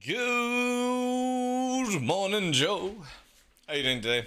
Good morning, Joe. How you doing today?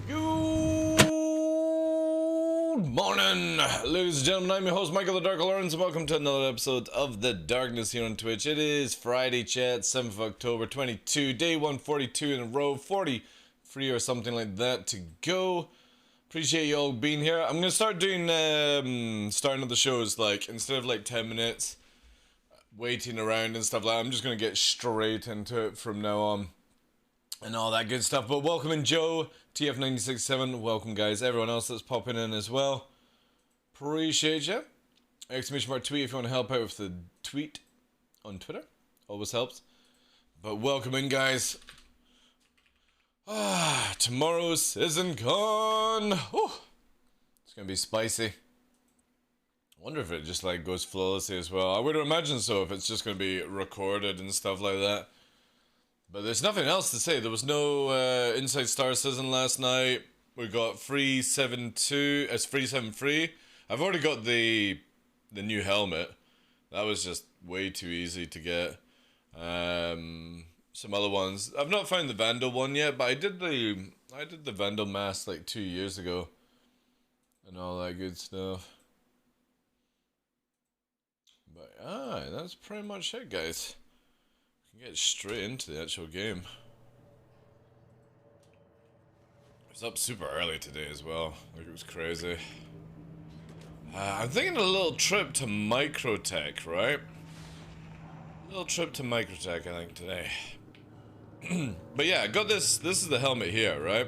Good morning, ladies and gentlemen. I'm your host, Michael TheDarkLaw, and welcome to another episode of The Darkness here on Twitch. It is Friday, chat, 7th of October, 22, day 142 in a row, 43 or something like that to go. Appreciate you all being here. I'm gonna start doing starting of the shows, like, instead of like 10 minutes waiting around and stuff like that, I'm just gonna get straight into it from now on and all that good stuff. But welcome in, Joe, TF967, welcome guys, everyone else that's popping in as well, appreciate you. Exclamation mark tweet if you want to help out with the tweet on Twitter. Always helps. But welcome in, guys. Tomorrow's isn't gone. Whew. It's gonna be spicy. I wonder if it just like goes flawlessly as well. I would imagine so if it's just gonna be recorded and stuff like that. But there's nothing else to say. There was no Inside Star Citizen last night. We got free 7-2. It's free 7-3. I've already got the new helmet. That was just way too easy to get. Some other ones. I've not found the Vandal one yet, but I did the Vandal mask like 2 years ago. And all that good stuff. But that's pretty much it, guys. We can get straight into the actual game. I was up super early today as well. Like, it was crazy. I'm thinking a little trip to Microtech, right? A little trip to Microtech, I think, today. But yeah, I got this. This is the helmet here, right?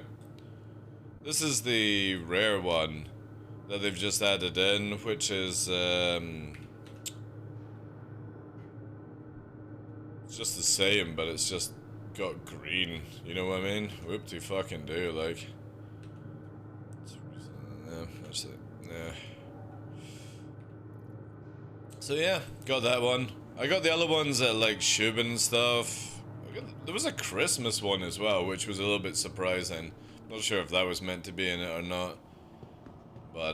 This is the rare one that they've just added in, which is it's just the same, but it's just got green. You know what I mean? Whoop-de fucking do, like. That's it. Yeah. So yeah, got that one. I got the other ones at like Shubin and stuff. There was a Christmas one as well, which was a little bit surprising. Not sure if that was meant to be in it or not. But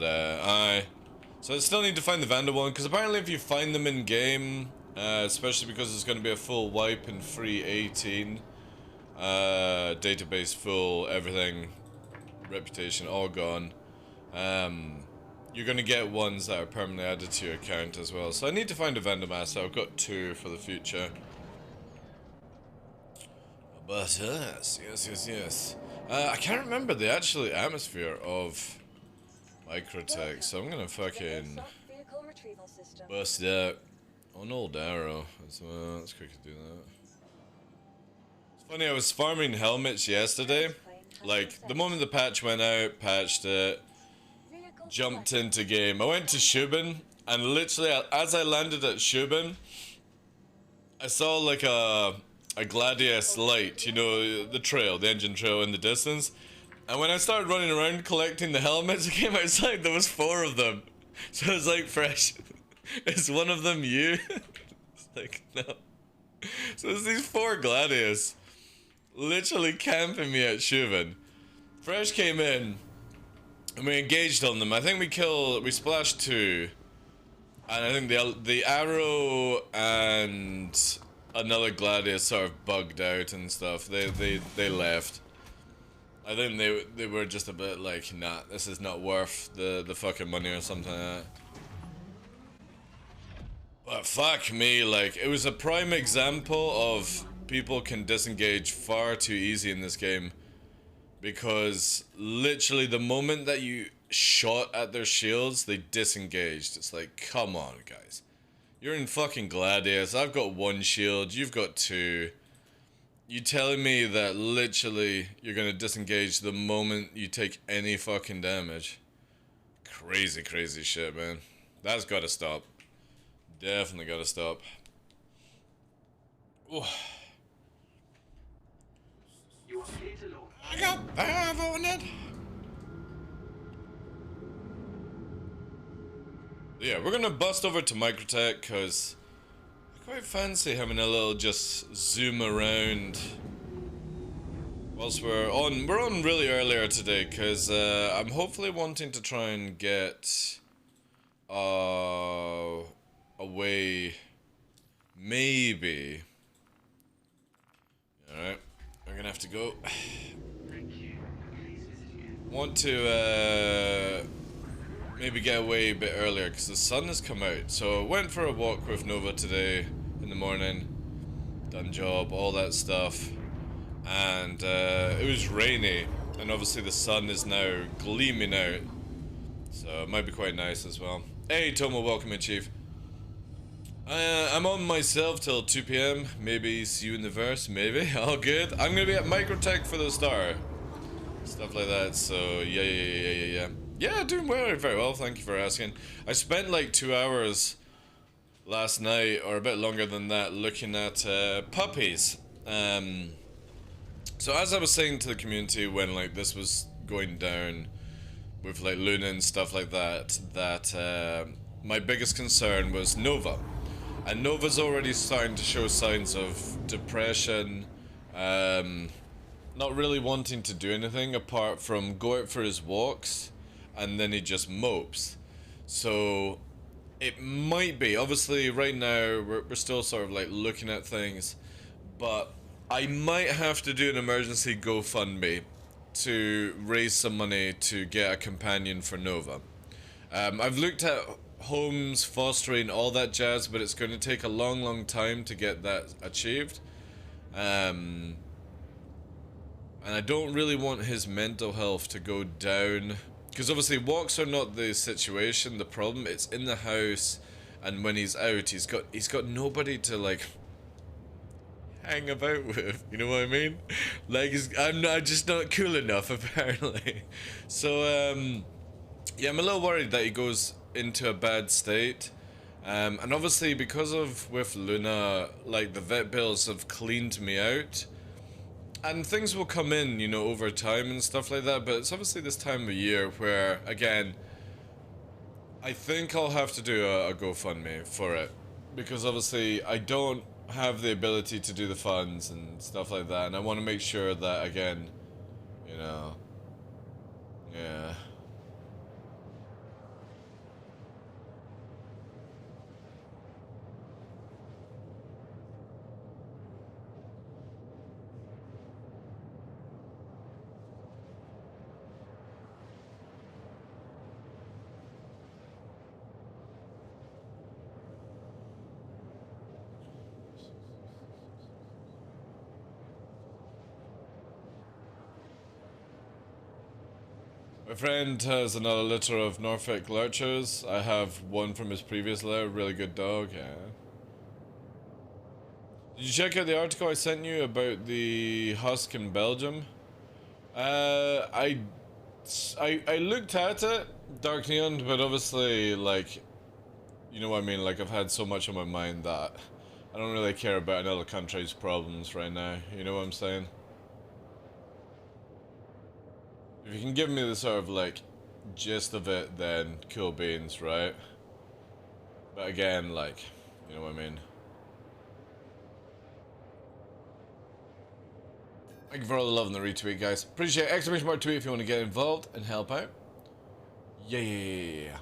so I still need to find the Vandal one, because apparently if you find them in game, especially because it's going to be a full wipe and free 18, database full, everything, reputation all gone. You're going to get ones that are permanently added to your account as well. So I need to find a Vandal mask. So I've got 2 for the future. But yes. I can't remember the actual atmosphere of Microtech, so I'm gonna fucking bust out on old Arrow as well. Let's quickly do that. It's funny, I was farming helmets yesterday. Like, the moment the patch went out, patched it, jumped into game. I went to Shubin, and literally, as I landed at Shubin, I saw like a Gladius light, you know, the trail, the engine trail in the distance. And when I started running around collecting the helmets, I came outside, there was 4 of them. So I was like, Fresh, is one of them you? It's like, no. So there's these 4 Gladius literally camping me at Shubin. Fresh came in, and we engaged on them. I think we splashed 2. And I think the Arrow and another Gladius sort of bugged out and stuff. They left. I think they were just a bit like, nah, this is not worth the fucking money or something like that. But fuck me, like, it was a prime example of people can disengage far too easy in this game. Because literally the moment that you shot at their shields, they disengaged. It's like, come on, guys. You're in fucking Gladius, I've got 1 shield, you've got 2. You telling me that literally you're gonna disengage the moment you take any fucking damage? Crazy, crazy shit, man. That's gotta stop. Definitely gotta stop. Ooh. I got Pav on it. Yeah, we're gonna bust over to Microtech because I quite fancy having a little just zoom around whilst we're on really earlier today, because I'm hopefully wanting to try and get away, maybe. Alright, we're gonna have to go. Want to maybe get away a bit earlier because the sun has come out. So I went for a walk with Nova today in the morning, done job, all that stuff, and it was rainy, and obviously the sun is now gleaming out, so it might be quite nice as well. Hey Tomo, welcome in, Chief. I'm on myself till 2 PM, maybe see you in the verse, maybe, all good. I'm gonna be at Microtech for the star, stuff like that, so yeah. Yeah, doing very well. Thank you for asking. I spent like 2 hours last night, or a bit longer than that, looking at puppies. Um, so as I was saying to the community when like this was going down with like Luna and stuff like that, that my biggest concern was Nova, and Nova's already starting to show signs of depression. Um, Not really wanting to do anything apart from go out for his walks, and then he just mopes. So it might be, obviously right now we're still sort of like looking at things, but I might have to do an emergency GoFundMe to raise some money to get a companion for Nova. I've looked at homes, fostering, all that jazz, but it's going to take a long time to get that achieved. Um, and I don't really want his mental health to go down, because obviously walks are not the situation, the problem. It's in the house, and when he's out, he's got nobody to like hang about with. You know what I mean? Like I'm just not cool enough apparently. So yeah, I'm a little worried that he goes into a bad state. And obviously because of with Luna, like the vet bills have cleaned me out. And things will come in, you know, over time and stuff like that, but it's obviously this time of year where, again, I think I'll have to do a GoFundMe for it. Because obviously I don't have the ability to do the funds and stuff like that, and I want to make sure that, again, you know, yeah. My friend has another litter of Norfolk Lurchers. I have one from his previous litter, really good dog, yeah. Did you check out the article I sent you about the husk in Belgium? I looked at it, Dark Neon, but obviously, like, you know what I mean, like, I've had so much on my mind that I don't really care about another country's problems right now, you know what I'm saying? If you can give me the sort of, like, gist of it, then cool beans, right? But again, like, you know what I mean? Thank you for all the love and the retweet, guys. Appreciate it. Exclamation mark tweet if you want to get involved and help out. Yeah.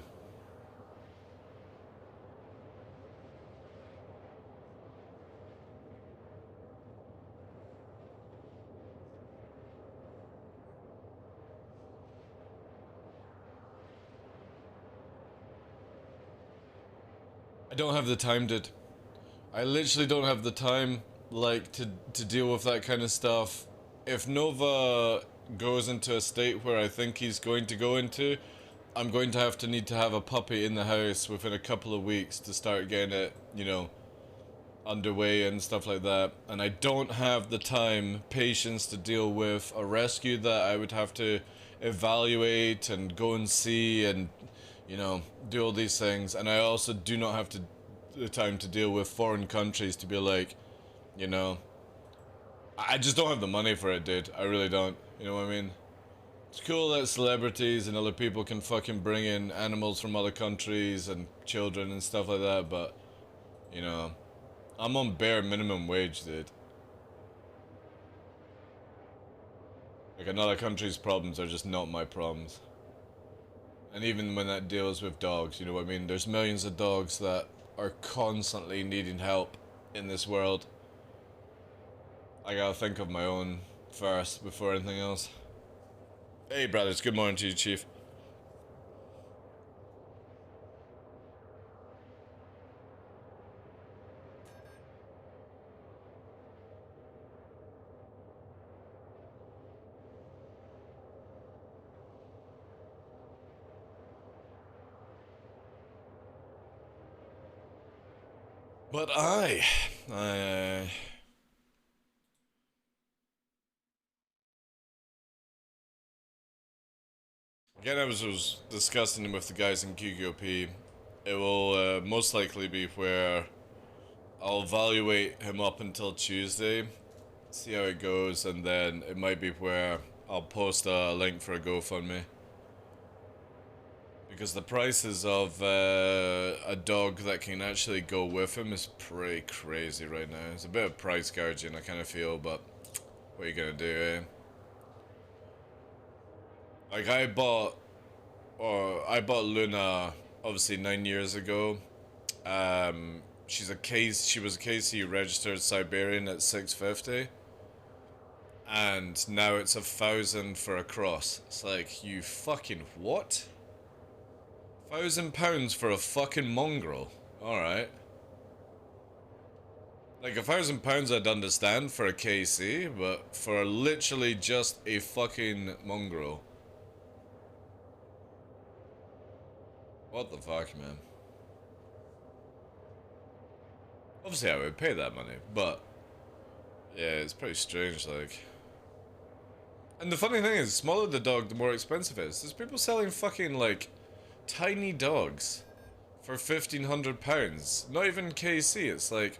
I don't have the time, dude. I literally don't have the time, like, to deal with that kind of stuff. If Nova goes into a state where I think he's going to go into, I'm going to need to have a puppy in the house within a couple of weeks to start getting it, you know, underway and stuff like that. And I don't have the time, patience to deal with a rescue that I would have to evaluate and go and see and, you know, do all these things. And I also do not have the time to deal with foreign countries to be like, you know, I just don't have the money for it, dude. I really don't. You know what I mean? It's cool that celebrities and other people can fucking bring in animals from other countries and children and stuff like that, but, you know, I'm on bare minimum wage, dude. Like, another country's problems are just not my problems. And even when that deals with dogs, you know what I mean? There's millions of dogs that are constantly needing help in this world. I gotta think of my own first before anything else. Hey brothers, good morning to you, Chief. But I Again, I was discussing with the guys in QQP. It will most likely be where I'll evaluate him up until Tuesday, see how it goes, and then it might be where I'll post a link for a GoFundMe. Because the prices of a dog that can actually go with him is pretty crazy right now. It's a bit of price gouging, I kind of feel, but what are you gonna do, eh? Like I bought Luna obviously 9 years ago. She was a KC registered Siberian at 650, and now it's 1,000 for a cross. It's like, you fucking what? £1,000 for a fucking mongrel. Alright. Like, £1,000 I'd understand for a KC, but for literally just a fucking mongrel. What the fuck, man? Obviously I would pay that money, but yeah, it's pretty strange, like. And the funny thing is, the smaller the dog, the more expensive it is. There's people selling fucking, like, tiny dogs for £1,500. Not even KC, it's like,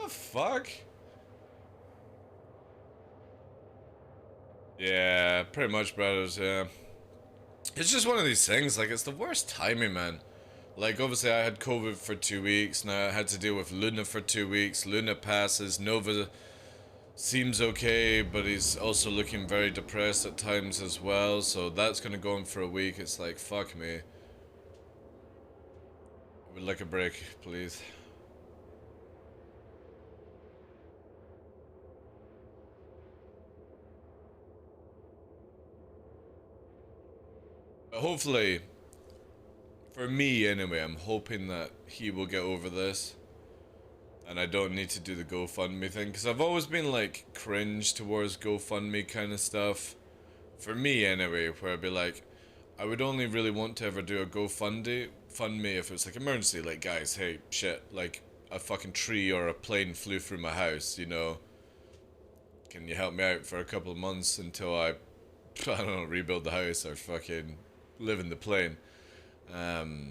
the fuck? Yeah, pretty much, brothers, yeah. It's just one of these things, like, it's the worst timing, man. Like, obviously I had COVID for 2 weeks, now I had to deal with Luna for 2 weeks, Luna passes, Nova seems okay, but he's also looking very depressed at times as well, so that's gonna go on for a week. It's like, fuck me. I would like a break, please. But hopefully, for me anyway, I'm hoping that he will get over this. And I don't need to do the GoFundMe thing, because I've always been like cringe towards GoFundMe kind of stuff. For me anyway, where I'd be like, I would only really want to ever do a GoFundMe if it's like emergency, like, guys, hey, shit, like a fucking tree or a plane flew through my house, you know, can you help me out for a couple of months until I don't know, rebuild the house or fucking live in the plane. But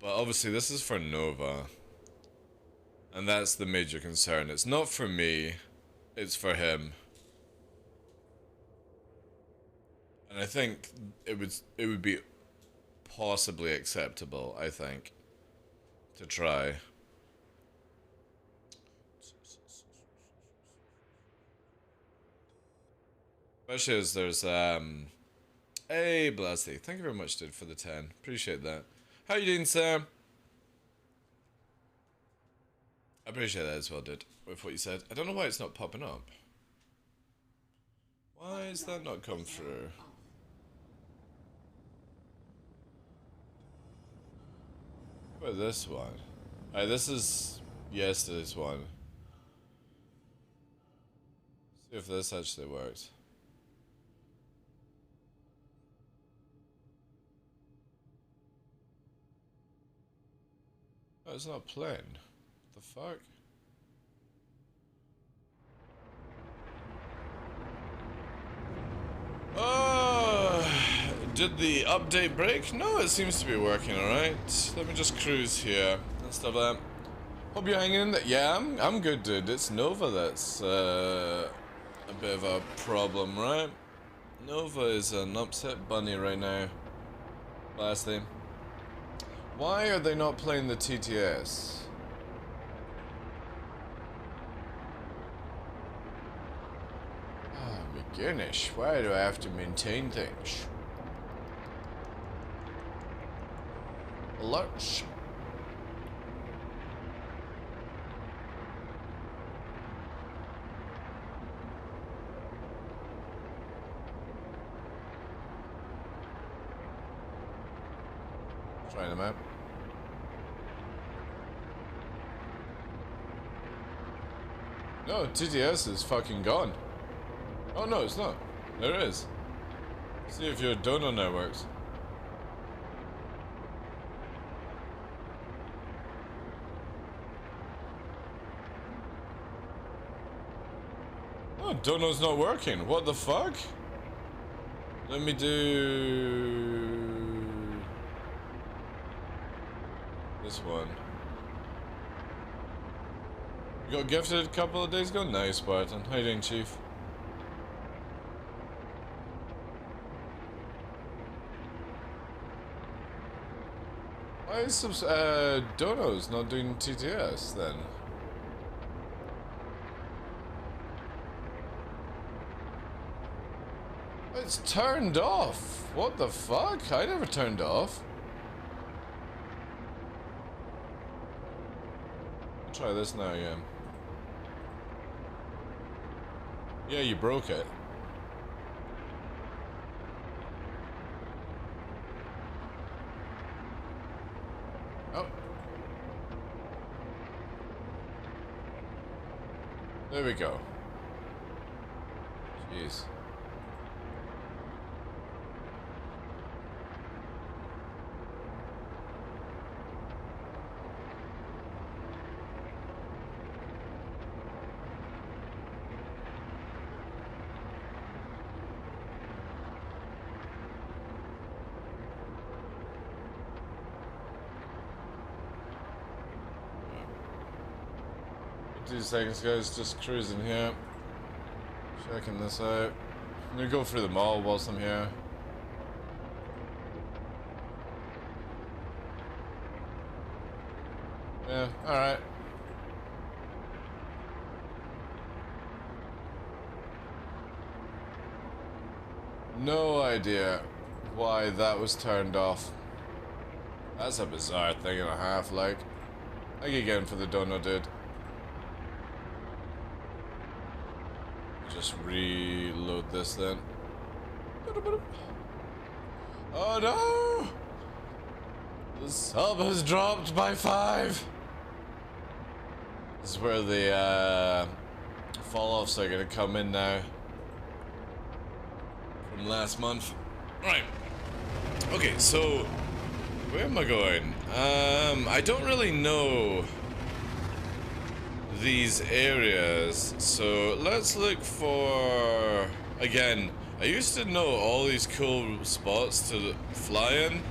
obviously this is for Nova. And that's the major concern. It's not for me, it's for him. And I think it would be possibly acceptable, I think, to try. Especially as there's hey Blasty, thank you very much, dude, for the 10. Appreciate that. How you doing, Sam? I appreciate that as well, dude, with what you said. I don't know why it's not popping up. Why is that not come through? What about this one? Alright, this is yesterday's one. See if this actually works. Oh, it's not playing. What the fuck? Did the update break? No, it seems to be working alright. Let me just cruise here and stuff like that. Hope you're hanging in there. Yeah, I'm good, dude. It's Nova that's a bit of a problem, right? Nova is an upset bunny right now. Lastly. Why are they not playing the TTS? Oh my goodness, why do I have to maintain things? Alerts. Trying them out. No, TTS is fucking gone. Oh no, it's not. There it is. See if your donor now works. Oh, dono's not working. What the fuck? Let me do this one. You got gifted a couple of days ago? Nice, Barton. How you doing, Chief? Why is Dono's not doing TTS then? It's turned off. What the fuck? I never turned off. I'll try this now again. Yeah, you broke it. Oh. There we go. Jeez. Two seconds, guys. Just cruising here. Checking this out. I'm gonna go through the mall whilst I'm here. Yeah, alright. No idea why that was turned off. That's a bizarre thing and a half, like. Thank you again for the donut, dude. Just reload this then. Oh no! The sub has dropped by 5! This is where the fall-offs are gonna come in now. From last month. Right. Okay, so where am I going? I don't really know these areas, so let's look for, again, I used to know all these cool spots to fly in,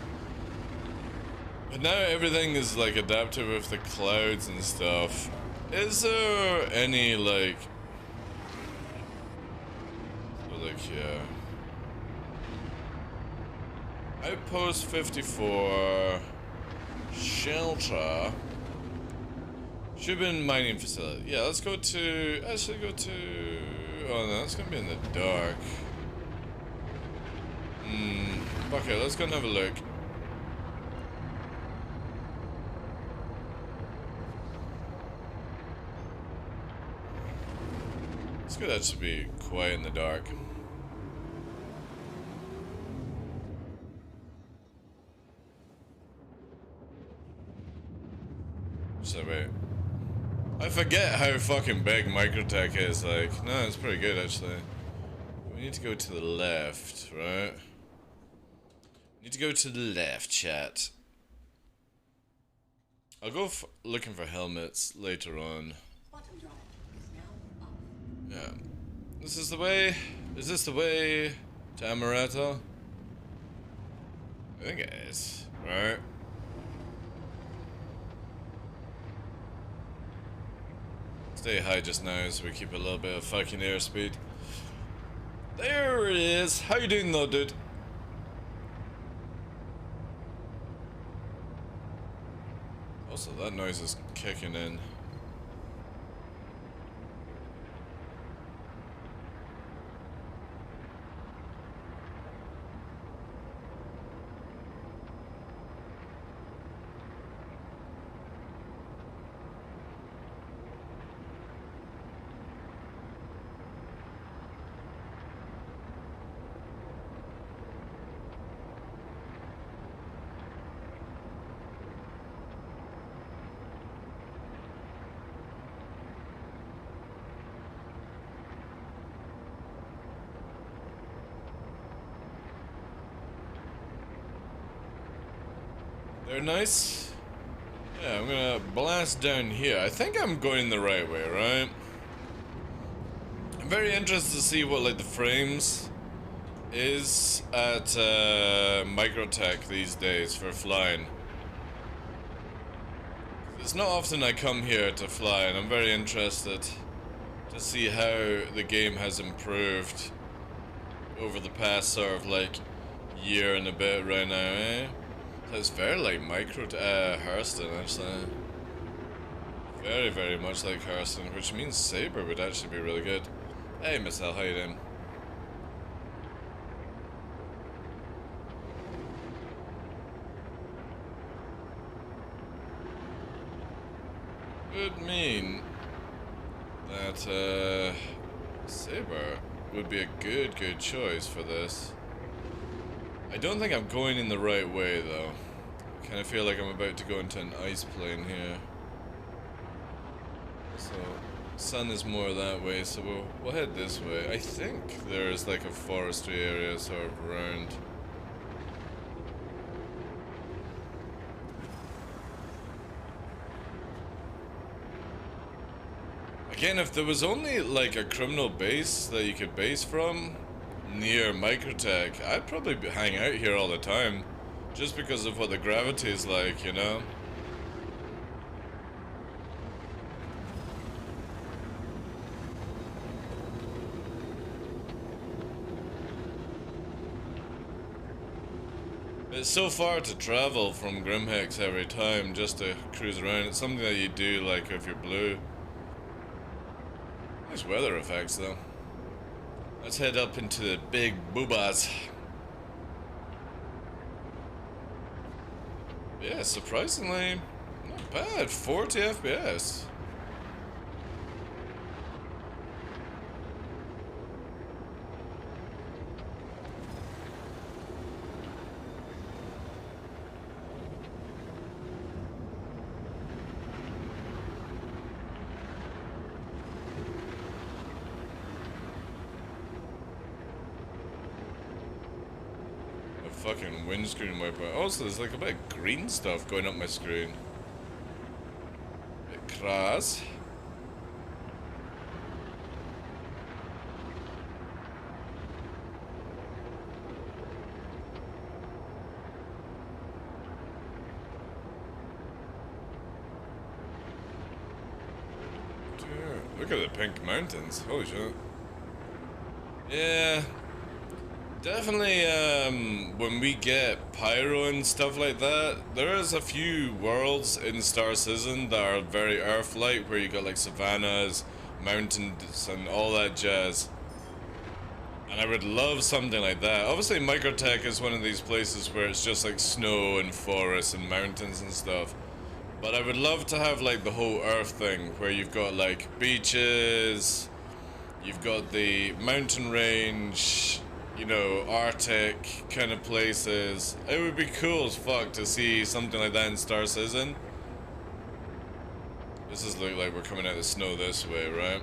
but now everything is like adaptive with the clouds and stuff. Is there any like yeah, Outpost 54 shelter. Should have been mining facility. Yeah, let's go to. Actually, go to. Oh no, that's gonna be in the dark. Okay, let's go and have a look. It's good. That should be quiet in the dark. So wait. I forget how fucking big Microtech is, like, no, it's pretty good actually. We need to go to the left, right? Need to go to the left, chat. I'll go looking for helmets later on. Yeah. This is the way, is this the way to Amaretto? I think it is, right? Stay high just now so we keep a little bit of fucking airspeed. There it is. How you doing though, dude? Also, that noise is kicking in. They're nice. Yeah, I'm gonna blast down here. I think I'm going the right way, right? I'm very interested to see what like the frames is at Microtech these days for flying. It's not often I come here to fly, and I'm very interested to see how the game has improved over the past sort of like year and a bit right now, eh? It's very like Hurston, actually. Very, very much like Hurston, which means Saber would actually be really good. Hey, Miss L, how you doing? Would mean that Saber would be a good choice for this. I don't think I'm going in the right way though. I kind of feel like I'm about to go into an ice plane here. So, sun is more that way, so we'll head this way. I think there's like a forestry area sort of around. Again, if there was only like a criminal base that you could base from near Microtech, I'd probably hang out here all the time. Just because of what the gravity is like, you know? It's so far to travel from Grimhex every time just to cruise around. It's something that you do like if you're blue. Nice weather effects though. Let's head up into the big boobas. Yeah, surprisingly not bad. 40 FPS. Fucking windscreen wipeout. Also, there's like a bit of green stuff going up my screen. Bit crass. Dude, look at the pink mountains. Holy shit. Yeah. Definitely, when we get pyro and stuff like that, there is a few worlds in Star Citizen that are very Earth-like, where you got like savannas, mountains, and all that jazz. And I would love something like that. Obviously, Microtech is one of these places where it's just like snow and forests and mountains and stuff. But I would love to have like the whole Earth thing, where you've got like beaches, you've got the mountain range, you know, Arctic kind of places. It would be cool as fuck to see something like that in Star Citizen. This does look like we're coming out of the snow this way, right?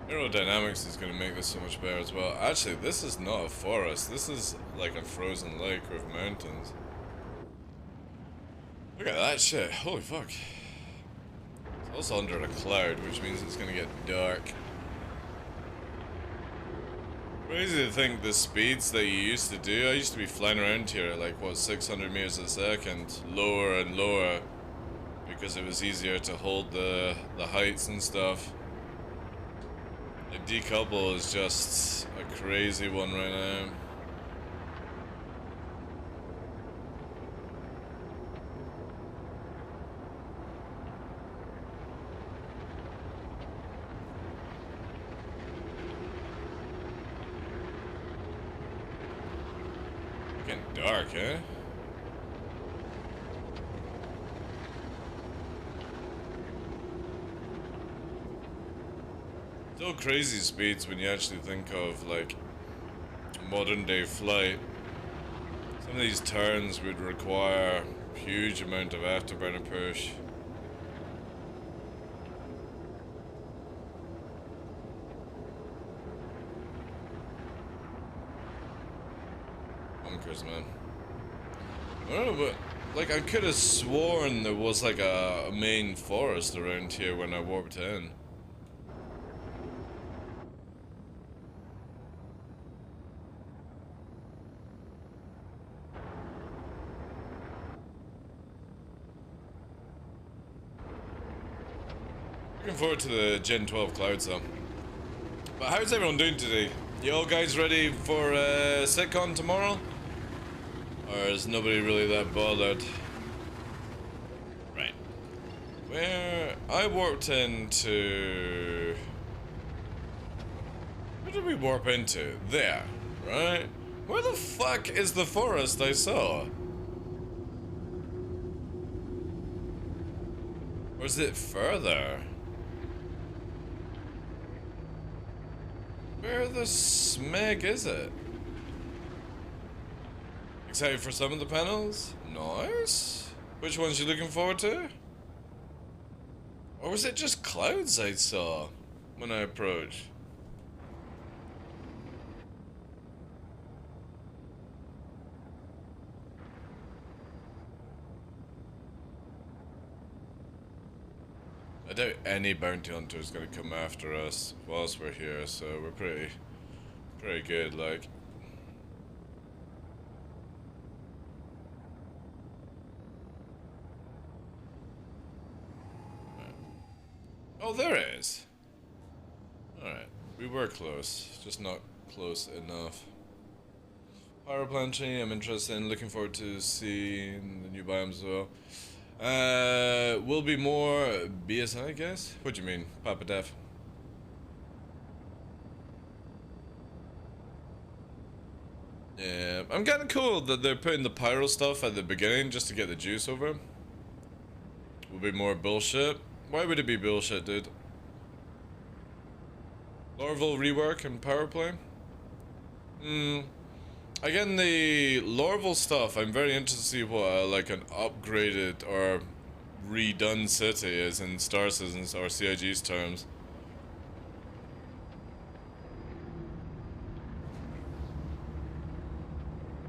Aerodynamics is going to make this so much better as well. Actually, this is not a forest. This is like a frozen lake with mountains. Look at that shit. Holy fuck. It's also under a cloud, which means it's going to get dark. Crazy to think the speeds that you used to do. I used to be flying around here at like, what, 600 meters a second. Lower and lower. Because it was easier to hold the heights and stuff. The decouple is just a crazy one right now. Getting dark, eh? Still crazy speeds when you actually think of like modern day flight. Some of these turns would require a huge amount of afterburner push. Bunkers, man. I don't know, but like I could have sworn there was like a main forest around here when I warped in. Looking forward to the Gen 12 clouds though. But how's everyone doing today? You all guys ready for SitCon tomorrow? Or is nobody really that bothered? Right. Where I warped into... Where did we warp into? There, right? Where the fuck is the forest I saw? Or is it further? Where the smeg is it? Excited for some of the panels? Nice. Which ones you looking forward to? Or was it just clouds I saw when I approached? I doubt any bounty hunter is gonna come after us whilst we're here, so we're pretty good, like. Oh, there it is. Alright, we were close, just not close enough. Power planting, I'm interested in, looking forward to seeing the new biomes as well. Will be more BSI, I guess? What do you mean, Papa Def? Yeah, I'm kinda cool that they're putting the pyro stuff at the beginning just to get the juice over. Will be more bullshit. Why would it be bullshit, dude? Lorville rework and power play? Again, the Lorville stuff, I'm very interested to see what like an upgraded or redone city is in Star Citizen's or CIG's terms.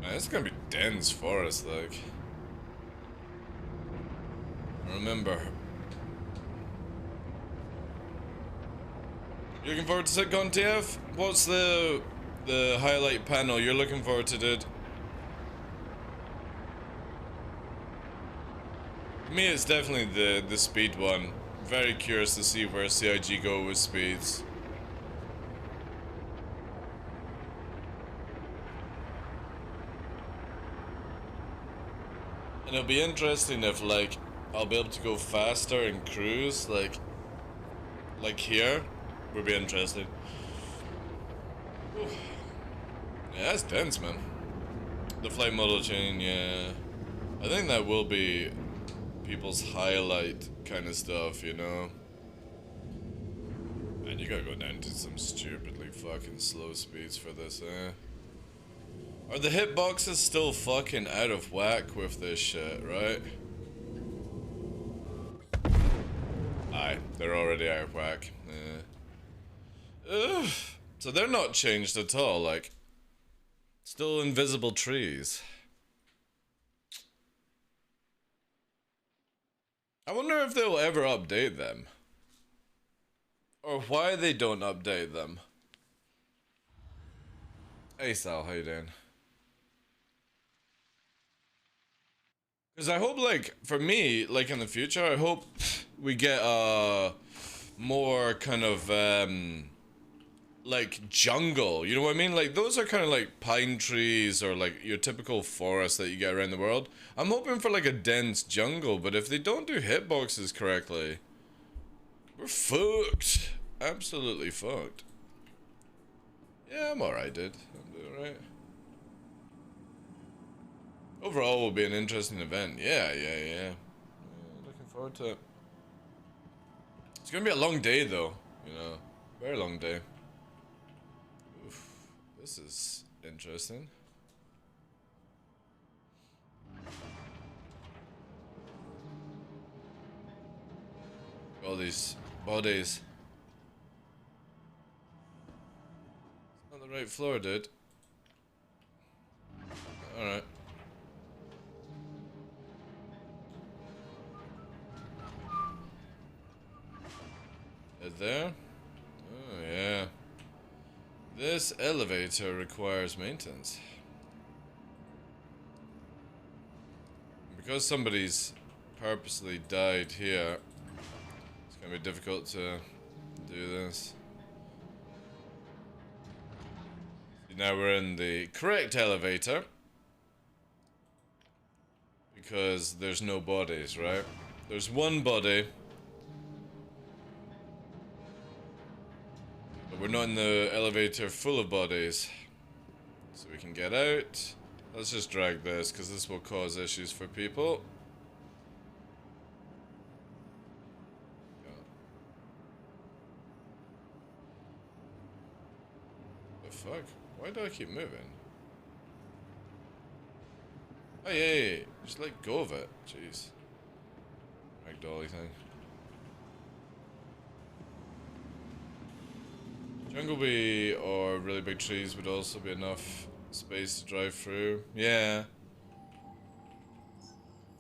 Man, it's gonna be dense forest, like. Remember. You looking forward to SitCon TF? What's the highlight panel you're looking forward to, dude? For me, it's definitely the speed one. Very curious to see where CIG go with speeds. And it'll be interesting if, like, I'll be able to go faster in cruise, like here. Would be interesting. Oof. Yeah, that's dense, man. The flight model chain, yeah. I think that will be people's highlight kind of stuff, you know? Man, you gotta go down to some stupidly fucking slow speeds for this, eh? Are the hitboxes still fucking out of whack with this shit, right? Aye, they're already out of whack, yeah. Ugh. So they're not changed at all, like... Still invisible trees. I wonder if they'll ever update them. Or why they don't update them. Hey Sal, how you doing? Because I hope, like, for me, like in the future, I hope we get more kind of like jungle, you know what I mean? Like those are kind of like pine trees or like your typical forest that you get around the world. I'm hoping for like a dense jungle, but if they don't do hitboxes correctly, we're fucked. Absolutely fucked. Yeah, I'm alright, dude. I'm doing alright. Overall will be an interesting event. Yeah. Looking forward to it. It's gonna be a long day though, you know. Very long day. Oof, this is interesting. All these bodies. It's not the right floor, dude. Alright. There? Oh, yeah. This elevator requires maintenance. Because somebody's purposely died here, it's gonna be difficult to do this. Now we're in the correct elevator. Because there's no bodies, right? There's one body. But we're not in the elevator full of bodies. So we can get out. Let's just drag this, because this will cause issues for people. The fuck? Why do I keep moving? Oh yeah, just let go of it. Jeez. Ragdolly thing. Jungle bee or really big trees would also be enough space to drive through. Yeah.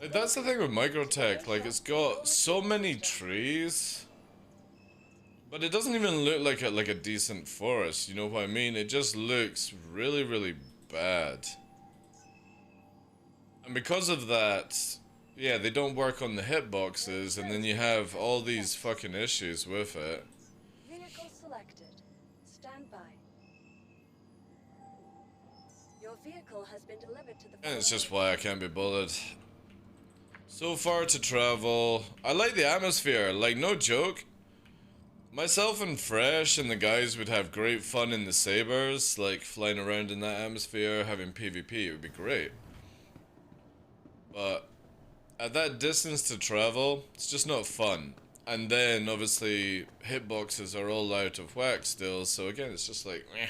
Like, that's the thing with Microtech, like it's got so many trees, but it doesn't even look like a decent forest, you know what I mean? It just looks really, really bad. And because of that, yeah, they don't work on the hitboxes, and then you have all these fucking issues with it. Vehicle selected. Stand by. Your vehicle has been delivered to the... And it's just why I can't be bothered. So far to travel. I like the atmosphere, like no joke. Myself and Fresh and the guys would have great fun in the Sabres, like flying around in that atmosphere, having PvP, it would be great. But at that distance to travel, it's just not fun. And then obviously hitboxes are all out of whack still, so again it's just like meh.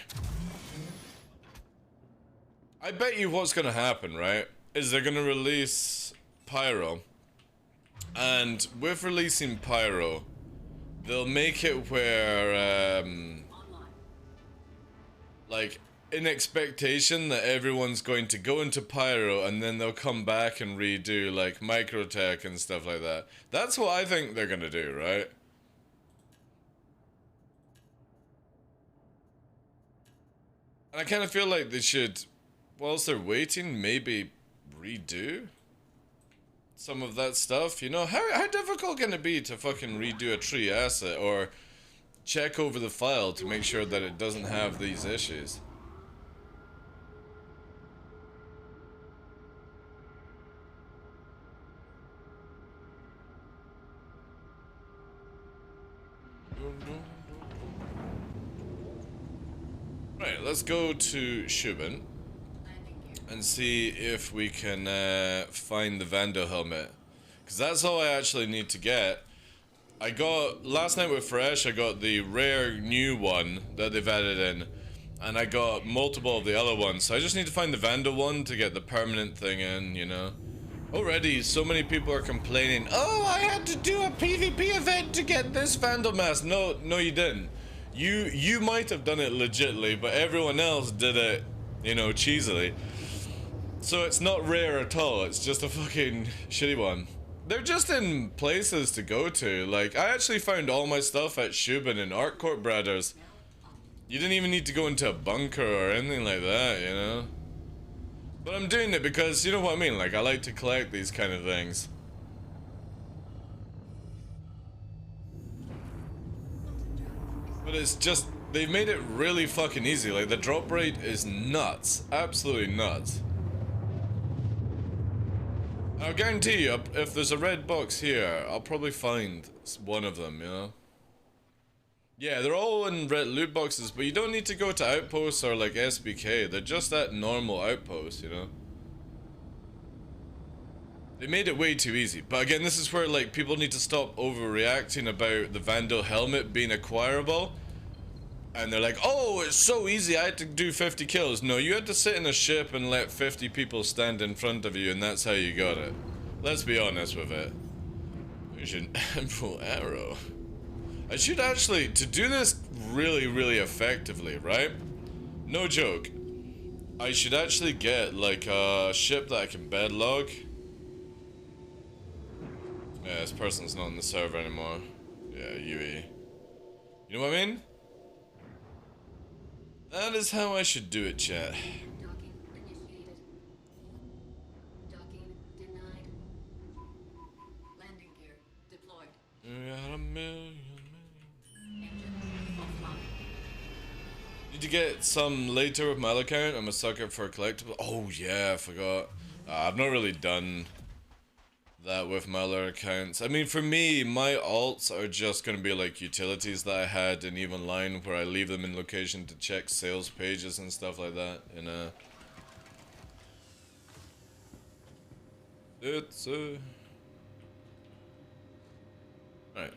I bet you what's gonna happen, right, is they're gonna release Pyro, and with releasing Pyro they'll make it where like in expectation that everyone's going to go into Pyro, and then they'll come back and redo like Microtech and stuff like that. That's what I think they're gonna do, right? And I kind of feel like they should, whilst they're waiting, maybe redo some of that stuff, you know? How difficult can it be to fucking redo a tree asset, or check over the file to make sure that it doesn't have these issues? Right, let's go to Shubin and see if we can find the Vandal helmet, because that's all I actually need to get. I got, last night with Fresh, I got the rare new one that they've added in, and I got multiple of the other ones, so I just need to find the Vandal one to get the permanent thing in, you know. Already, so many people are complaining, oh, I had to do a PvP event to get this Vandal mask. No, you didn't. You might have done it legitly, but everyone else did it, you know, cheesily. So it's not rare at all, it's just a fucking shitty one. They're just in places to go to. Like, I actually found all my stuff at Shubin and Artcourt Brothers. You didn't even need to go into a bunker or anything like that, you know? But I'm doing it because, you know what I mean, like, I like to collect these kind of things. But it's just, they've made it really fucking easy. Like, the drop rate is nuts. Absolutely nuts. I'll guarantee you, if there's a red box here, I'll probably find one of them, you know? Yeah, they're all in red loot boxes, but you don't need to go to outposts or like SBK. They're just at normal outposts, you know? They made it way too easy. But again, this is where like people need to stop overreacting about the Vandal helmet being acquirable. And they're like, oh, it's so easy, I had to do 50 kills. No, you had to sit in a ship and let 50 people stand in front of you, and that's how you got it. Let's be honest with it. There's an ample arrow. I should actually, to do this really, really effectively, right? No joke. I should actually get like a ship that I can bedlog. Yeah, this person's not on the server anymore. Yeah, UE. You know what I mean? That is how I should do it, chat. Docking initiated. Docking denied. Landing gear deployed. We got a million. Engine offline. Need to get some later with my other account. I'm a sucker for collectibles. Oh yeah, I forgot. I've not really done that with my other accounts. I mean, for me, my alts are just gonna be like utilities that I had in Even Line, where I leave them in location to check sales pages and stuff like that. In a, it's alright,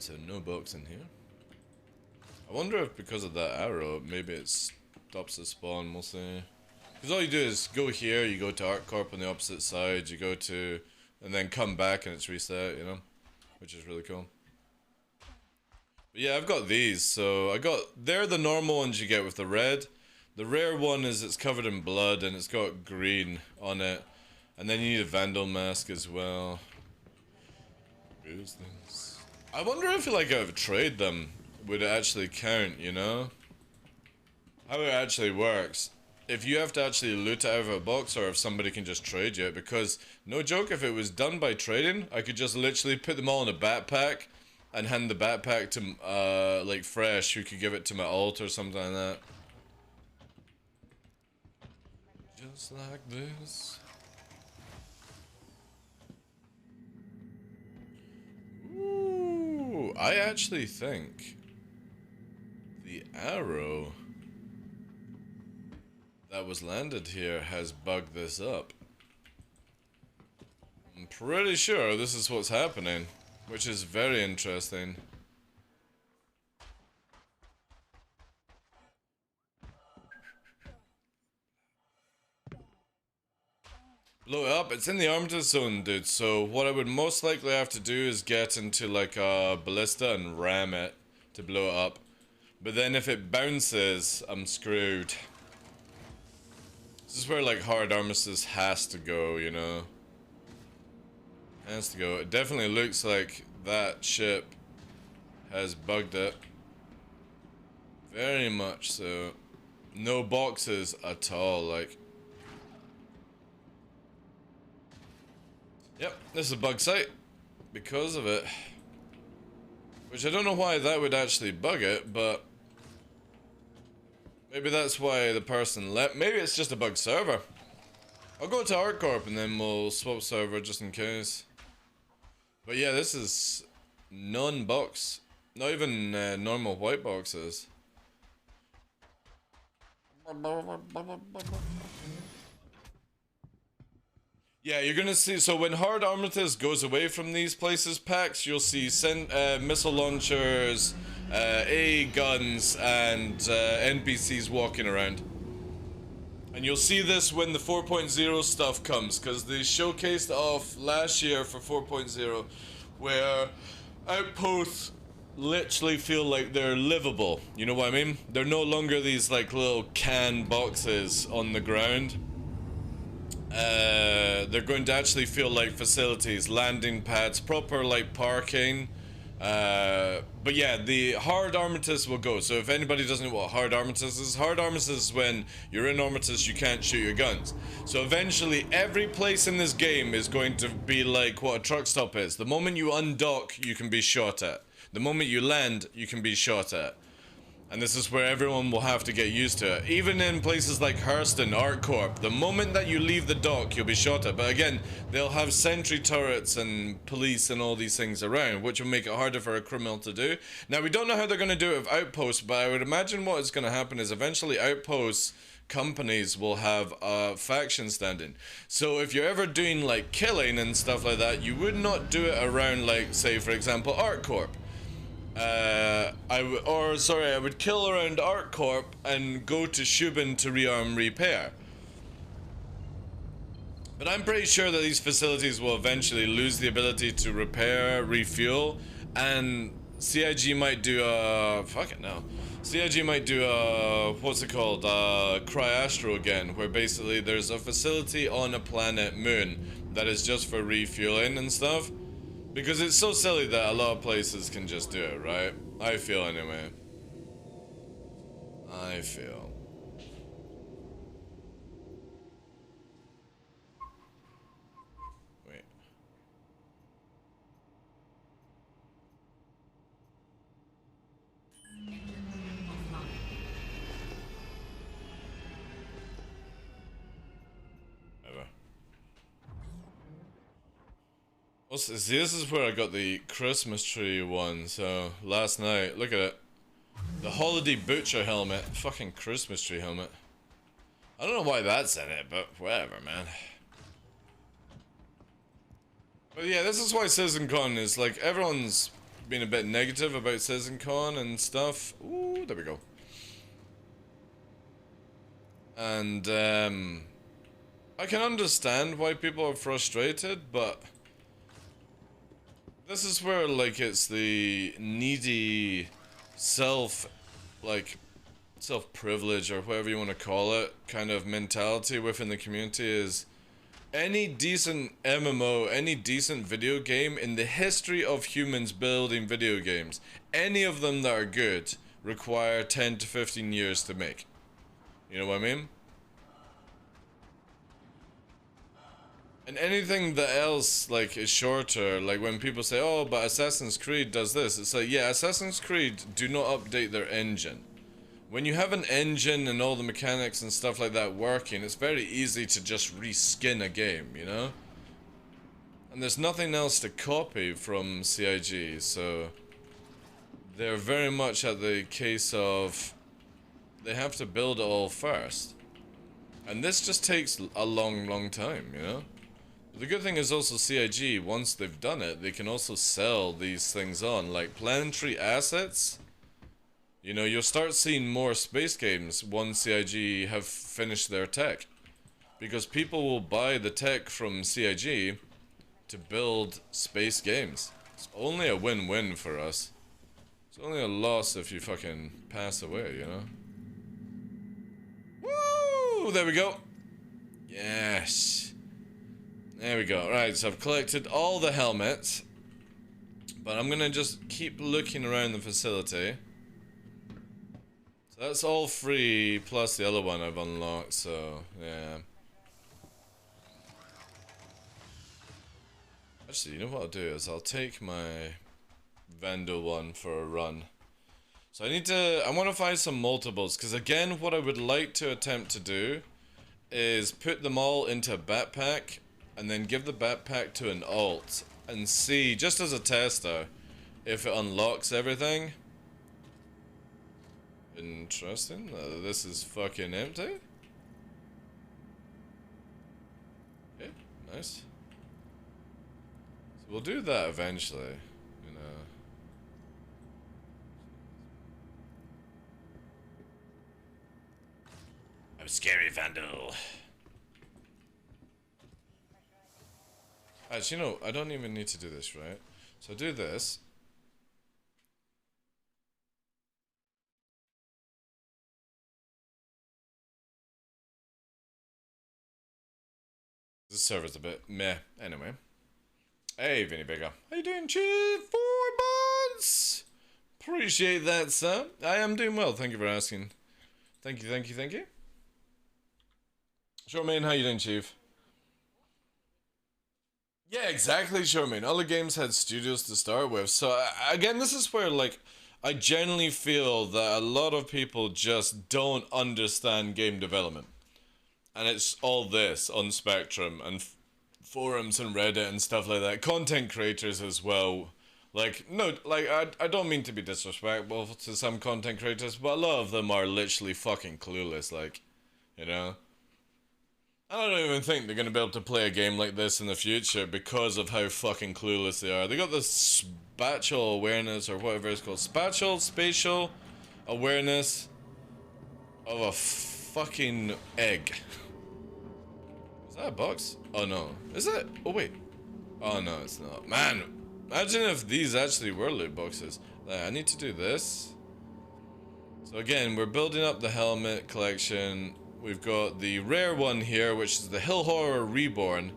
so no box in here. I wonder if because of that arrow, maybe it stops the spawn. We'll see. Because all you do is go here, you go to ArtCorp on the opposite side, you go to, and then come back and it's reset, you know? Which is really cool. But yeah, I've got these, so they're the normal ones you get with the red. The rare one is it's covered in blood and it's got green on it. And then you need a Vandal mask as well. Here's this. I wonder if like I would trade them, would it actually count, you know? How it actually works. If you have to actually loot it out of a box or if somebody can just trade you it, because no joke, if it was done by trading, I could just literally put them all in a backpack and hand the backpack to like Fresh, who could give it to my alt or something like that. Just like this. Ooh, I actually think the arrow that was landed here has bugged this up. I'm pretty sure this is what's happening, which is very interesting. Blow it up. It's in the Armitage zone, dude. So what I would most likely have to do is get into like a ballista and ram it to blow it up. But then if it bounces, I'm screwed. This is where like hard armistice has to go, you know. Has to go. It definitely looks like that ship has bugged it. Very much so. No boxes at all, like. Yep, this is a bug site because of it. Which I don't know why that would actually bug it, but maybe that's why the person left. Maybe it's just a bug server. I'll go to ArtCorp and then we'll swap server just in case. But yeah, this is non-box. Not even normal white boxes. Yeah, you're gonna see, so when Hard Armistice goes away from these places packs, you'll see missile launchers, AA guns, and NPCs walking around. And you'll see this when the 4.0 stuff comes, because they showcased off last year for 4.0, where outposts literally feel like they're livable. You know what I mean? They're no longer these like little can boxes on the ground. They're going to actually feel like facilities, landing pads, proper like parking. But yeah, the hard armistice will go. So if anybody doesn't know what hard armistice is when you're in armistice, you can't shoot your guns. So eventually every place in this game is going to be like what a truck stop is. The moment you undock, you can be shot at. The moment you land, you can be shot at. And this is where everyone will have to get used to it. Even in places like Hurston, ArtCorp, the moment that you leave the dock, you'll be shot at. But again, they'll have sentry turrets and police and all these things around, which will make it harder for a criminal to do. Now, we don't know how they're going to do it with outposts, but I would imagine what is going to happen is eventually outposts companies will have a faction standing. So if you're ever doing like killing and stuff like that, you would not do it around like, say, for example, ArtCorp. I would kill around ArtCorp and go to Shubin to rearm repair. But I'm pretty sure that these facilities will eventually lose the ability to repair, refuel, and CIG might do a fuck it now. CIG might do a what's it called? Cryastro again, where basically there's a facility on a planet Moon that is just for refueling and stuff. Because it's so silly that a lot of places can just do it, right? I feel anyway. I feel. Wait. Ever. Also, see, this is where I got the Christmas tree one, so last night, look at it. The Holiday Butcher helmet. Fucking Christmas tree helmet. I don't know why that's in it, but whatever, man. But yeah, this is why CitizenCon is like, everyone's been a bit negative about CitizenCon and stuff. Ooh, there we go. And, I can understand why people are frustrated, but this is where, like, it's the needy self-privilege, or whatever you want to call it, kind of mentality within the community is any decent MMO, any decent video game in the history of humans building video games, any of them that are good, require 10 to 15 years to make. You know what I mean? And anything that else, like, is shorter, like when people say, oh, but Assassin's Creed does this, it's like, yeah, Assassin's Creed do not update their engine. When you have an engine and all the mechanics and stuff like that working, it's very easy to just reskin a game, you know? And there's nothing else to copy from CIG, so they're very much at the case of they have to build it all first. And this just takes a long time, you know? The good thing is also CIG, once they've done it, they can also sell these things on, like planetary assets. You know, you'll start seeing more space games once CIG have finished their tech. Because people will buy the tech from CIG to build space games. It's only a win-win for us. It's only a loss if you fucking pass away, you know? Woo! There we go. Yes. There we go. Right, so I've collected all the helmets. But I'm gonna just keep looking around the facility. So that's all free, plus the other one I've unlocked, so, yeah. Actually, you know what I'll do is I'll take my Vandal one for a run. So I want to find some multiples, because again, what I would like to attempt to do is put them all into a backpack, and then give the backpack to an alt, and see, just as a tester, if it unlocks everything. Interesting. This is fucking empty. Okay, nice. So we'll do that eventually, you know. I'm scary, Vandal. Actually, no, I don't even need to do this, right? So do this. The server's a bit meh, anyway. Hey, Vinny Bigger. How you doing, Chief? 4 months! Appreciate that, sir. I am doing well, thank you for asking. Thank you. Charmaine, how you doing, Chief? Yeah, exactly, Charmaine. Other games had studios to start with, so again, this is where, like, I generally feel that a lot of people just don't understand game development. And it's all this on Spectrum and forums and Reddit and stuff like that. Content creators as well. Like, no, like, I don't mean to be disrespectful to some content creators, but a lot of them are literally fucking clueless, like, you know? I don't even think they're gonna be able to play a game like this in the future because of how fucking clueless they are. They got this spatial awareness, or whatever it's called. Spatial awareness of a fucking egg. Is that a box? Oh no. Is it? Oh wait. Oh no, it's not. Man, imagine if these actually were loot boxes. I need to do this. So again, we're building up the helmet collection. We've got the rare one here, which is the Hill Horror Reborn.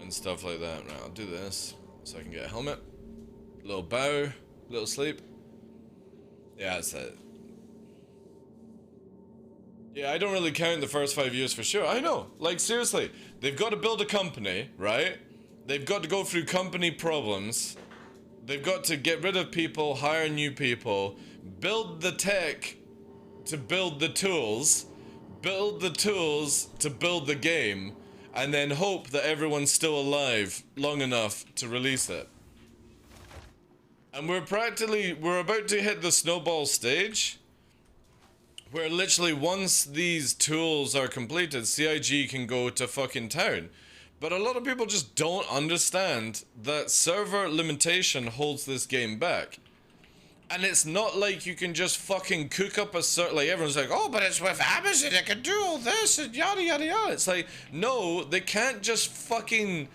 And stuff like that. Right, I'll do this so I can get a helmet. Little bow, little sleep. Yeah, that's it. Yeah, I don't really count the first 5 years for sure. I know. Like, seriously. They've got to build a company, right? They've got to go through company problems. They've got to get rid of people, hire new people, build the tech to build the tools, build the tools to build the game, and then hope that everyone's still alive long enough to release it. And we're about to hit the snowball stage, where literally once these tools are completed, CIG can go to fucking town. But a lot of people just don't understand that server limitation holds this game back. And it's not like you can just fucking cook up a certain, like everyone's like, oh, but it's with Amazon, it can do all this and yada yada yada. It's like, no, they can't just fucking,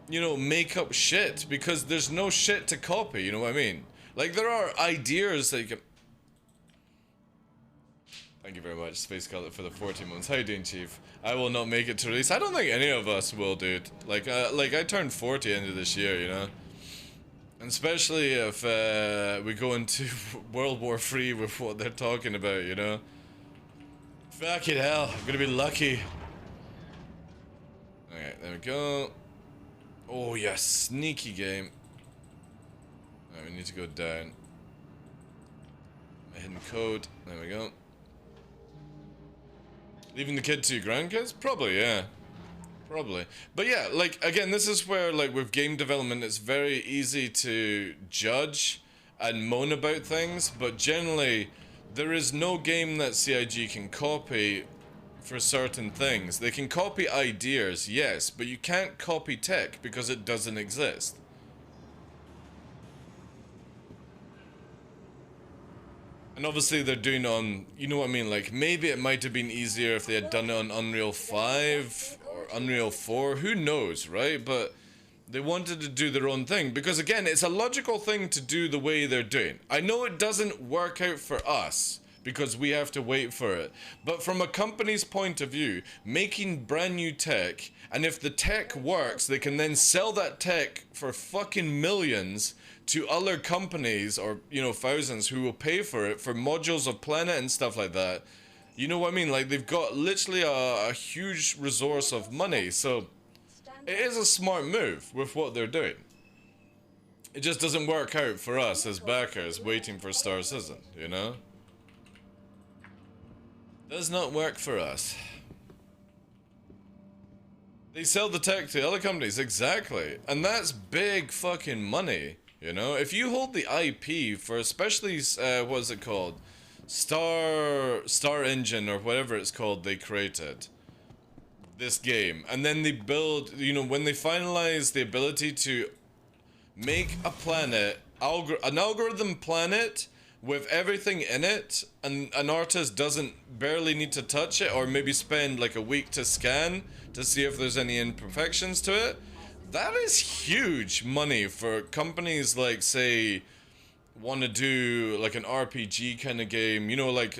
you know, make up shit because there's no shit to copy, you know what I mean? Like there are ideas that you can... Thank you very much, Space Cutlet, for the 14 months. How you doing, Chief? I will not make it to release. I don't think any of us will, dude. Like I turned 40 into this year, you know? And especially if we go into World War III with what they're talking about, you know? Fucking hell, I'm gonna be lucky. Alright, there we go. Oh, yes, sneaky game. Alright, we need to go down. My hidden code. There we go. Leaving the kid to your grandkids? Probably, yeah. Probably. But yeah, like, again, this is where, like, with game development, it's very easy to judge and moan about things, but generally, there is no game that CIG can copy for certain things. They can copy ideas, yes, but you can't copy tech because it doesn't exist. And obviously they're doing it on, you know what I mean, like maybe it might have been easier if they had done it on Unreal 5 or Unreal 4, who knows, right? But they wanted to do their own thing because again, it's a logical thing to do the way they're doing. I know it doesn't work out for us because we have to wait for it, but from a company's point of view, making brand new tech, and if the tech works, they can then sell that tech for fucking millions to other companies or, you know, thousands who will pay for it for modules of Planet and stuff like that. You know what I mean? Like, they've got literally a huge resource of money, so it is a smart move with what they're doing. It just doesn't work out for us as backers waiting for Star Citizen, you know? Does not work for us. They sell the tech to other companies, exactly. And that's big fucking money. You know, if you hold the IP for especially, what is it called? Star Engine or whatever it's called they created. This game. And then they build, you know, when they finalize the ability to make a planet, an algorithm planet with everything in it, and an artist doesn't barely need to touch it or maybe spend like a week to scan to see if there's any imperfections to it. That is huge money for companies like, say, want to do like an RPG kind of game. You know, like,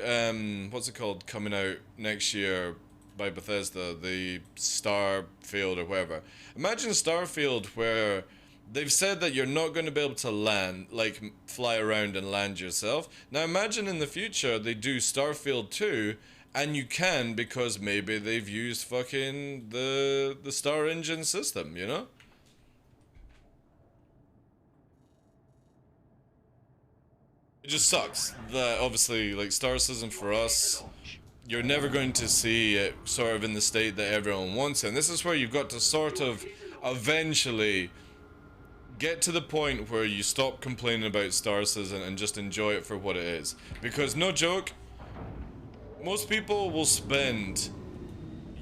what's it called coming out next year by Bethesda? The Starfield or whatever. Imagine Starfield where they've said that you're not going to be able to land, like fly around and land yourself. Now imagine in the future they do Starfield 2 and you can because maybe they've used fucking the Star Engine system, you know? It just sucks that obviously like Star Citizen for us, you're never going to see it sort of in the state that everyone wants it. And this is where you've got to sort of eventually get to the point where you stop complaining about Star Citizen and just enjoy it for what it is. Because no joke, most people will spend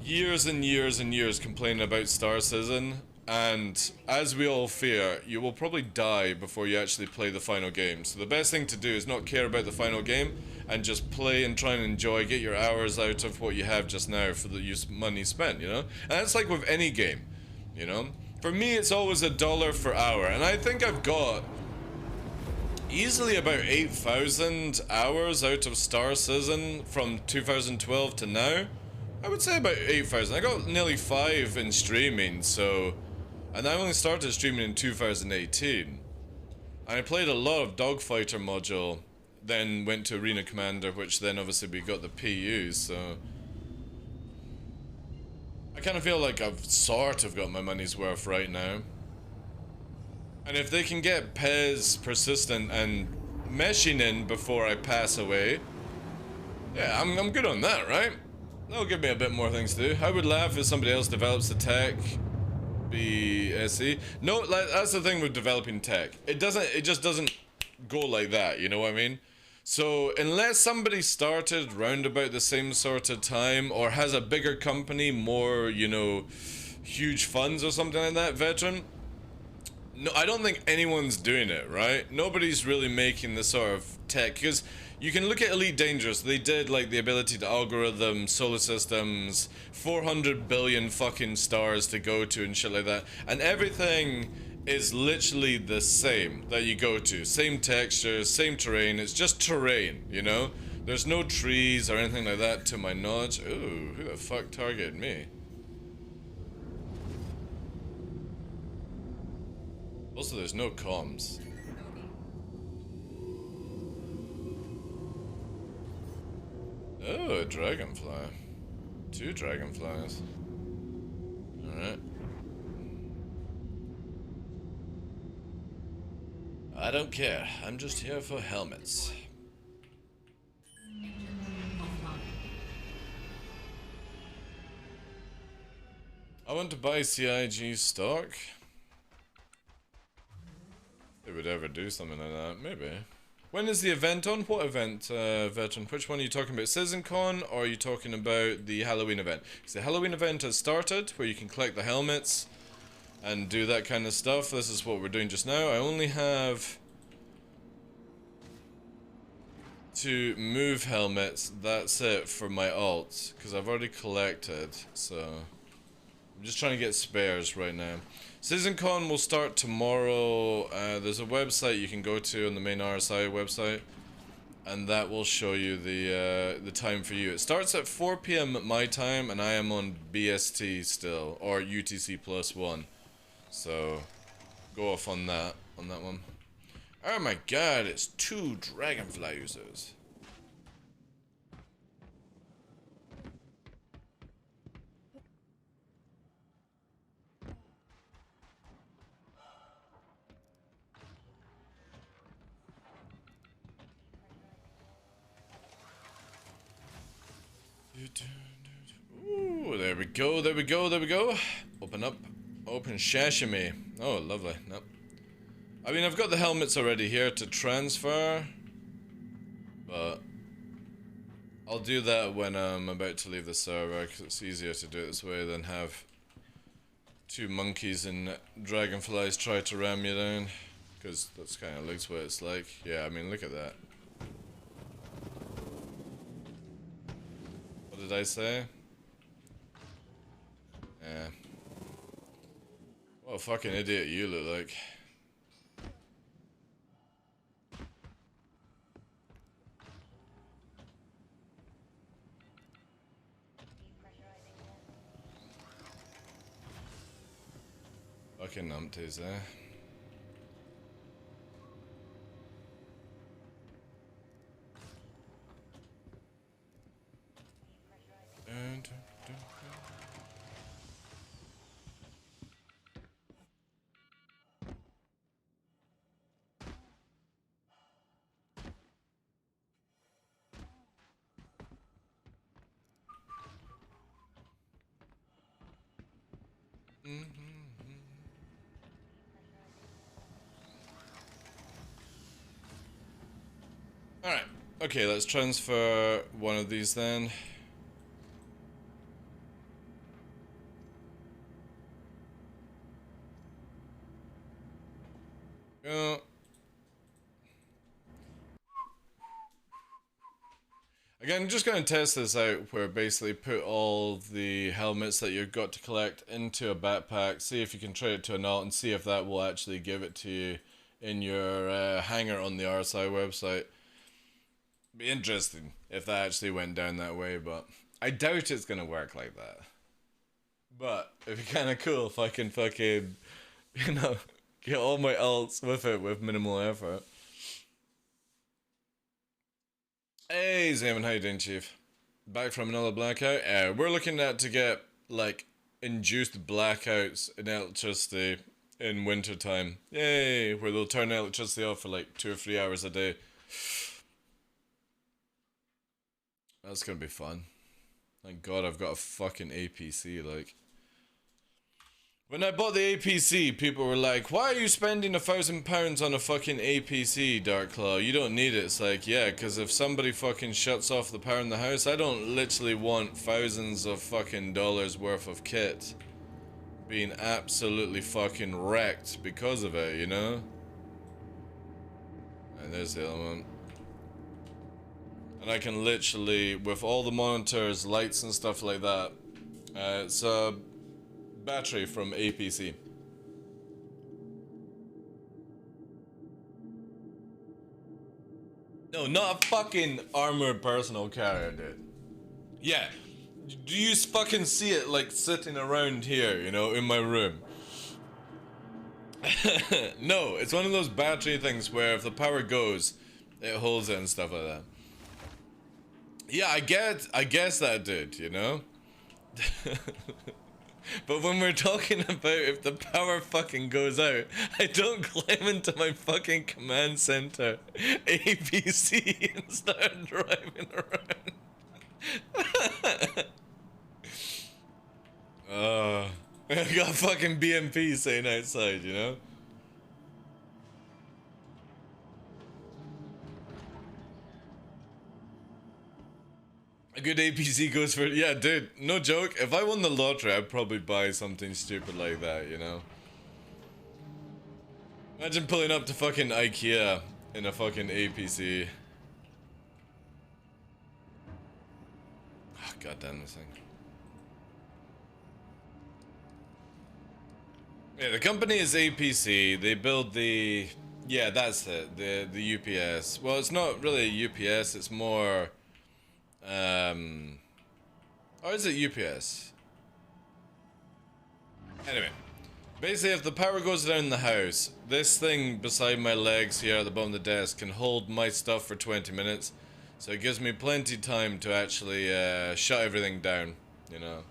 years and years and years complaining about Star Citizen, and as we all fear, you will probably die before you actually play the final game. So the best thing to do is not care about the final game and just play and try and enjoy, get your hours out of what you have just now for the money spent, you know? And that's like with any game, you know? For me, it's always $1 per hour, and I think I've got easily about 8,000 hours out of Star Citizen from 2012 to now. I would say about 8,000. I got nearly 5 in streaming, so... And I only started streaming in 2018. And I played a lot of Dogfighter module, then went to Arena Commander, which then obviously we got the PU, so... I kind of feel like I've sort of got my money's worth right now. And if they can get Pez persistent and meshing in before I pass away, yeah, I'm good on that, right? That'll give me a bit more things to do. I would laugh if somebody else develops the tech, BSE. No, that's the thing with developing tech. It just doesn't go like that, you know what I mean? So unless somebody started round about the same sort of time or has a bigger company, more, you know, huge funds or something like that, veteran, no, I don't think anyone's doing it, right? Nobody's really making this sort of tech, because you can look at Elite Dangerous. They did like the ability to algorithm solar systems, 400 billion fucking stars to go to and shit like that, and everything is literally the same that you go to. Same textures, same terrain. It's just terrain, you know? There's no trees or anything like that to my knowledge. Ooh, who the fuck targeted me? Also, there's no comms. Oh, a dragonfly. 2 dragonflies. Alright. I don't care. I'm just here for helmets. I want to buy CIG stock. They would ever do something like that, maybe. When is the event on? What event, veteran? Which one are you talking about? CitizenCon, or are you talking about the Halloween event? Because the Halloween event has started, where you can collect the helmets and do that kind of stuff. This is what we're doing just now. I only have to move helmets. That's it for my alts, because I've already collected, so I'm just trying to get spares right now. CitizenCon will start tomorrow. There's a website you can go to on the main RSI website, and that will show you the time for you. It starts at 4 PM my time, and I am on BST still, or UTC +1. So go off on that one. Oh my god, it's 2 dragonfly users. Ooh, there we go, there we go, there we go. Open up. Open sashimi. Oh, lovely. Nope. I mean, I've got the helmets already here to transfer, but I'll do that when I'm about to leave the server, because it's easier to do it this way than have 2 monkeys and dragonflies try to ram you down, because that's kind of looks what it's like. Yeah, I mean, look at that. What did I say? Yeah. What a fucking idiot you look like. Fucking numpties, eh? Alright, okay, let's transfer one of these then. Go. Again, I'm just going to test this out, where basically put all the helmets that you've got to collect into a backpack, see if you can trade it to an alt, and see if that will actually give it to you in your hangar on the RSI website. Be interesting if that actually went down that way, but I doubt it's gonna work like that. But it'd be kind of cool if I can fucking, you know, get all my ults with it with minimal effort. Hey Zaman, how you doing, Chief? Back from another blackout. We're looking at to get like induced blackouts in electricity in winter time. Yay! Where they'll turn electricity off for like 2 or 3 hours a day. That's gonna be fun. Thank God I've got a fucking APC. Like, when I bought the APC, people were like, "Why are you spending £1,000 on a fucking APC, DarkLaw? You don't need it." It's like, yeah, because if somebody fucking shuts off the power in the house, I don't literally want thousands of fucking dollars worth of kit being absolutely fucking wrecked because of it, you know? And there's the other one. And I can literally, with all the monitors, lights and stuff like that, it's a battery from APC. No, not a fucking armored personal carrier, dude. Yeah. Do you fucking see it like sitting around here, you know, in my room? No, it's one of those battery things where if the power goes, it holds it and stuff like that. Yeah, I guess that did, you know? But when we're talking about if the power fucking goes out, I don't climb into my fucking command center APC and start driving around. I got fucking BMP saying outside, you know? A good APC goes for, yeah, dude, no joke. If I won the lottery, I'd probably buy something stupid like that, you know? Imagine pulling up to fucking IKEA in a fucking APC. Oh, God damn this thing. Yeah, the company is APC. They build the, yeah, that's it, the UPS. Well, it's not really a UPS, it's more, or is it UPS? Anyway, basically if the power goes down in the house, this thing beside my legs here at the bottom of the desk can hold my stuff for 20 minutes. So it gives me plenty of time to actually shut everything down, you know.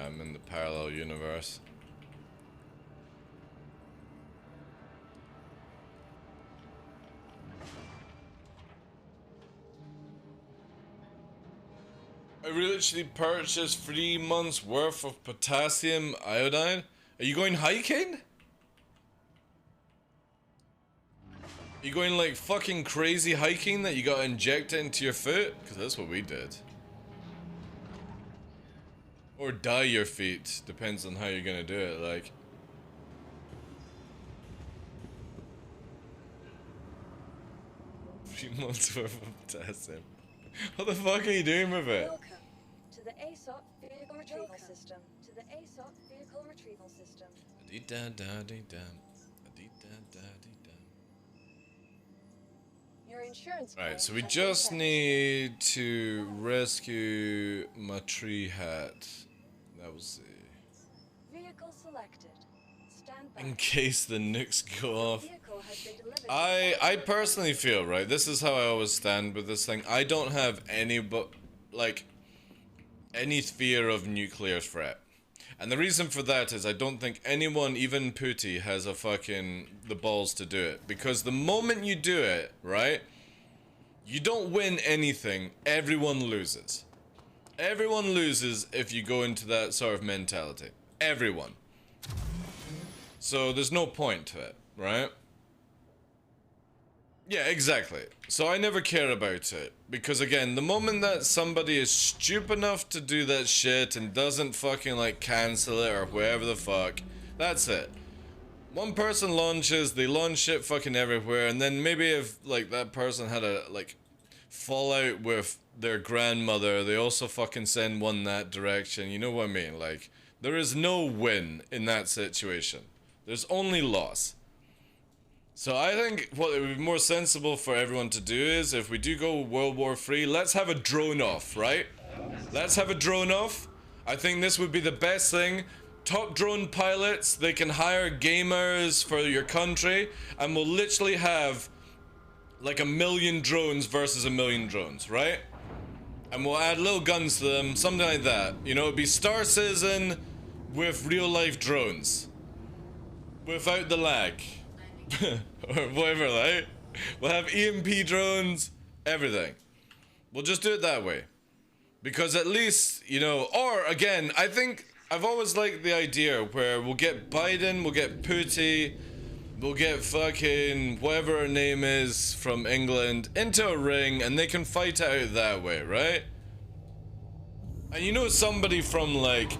I'm in the parallel universe. I literally purchased 3 months worth of potassium iodine. Are you going hiking? Are you going like fucking crazy hiking that you gotta inject it into your foot? Because that's what we did. Or dye your feet. Depends on how you're gonna do it, like. 3 months worth of potassium. What the fuck are you doing with it? Welcome to the ASOP vehicle retrieval system. To the ASOP vehicle retrieval system. Your insurance claim Right, so we has been just paid. need to rescue my tree hat. That was it. Vehicle selected. Stand by. In case the nukes go off. Vehicle has been delivered to I personally feel, right, this is how I always stand with this thing. I don't have any any fear of nuclear threat. And the reason for that is I don't think anyone, even Pooty, has the balls to do it. Because the moment you do it, right, you don't win anything, everyone loses. Everyone loses if you go into that sort of mentality. Everyone. So there's no point to it, right? Yeah, exactly. So I never care about it. Because again, the moment that somebody is stupid enough to do that shit and doesn't fucking like cancel it or whatever the fuck, that's it. One person launches, they launch shit fucking everywhere, and then maybe if like that person had a like fall out with their grandmother, they also fucking send one that direction. You know what I mean? Like, there is no win in that situation. There's only loss. So I think what it would be more sensible for everyone to do is, if we do go World War III, let's have a drone off, right? Let's have a drone off. I think this would be the best thing. Top drone pilots, they can hire gamers for your country, and we'll literally have like 1,000,000 drones versus 1,000,000 drones, right? And we'll add little guns to them, something like that. You know, it'd be Star Citizen with real life drones. Without the lag. Or whatever, right? We'll have EMP drones, everything. We'll just do it that way. Because at least, you know, or again, I think I've always liked the idea where we'll get Biden, we'll get Putin, we'll get fucking whatever her name is from England into a ring, and they can fight it out that way, right? And you know, somebody from like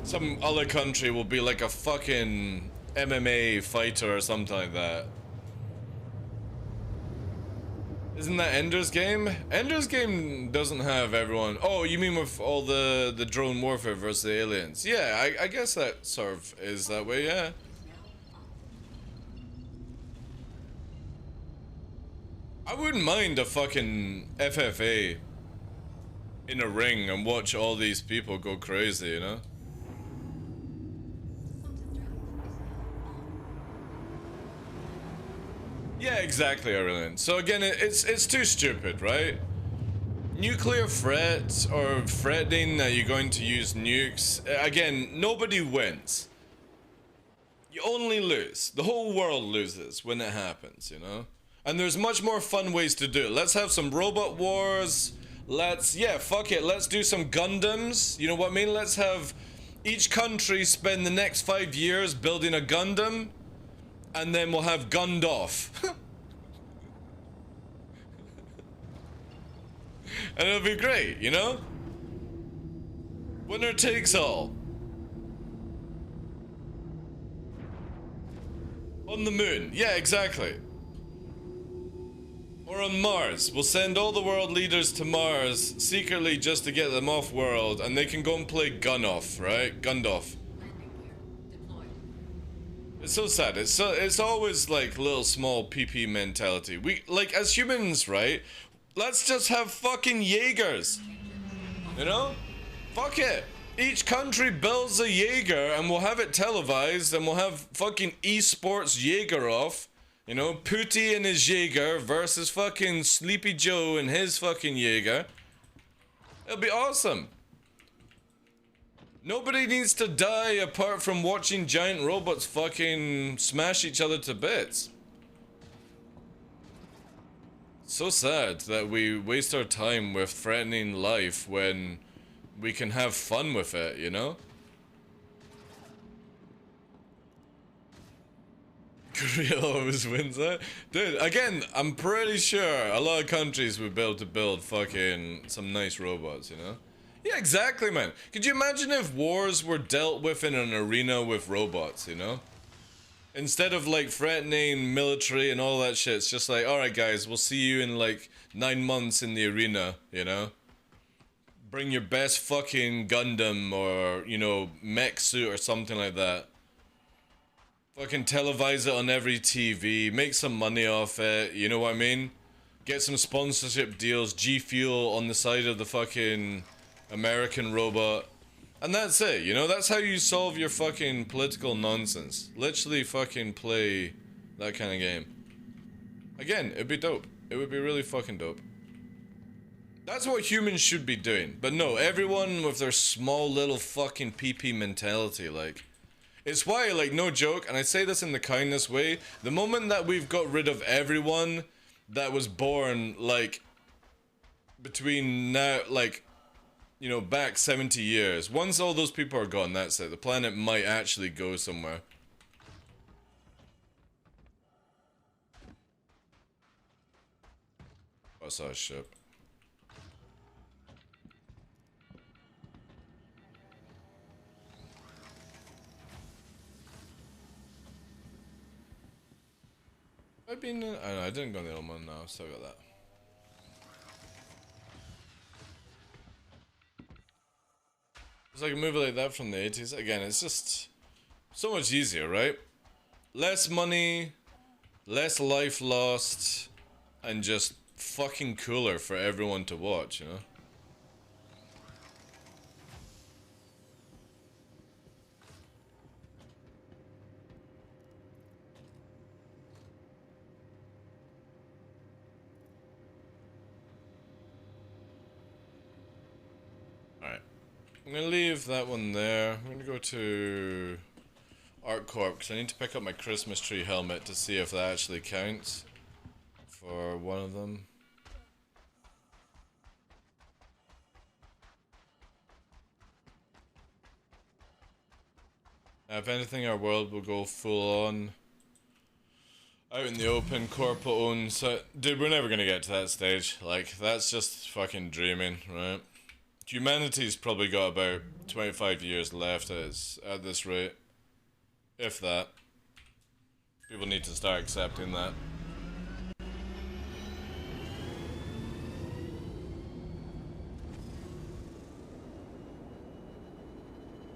some other country will be like a fucking MMA fighter or something like that. Isn't that Ender's Game? Ender's Game doesn't have everyone. Oh, you mean with all the drone warfare versus the aliens? Yeah, I guess that sort of is that way, yeah. I wouldn't mind a fucking FFA in a ring and watch all these people go crazy, you know? Yeah, exactly, Aurelian. So again, it's too stupid, right? Nuclear threats or threatening that you're going to use nukes. Again, nobody wins. You only lose. The whole world loses when it happens, you know? And there's much more fun ways to do it. Let's have some robot wars. Yeah, fuck it. Let's do some Gundams. You know what I mean? Let's have each country spend the next 5 years building a Gundam. And then we'll have gunned off. And it'll be great, you know? Winner takes all. On the moon. Yeah, exactly. Or on Mars. We'll send all the world leaders to Mars secretly just to get them off world, and they can go and play gun off, right? Gunned off. It's so sad. It's always like little small PP mentality. We like as humans, right? Let's just have fucking Jaegers. You know? Fuck it. Each country builds a Jaeger and we'll have it televised and we'll have fucking esports Jaeger off. You know, Pooty and his Jaeger versus fucking Sleepy Joe and his fucking Jaeger. It'll be awesome. Nobody needs to die apart from watching giant robots fucking smash each other to bits. So sad that we waste our time with threatening life when we can have fun with it, you know? Korea always wins that. Dude, again, I'm pretty sure a lot of countries would be able to build fucking some nice robots, you know? Yeah, exactly, man. Could you imagine if wars were dealt with in an arena with robots, you know? Instead of, like, threatening military and all that shit, it's just like, alright, guys, we'll see you in, like, 9 months in the arena, you know? Bring your best fucking Gundam or, you know, mech suit or something like that. Fucking televise it on every TV, make some money off it, you know what I mean? Get some sponsorship deals, G Fuel on the side of the fucking American robot. And that's it, you know? That's how you solve your fucking political nonsense. Literally fucking play that kind of game. Again, it'd be dope. It would be really fucking dope. That's what humans should be doing. But no, everyone with their small little fucking PP mentality, like... It's why, like, no joke, and I say this in the kindest way, the moment that we've got rid of everyone that was born, like, between now, like, you know, back 70 years, once all those people are gone, that's it. The planet might actually go somewhere. I saw a ship. I've been. I didn't go on the old one now. Still got that. It's like a movie like that from the 80s. Again, it's just so much easier, right? Less money, less life lost, and just fucking cooler for everyone to watch, you know? Alright. I'm gonna leave that one there. I'm gonna go to ArtCorp because I need to pick up my Christmas tree helmet to see if that actually counts for one of them. If anything, our world will go full on out in the open, corporate owned. So, dude, we're never gonna get to that stage. Like, that's just fucking dreaming, right? Humanity's probably got about 25 years left at this rate. If that. People need to start accepting that.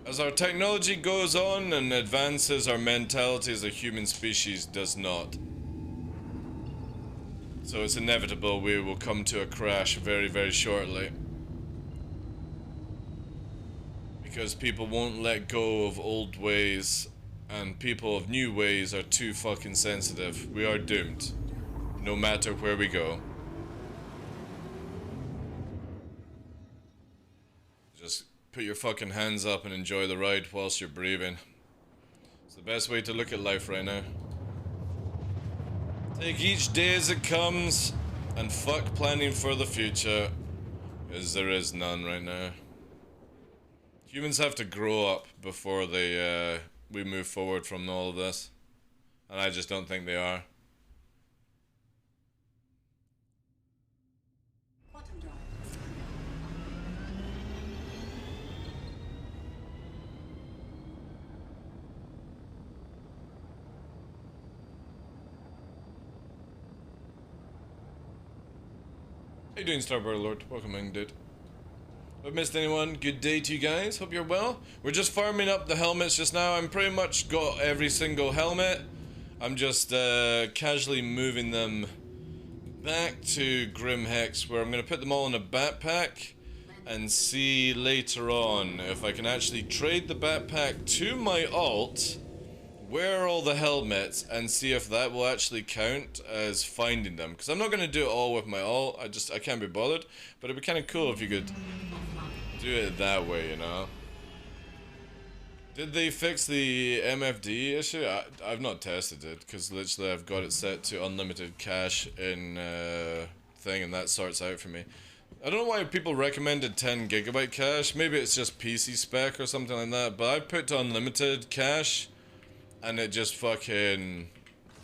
As our technology goes on and advances, our mentality as a human species does not. So it's inevitable we will come to a crash very, very shortly. Because people won't let go of old ways, and people of new ways are too fucking sensitive. We are doomed. No matter where we go. Just put your fucking hands up and enjoy the ride whilst you're breathing. It's the best way to look at life right now. Take each day as it comes, and fuck planning for the future, because there is none right now. Humans have to grow up before we move forward from all of this. And I just don't think they are. Quantum drive. How you doing, Starboard Lord? Welcome in, dude. I've missed anyone? Good day to you guys. Hope you're well. We're just farming up the helmets just now. I'm pretty much got every single helmet. I'm just casually moving them back to Grim Hex, where I'm going to put them all in a backpack and see later on if I can actually trade the backpack to my alt, wear all the helmets, and see if that will actually count as finding them. Because I'm not going to do it all with my alt. I can't be bothered. But it'd be kind of cool if you could do it that way, you know. Did they fix the MFD issue? I've not tested it, because literally I've got it set to unlimited cache in thing, and that sorts out for me. I don't know why people recommended 10 gigabyte cache. Maybe it's just PC spec or something like that, but I put to unlimited cache, and it just fucking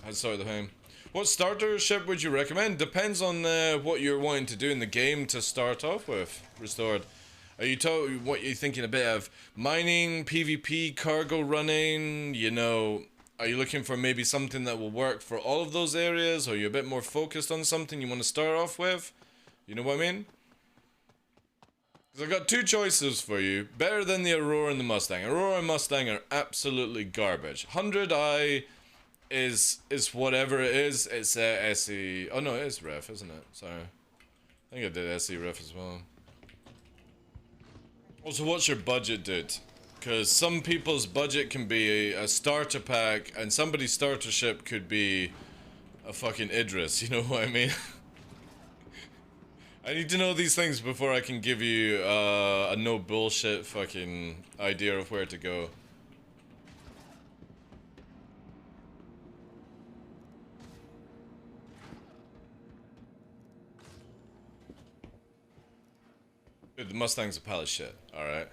had sorted the pain. What starter ship would you recommend? Depends on what you're wanting to do in the game to start off with. Restored. Are you what you're thinking a bit of mining, PvP, cargo running, you know, are you looking for maybe something that will work for all of those areas, or are you a bit more focused on something you want to start off with? You know what I mean? Because I've got two choices for you, better than the Aurora and the Mustang. Aurora and Mustang are absolutely garbage. 100i is whatever it is. It's SE, oh no, it is ref, isn't it? Sorry. I think I did SE ref as well. Also, what's your budget, dude? Because some people's budget can be a starter pack, and somebody's starter ship could be a fucking Idris, you know what I mean? I need to know these things before I can give you a no bullshit fucking idea of where to go. Dude, the Mustang's a pile of shit, alright?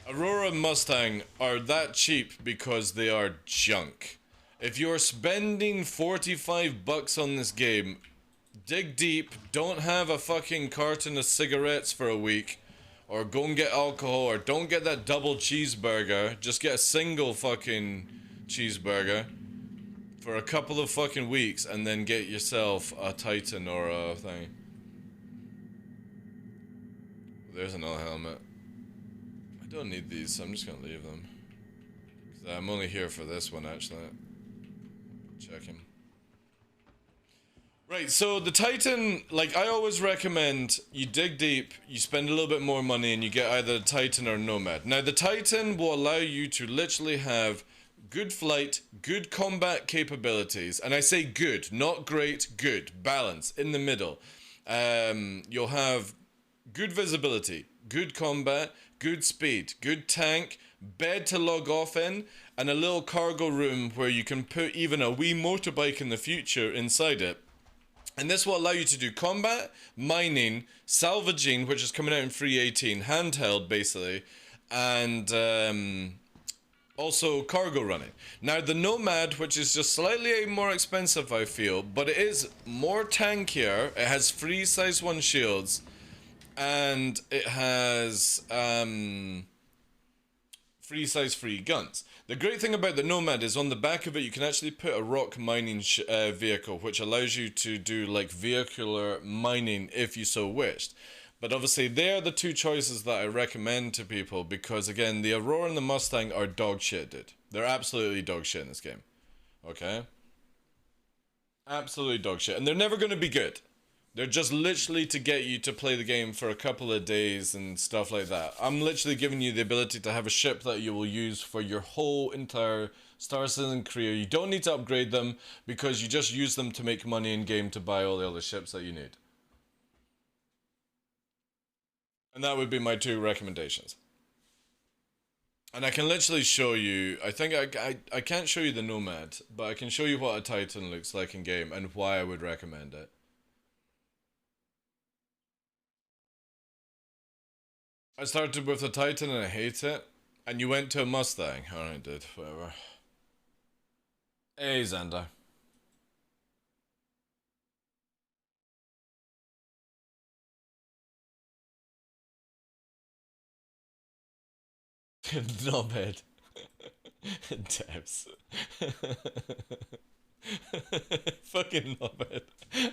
Aurora and Mustang are that cheap because they are junk. If you're spending 45 bucks on this game, dig deep, don't have a fucking carton of cigarettes for a week, or go and get alcohol, or don't get that double cheeseburger, just get a single fucking cheeseburger for a couple of fucking weeks and then get yourself a Titan or a thing. There's another helmet. I don't need these, so I'm just gonna leave them. 'Cause I'm only here for this one, actually. Check him. Right, so the Titan, like, I always recommend you dig deep, you spend a little bit more money, and you get either a Titan or a Nomad. Now, the Titan will allow you to literally have good flight, good combat capabilities, and I say good, not great, good, balance, in the middle. You'll have good visibility, good combat, good speed, good tank, bed to log off in, and a little cargo room where you can put even a wee motorbike in the future inside it. And this will allow you to do combat, mining, salvaging, which is coming out in 3.18, handheld basically, and also cargo running. Now the Nomad, which is just slightly more expensive I feel, but it is more tankier, it has free size 1 shields, and it has free size 3 guns. The great thing about the Nomad is on the back of it you can actually put a rock mining vehicle, which allows you to do like vehicular mining if you so wished. But obviously they're the two choices that I recommend to people because again the Aurora and the Mustang are dog shit, dude. They're absolutely dog shit in this game. Okay? Absolutely dog shit. And they're never going to be good. They're just literally to get you to play the game for a couple of days and stuff like that. I'm literally giving you the ability to have a ship that you will use for your whole entire Star Citizen career. You don't need to upgrade them because you just use them to make money in game to buy all the other ships that you need. And that would be my 2 recommendations. And I can literally show you, I think I can't show you the Nomad, but I can show you what a Titan looks like in game and why I would recommend it. I started with the Titan and I hate it. And you went to a Mustang. Alright, dude. Whatever. Hey, Xander. Knobhead. Debs. Fucking knobhead.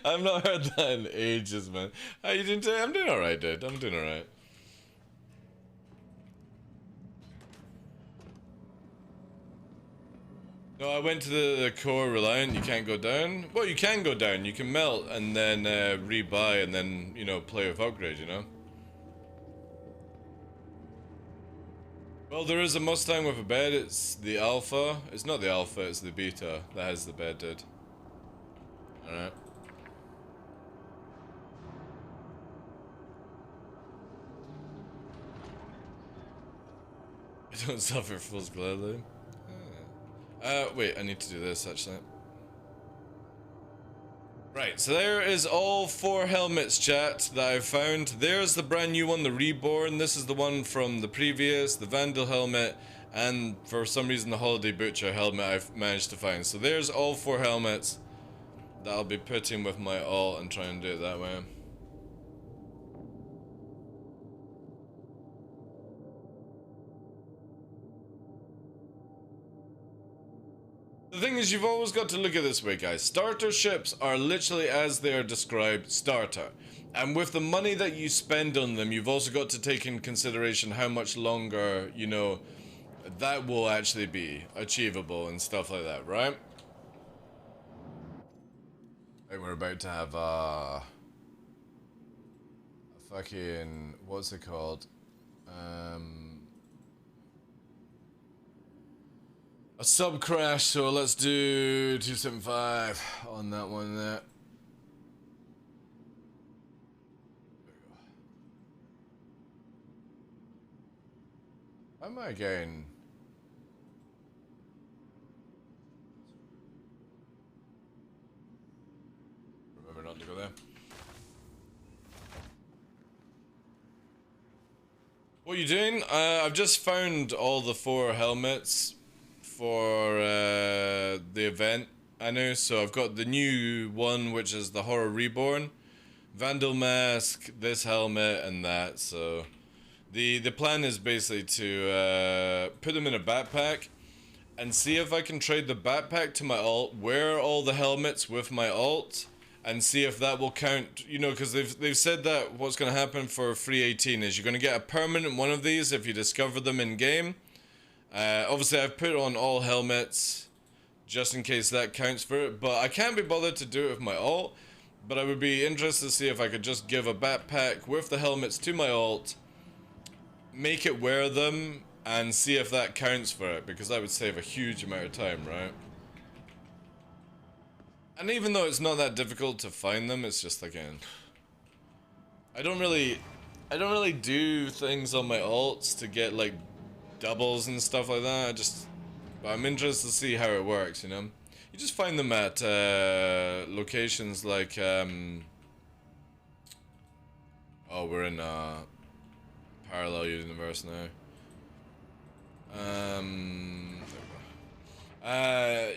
I've not heard that in ages, man. How you doing today? I'm doing alright, dude. I'm doing alright. No, I went to the core Reliant. You can't go down. Well, you can go down. You can melt and then rebuy and then, you know, play with upgrade, you know? Well, there is a Mustang with a bed. It's the Alpha. It's not the Alpha, it's the Beta that has the bed, dude. Alright. I don't suffer fools gladly. Wait, I need to do this actually. Right, so there is all 4 helmets, chat, that I've found. There's the brand new one, the Reborn. This is the one from the previous, the Vandal helmet, and for some reason the Holiday Butcher helmet I've managed to find. So there's all 4 helmets that I'll be putting with my alt and try and do it that way. The thing is, you've always got to look at it this way, guys. Starter ships are literally as they are described, starter. And with the money that you spend on them, you've also got to take in consideration how much longer, you know, that will actually be achievable and stuff like that, right? Like we're about to have a fucking, what's it called? A sub crash, so let's do 275 on that one there. How am I getting? Remember not to go there. What are you doing? I've just found all the 4 helmets for the event, I know. So I've got the new one, which is the Horror Reborn, Vandal Mask, this helmet, and that. So the plan is basically to put them in a backpack and see if I can trade the backpack to my alt, wear all the helmets with my alt, and see if that will count, you know, because they've said that what's going to happen for free 18 is you're going to get a permanent one of these if you discover them in game. Obviously I've put on all helmets just in case that counts for it, but I can't be bothered to do it with my alt. But I would be interested to see if I could just give a backpack with the helmets to my alt, make it wear them, and see if that counts for it, because that would save a huge amount of time, right? And even though it's not that difficult to find them, it's just again, I don't really do things on my alts to get like doubles and stuff like that. But I'm interested to see how it works, you know? You just find them at locations like oh, we're in parallel universe now.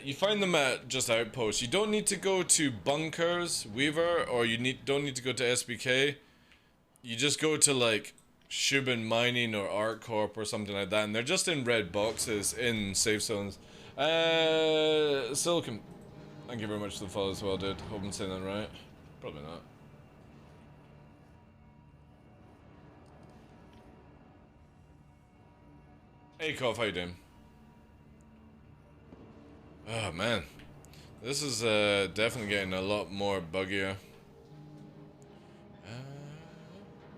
You find them at just outposts. You don't need to go to bunkers, Weaver, or don't need to go to SBK. You just go to like Shubin Mining or ArtCorp or something like that, and they're just in red boxes in safe zones. Silicon, thank you very much for the follow as well, dude. Hope I'm saying that right. Probably not. Hey, Koff, how you doing? Oh, man. This is definitely getting a lot more buggier.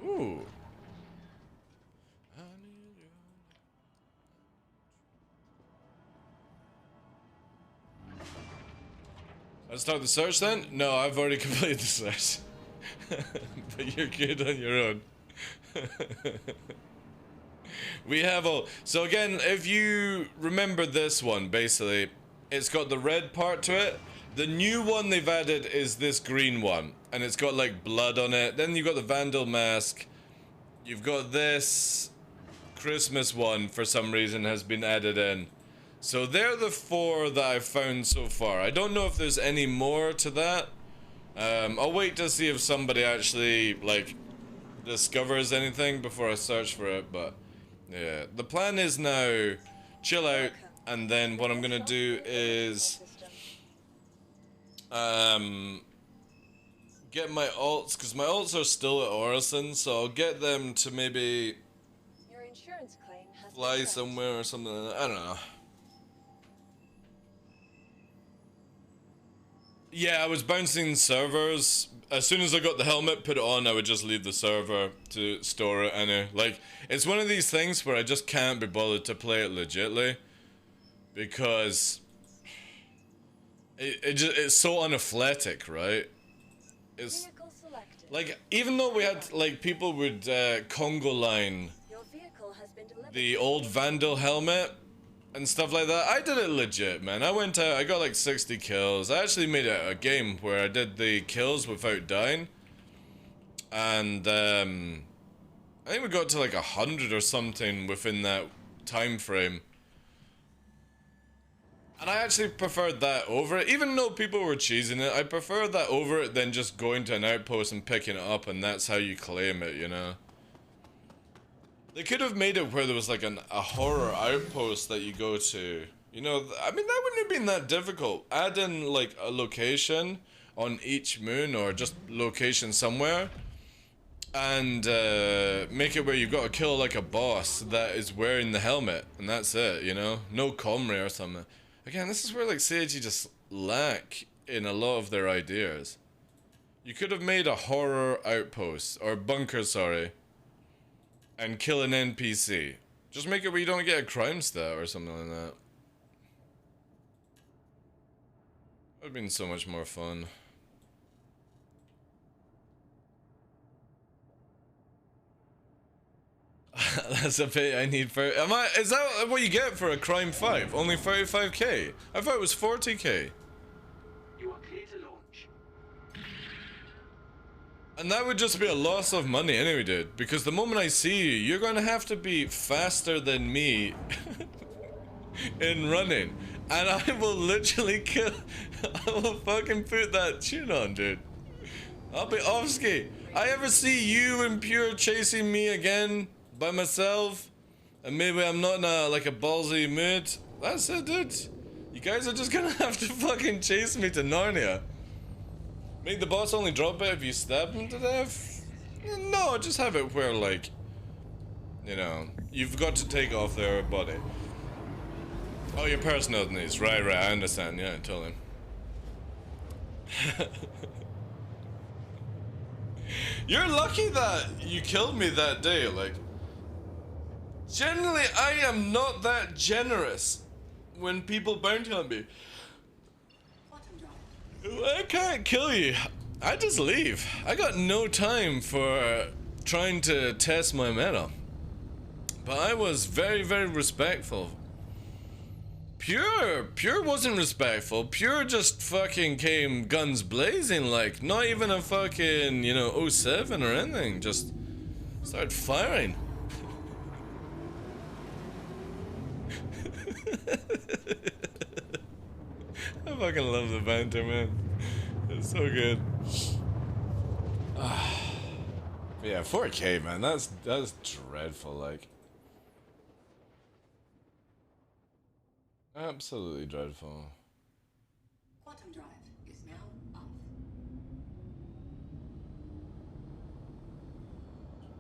Ooh. Let's start the search then? No, I've already completed the search. But you're good on your own. We have all... So again, if you remember this one, basically, it's got the red part to it. The new one they've added is this green one. And it's got like blood on it. Then you've got the Vandal mask. You've got this Christmas one, for some reason, has been added in. So they're the 4 that I've found so far. I don't know if there's any more to that. I'll wait to see if somebody actually, like, discovers anything before I search for it, but yeah. The plan is now, chill out, and then what I'm gonna do is get my alts, because my alts are still at Orison, so I'll get them to maybe Your insurance claim has fly been sent. somewhere or something like that. I don't know. Yeah, I was bouncing servers. As soon as I got the helmet, put it on, I would just leave the server to store it anyway. Like, it's one of these things where I just can't be bothered to play it legitly. Because it's so unathletic, right? It's Vehicle selected. like, even though we had, like, people would Congo line Your vehicle has been delivered. the old Vandal helmet and stuff like that, I did it legit, man. I went out, I got like 60 kills. I actually made it a game where I did the kills without dying. And I think we got to like 100 or something within that time frame. And I actually preferred that over it. Even though people were cheesing it, I preferred that over it than just going to an outpost and picking it up, and that's how you claim it, you know? They could have made it where there was like a horror outpost that you go to. You know, I mean, that wouldn't have been that difficult. Add in like a location on each moon, or just location somewhere, and make it where you've got to kill like a boss that is wearing the helmet, and that's it, you know? No Comrie or something. Again, this is where like Seiji just lack in a lot of their ideas. You could have made a horror outpost, or bunker, sorry, and kill an NPC. Just make it where you don't get a crime stat or something like that. That would have been so much more fun. That's a pay I need for... Is that what you get for a crime 5? Only 35k? I thought it was 40k. You are clear to launch. And that would just be a loss of money anyway, dude. Because the moment I see you, you're gonna have to be faster than me in running. And I will literally kill... I will fucking put that tune on, dude. I'll be off-ski. I ever see you and Pure chasing me again by myself, and maybe I'm not in a, like a ballsy mood, That's it, dude. You guys are just gonna have to fucking chase me to Narnia. Make the boss only drop it if you stab him to death? No, just have it where, like, you know, you've got to take off their body. Oh, your personal needs. Right, I understand. Yeah, totally. You're lucky that you killed me that day, like. Generally, I am not that generous when people bounty on me. I can't kill you. I just leave. I got no time for trying to test my metal. But I was very, very respectful. Pure wasn't respectful. Pure just fucking came guns blazing, like, not even a fucking, you know, '07 or anything. Just started firing. I fucking love the banter, man. It's so good. But yeah, 4K, man. That's dreadful, like. Absolutely dreadful. Quantum drive is now off.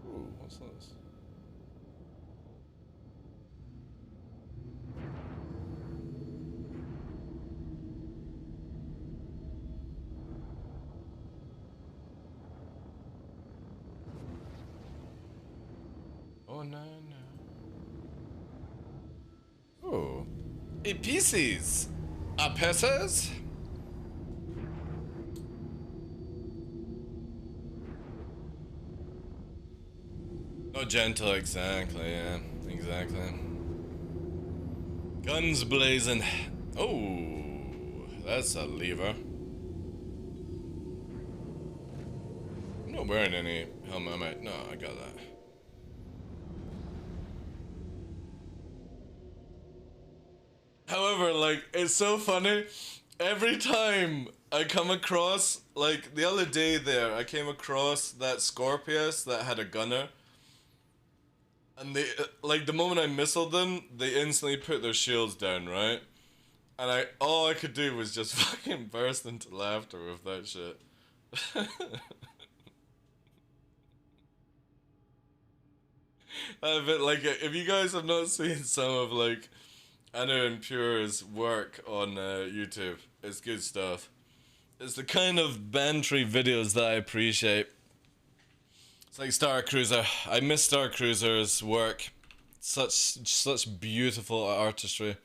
Ooh, what's this? Oh no. Oh. Pieces. Pieces? Oh, gentle, exactly, yeah. Exactly. Guns blazing. Oh, that's a lever. I'm not wearing any helmet, am I? No, I got that. However, like, it's so funny. Every time I come across, like, the other day there, I came across that Scorpius that had a gunner. And they, like, the moment I missiled them, they instantly put their shields down, right? And all I could do was just fucking burst into laughter with that shit. But, like, if you guys have not seen some of, like, Anna and Pure's work on YouTube, it's good stuff. It's the kind of bantery videos that I appreciate. It's like Star Cruiser. I miss Star Cruiser's work. Such beautiful artistry.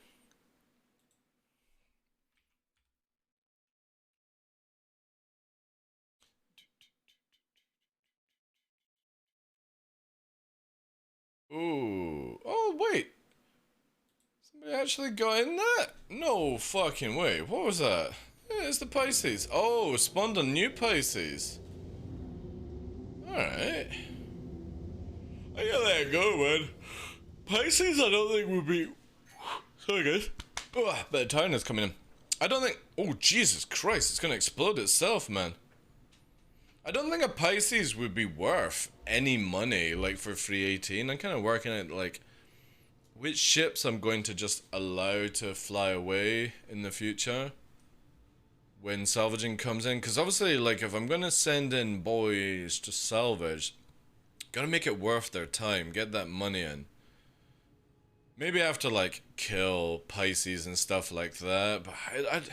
Ooh. Oh, wait. Somebody actually got in that? No fucking way. What was that? Yeah, it's the Pisces. Oh, spawned a new Pisces. Alright. I gotta let it go, man. Pisces, I don't think would be. Sorry, guys. Oh, a bit of tiredness coming in. I don't think. Oh, Jesus Christ, it's gonna explode itself, man. I don't think a Pisces would be worth any money, like, for 318. I'm kind of working at, like, which ships I'm going to just allow to fly away in the future when salvaging comes in. Because obviously, like, if I'm going to send in boys to salvage, gotta make it worth their time, get that money in. Maybe I have to, like, kill Pisces and stuff like that, but it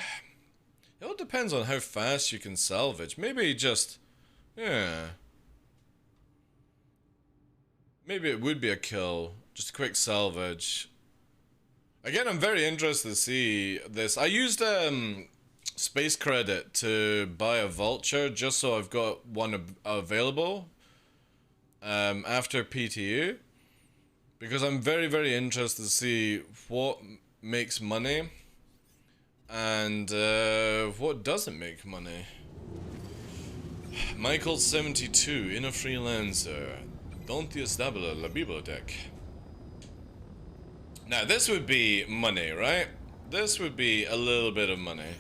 all depends on how fast you can salvage. Maybe just, yeah. Maybe it would be a kill, just a quick salvage. Again, I'm very interested to see this. I used space credit to buy a vulture just so I've got one available after PTU. Because I'm very, very interested to see what makes money and what doesn't make money. Michael72, in a freelancer. Don't establisce la bibliothèque. Now, this would be money, right? This would be a little bit of money,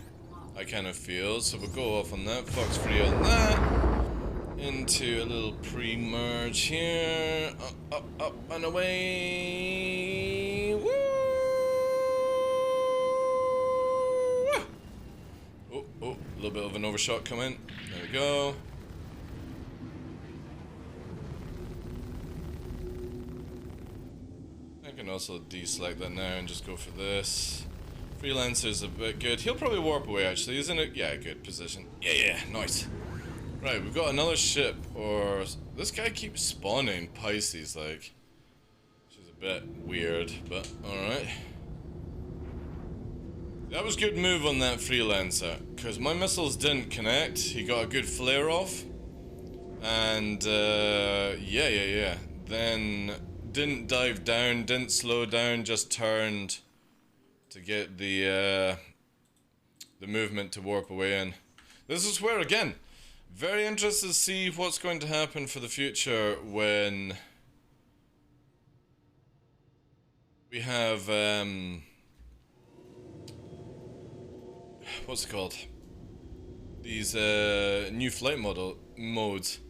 I kind of feel. So we'll go off on that. Fox free on that. Into a little pre-merge here. Up and away. Woo! little bit of an overshot coming. There we go. I can also deselect that now and just go for this. Freelancer's a bit good. He'll probably warp away actually, isn't it? Yeah, good position. Yeah, nice. Right, we've got another ship, or... This guy keeps spawning Pisces, like... Which is a bit weird, but alright. That was good move on that Freelancer, because my missiles didn't connect. He got a good flare off. And, yeah. Then, didn't dive down, didn't slow down, just turned to get the movement to warp away in. This is where, again... Very interested to see what's going to happen for the future when we have, what's it called? These, new flight modes.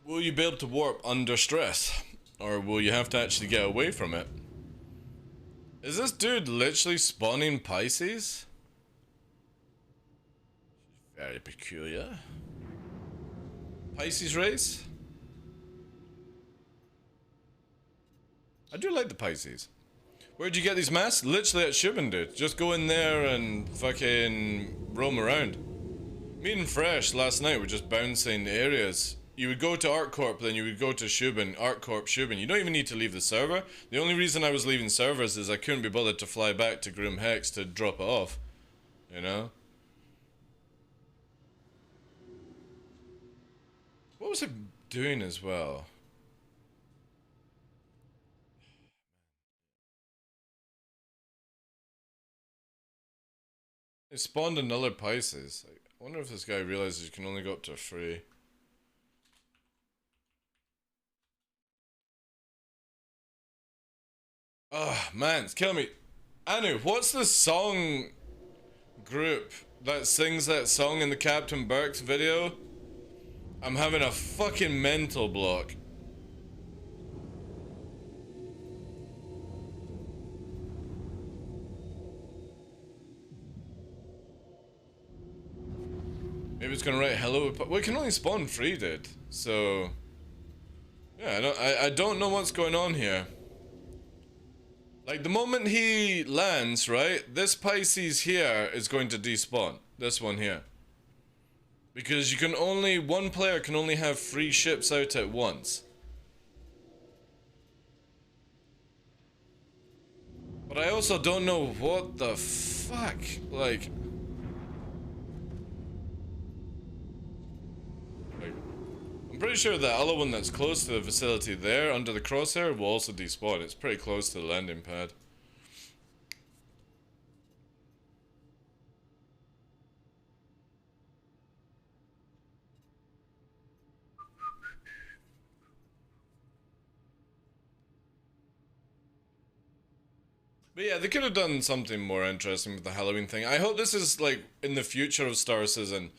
Will you be able to warp under stress? Or will you have to actually get away from it? Is this dude literally spawning Pisces? Very peculiar. Pisces race? I do like the Pisces. Where'd you get these masks? Literally at Shubin, dude. Just go in there and fucking roam around. Me and Fresh last night were just bouncing areas. You would go to ArtCorp, then you would go to Shubin, ArtCorp, Shubin. You don't even need to leave the server. The only reason I was leaving servers is I couldn't be bothered to fly back to Grim Hex to drop it off. You know? What was it doing as well? It spawned another Pisces. I wonder if this guy realizes you can only go up to 3. Oh man, it's killing me. Anu, what's the song group that sings that song in the Captain Burke's video? I'm having a fucking mental block. Maybe it's gonna write hello, but we can only spawn 3, dude. So yeah, I don't know what's going on here. Like the moment he lands, right, this Pisces here is going to despawn. This one here. Because you can only, one player can only have 3 ships out at once. But I also don't know what the fuck, like... I'm pretty sure the other one that's close to the facility there, under the crosshair, will also despawn. It's pretty close to the landing pad. But yeah, they could have done something more interesting with the Halloween thing. I hope this is, like, in the future of Star Citizen,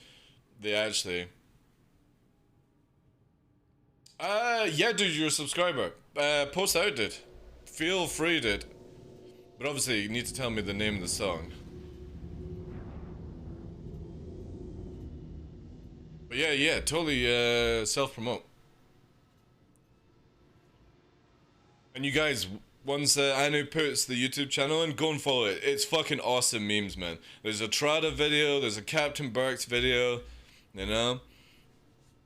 they actually... yeah, dude, you're a subscriber. Post out, dude. Feel free, dude. But obviously, you need to tell me the name of the song. But yeah, totally, self-promote. And you guys... Once Anu puts the YouTube channel in, go and follow it. It's fucking awesome memes, man. There's a Trada video, there's a Captain Burke's video, you know?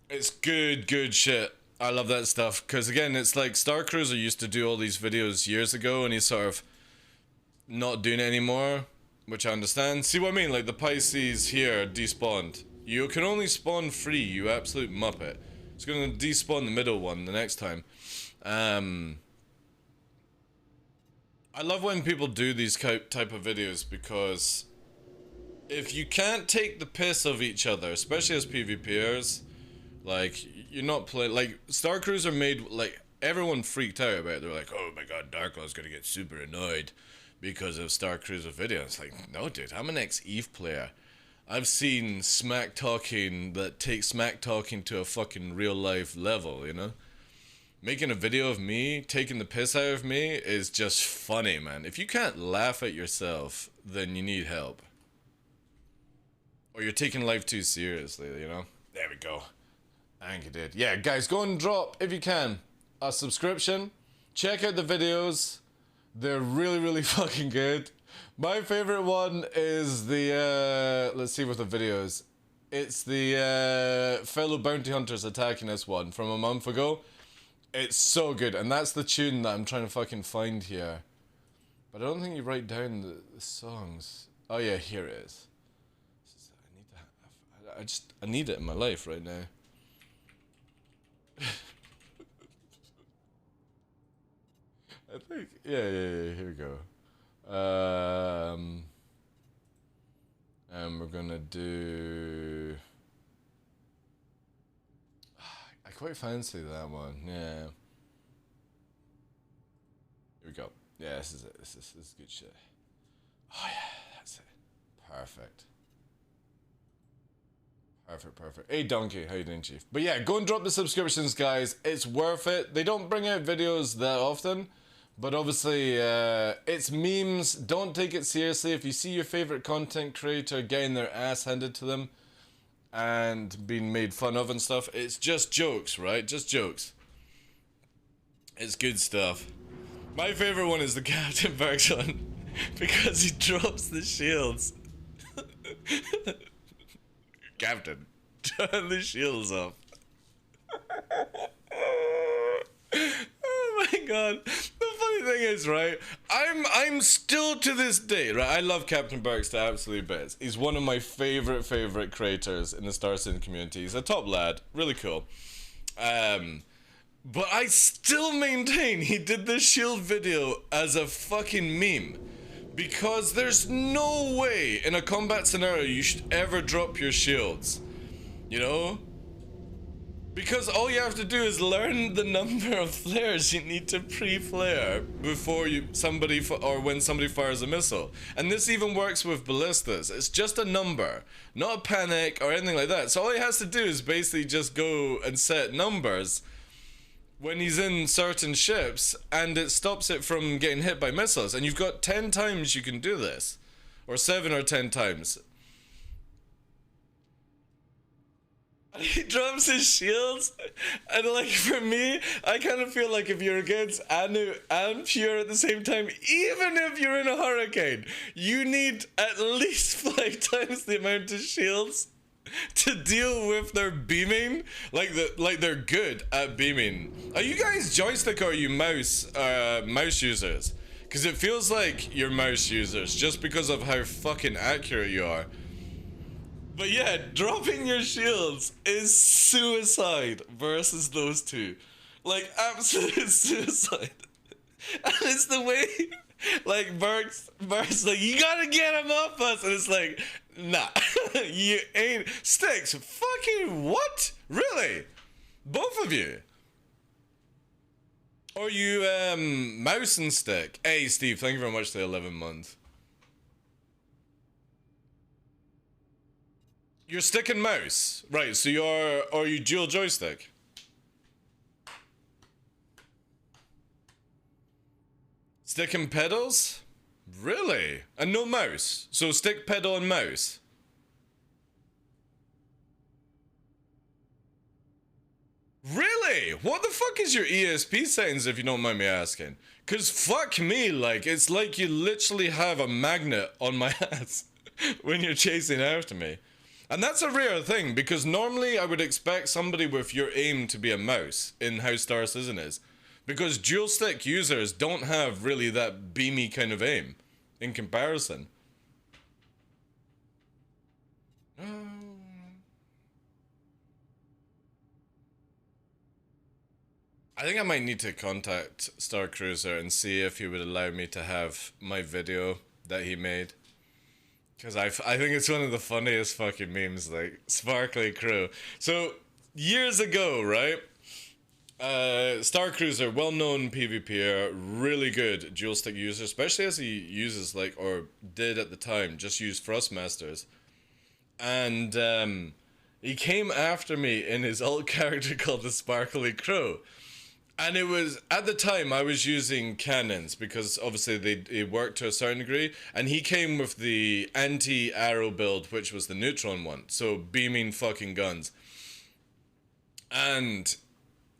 It's good shit. I love that stuff. Because again, it's like Star Cruiser used to do all these videos years ago and he's sort of not doing it anymore, which I understand. See what I mean? Like the Pisces here despawned. You can only spawn 3, you absolute muppet. It's gonna despawn the middle one the next time. I love when people do these type of videos because if you can't take the piss of each other, especially as PvPers, like, you're not playing, like, Star Cruiser made, like, everyone freaked out about it. They were like, oh my god, DarkLaw's gonna get super annoyed because of Star Cruiser videos. Like, no dude, I'm an ex-EVE player. I've seen smack talking that takes smack talking to a fucking real life level, you know? Making a video of me, taking the piss out of me, is just funny, man. If you can't laugh at yourself, then you need help. Or you're taking life too seriously, you know? There we go. I think you did. Yeah, guys, go and drop, if you can, a subscription. Check out the videos. They're really, really fucking good. My favorite one is the, let's see what the video is. It's the fellow bounty hunters attacking us one from a month ago. It's so good, and that's the tune that I'm trying to fucking find here. But I don't think you write down the songs. Oh yeah, here it is. I need it in my life right now. I think, yeah, here we go. And we're gonna do... I quite fancy that one, yeah. Here we go. Yeah, this is it. This is good shit. Oh yeah, that's it. Perfect. Perfect. Hey Donkey, how you doing, Chief? But yeah, go and drop the subscriptions, guys. It's worth it. They don't bring out videos that often, but obviously, it's memes. Don't take it seriously. If you see your favorite content creator getting their ass handed to them and being made fun of and stuff, it's just jokes, right? Just jokes. It's good stuff. My favorite one is the Captain Burks one because he drops the shields. Captain, turn the shields off. Oh my god. The funny thing is, right, I'm still to this day, right, I love Captain Burks to absolute bits. He's one of my favorite creators in the Star Citizen community. He's a top lad, really cool. But I still maintain he did this shield video as a fucking meme. Because there's no way in a combat scenario you should ever drop your shields. You know? Because all you have to do is learn the number of flares you need to pre-flare before when somebody fires a missile. And this even works with ballistas. It's just a number, not a panic or anything like that. So all he has to do is basically just go and set numbers when he's in certain ships, and it stops it from getting hit by missiles. And you've got 10 times you can do this, or 7 or 10 times. And he drops his shields, and like for me, I kind of feel like if you're against Anu and Pure at the same time, even if you're in a hurricane, you need at least 5 times the amount of shields to deal with their beaming. Like they're good at beaming. Are you guys joystick or are you mouse users? Because it feels like you're mouse users just because of how fucking accurate you are. But yeah, dropping your shields is suicide versus those two. Like absolute suicide. And it's the way like Burks like, you gotta get him off us, and it's like, nah. You ain't. Sticks, fucking what? Really? Both of you? Or you mouse and stick? Hey Steve, thank you very much for the 11 months. You're stick and mouse, right? So are you dual joystick? Stick and pedals? Really? And no mouse? So stick, pedal, and mouse? Really? What the fuck is your ESP settings, if you don't mind me asking? Cause fuck me, like, it's like you literally have a magnet on my ass when you're chasing after me. And that's a rare thing, because normally I would expect somebody with your aim to be a mouse in how Star Citizen is. Because dual stick users don't have really that beamy kind of aim in comparison. I think I might need to contact Star Cruiser and see if he would allow me to have my video that he made. Because I think it's one of the funniest fucking memes, like, Sparkly Crew. So, years ago, right? Star Cruiser, well-known PvPer, really good dual stick user, especially as he uses, like, or did at the time, just use Thrustmasters. And he came after me in his old character called the Sparkly Crow. And it was, at the time, I was using cannons because obviously they work to a certain degree. And he came with the anti-arrow build, which was the neutron one. So beaming fucking guns. And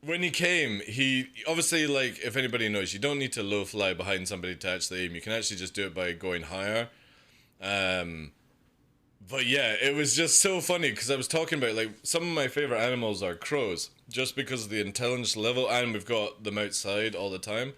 when he came, he obviously, like, if anybody knows, you don't need to low fly behind somebody to actually aim. You can actually just do it by going higher. But yeah, it was just so funny because I was talking about, like, some of my favorite animals are crows, just because of the intelligence level, and we've got them outside all the time.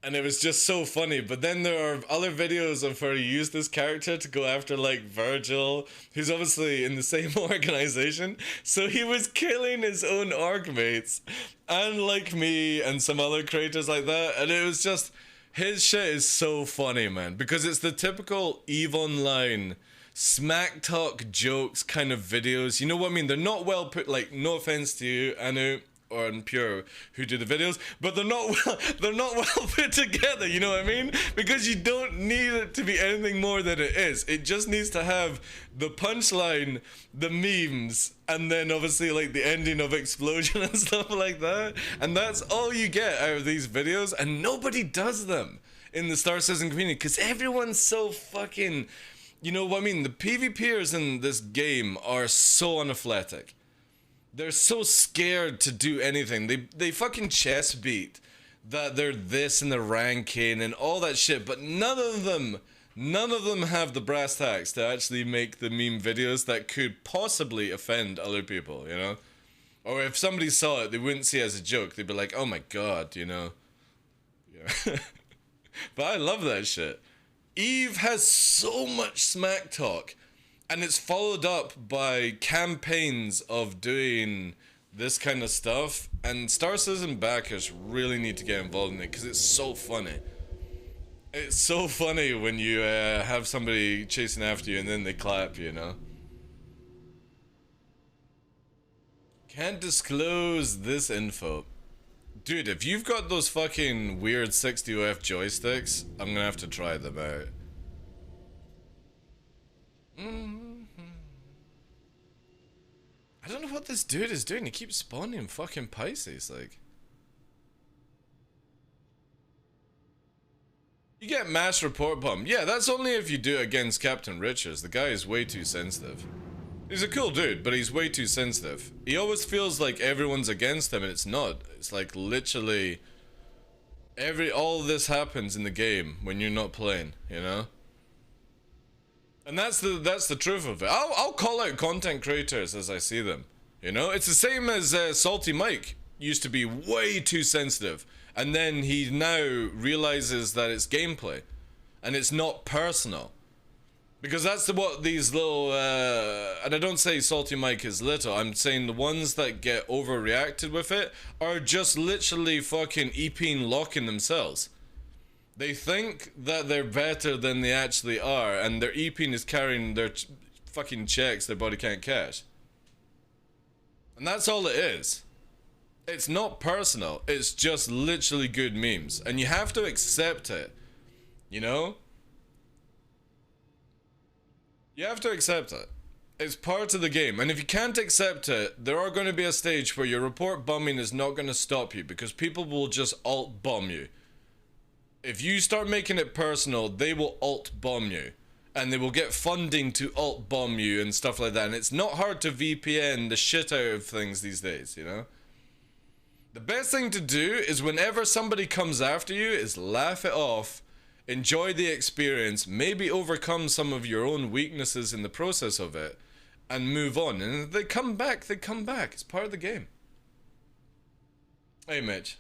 And it was just so funny. But then there are other videos of where he used this character to go after, like, Virgil, who's obviously in the same organization. So he was killing his own orc mates, and like me and some other creators like that. And it was just, his shit is so funny, man, because it's the typical EVE Online smack talk jokes kind of videos. You know what I mean? They're not well put, like, no offense to you, Anu or Pure, who do the videos, but they're not well put together, you know what I mean? Because you don't need it to be anything more than it is. It just needs to have the punchline, the memes, and then obviously, like, the ending of explosion and stuff like that. And that's all you get out of these videos, and nobody does them in the Star Citizen community because everyone's so fucking, you know what I mean? The PvPers in this game are so unathletic. They're so scared to do anything. They fucking chest beat that they're this in the ranking and all that shit, but none of them have the brass tacks to actually make the meme videos that could possibly offend other people, you know? Or if somebody saw it, they wouldn't see it as a joke. They'd be like, oh my god, you know? Yeah. But I love that shit. Eve has so much smack talk, and it's followed up by campaigns of doing this kind of stuff, and Star Citizen backers really need to get involved in it because it's so funny. It's so funny when you have somebody chasing after you and then they clap, you know? Can't disclose this info. Dude, if you've got those fucking weird 60OF joysticks, I'm gonna have to try them out. I don't know what this dude is doing. He keeps spawning fucking Pisces, like. You get mass report bomb. Yeah, that's only if you do it against Captain Richards. The guy is way too sensitive. He's a cool dude, but he's way too sensitive. He always feels like everyone's against him, and it's not. It's like literally all this happens in the game when you're not playing, you know? And that's the truth of it. I'll call out content creators as I see them, you know? It's the same as Salty Mike used to be way too sensitive, and then he now realizes that it's gameplay and it's not personal. Because that's what these little, and I don't say Salty Mike is little, I'm saying the ones that get overreacted with it are just literally fucking EPing locking themselves. They think that they're better than they actually are, and their EPing is carrying their fucking checks their body can't cash. And that's all it is. It's not personal, it's just literally good memes. And you have to accept it, you know? You have to accept it. It's part of the game, and if you can't accept it, there are going to be a stage where your report bombing is not going to stop you, because people will just alt bomb you. If you start making it personal, they will alt bomb you, and they will get funding to alt bomb you and stuff like that, and it's not hard to VPN the shit out of things these days, you know? The best thing to do is whenever somebody comes after you is laugh it off, enjoy the experience, maybe overcome some of your own weaknesses in the process of it, and move on. And if they come back, they come back. It's part of the game. Hey, Mitch.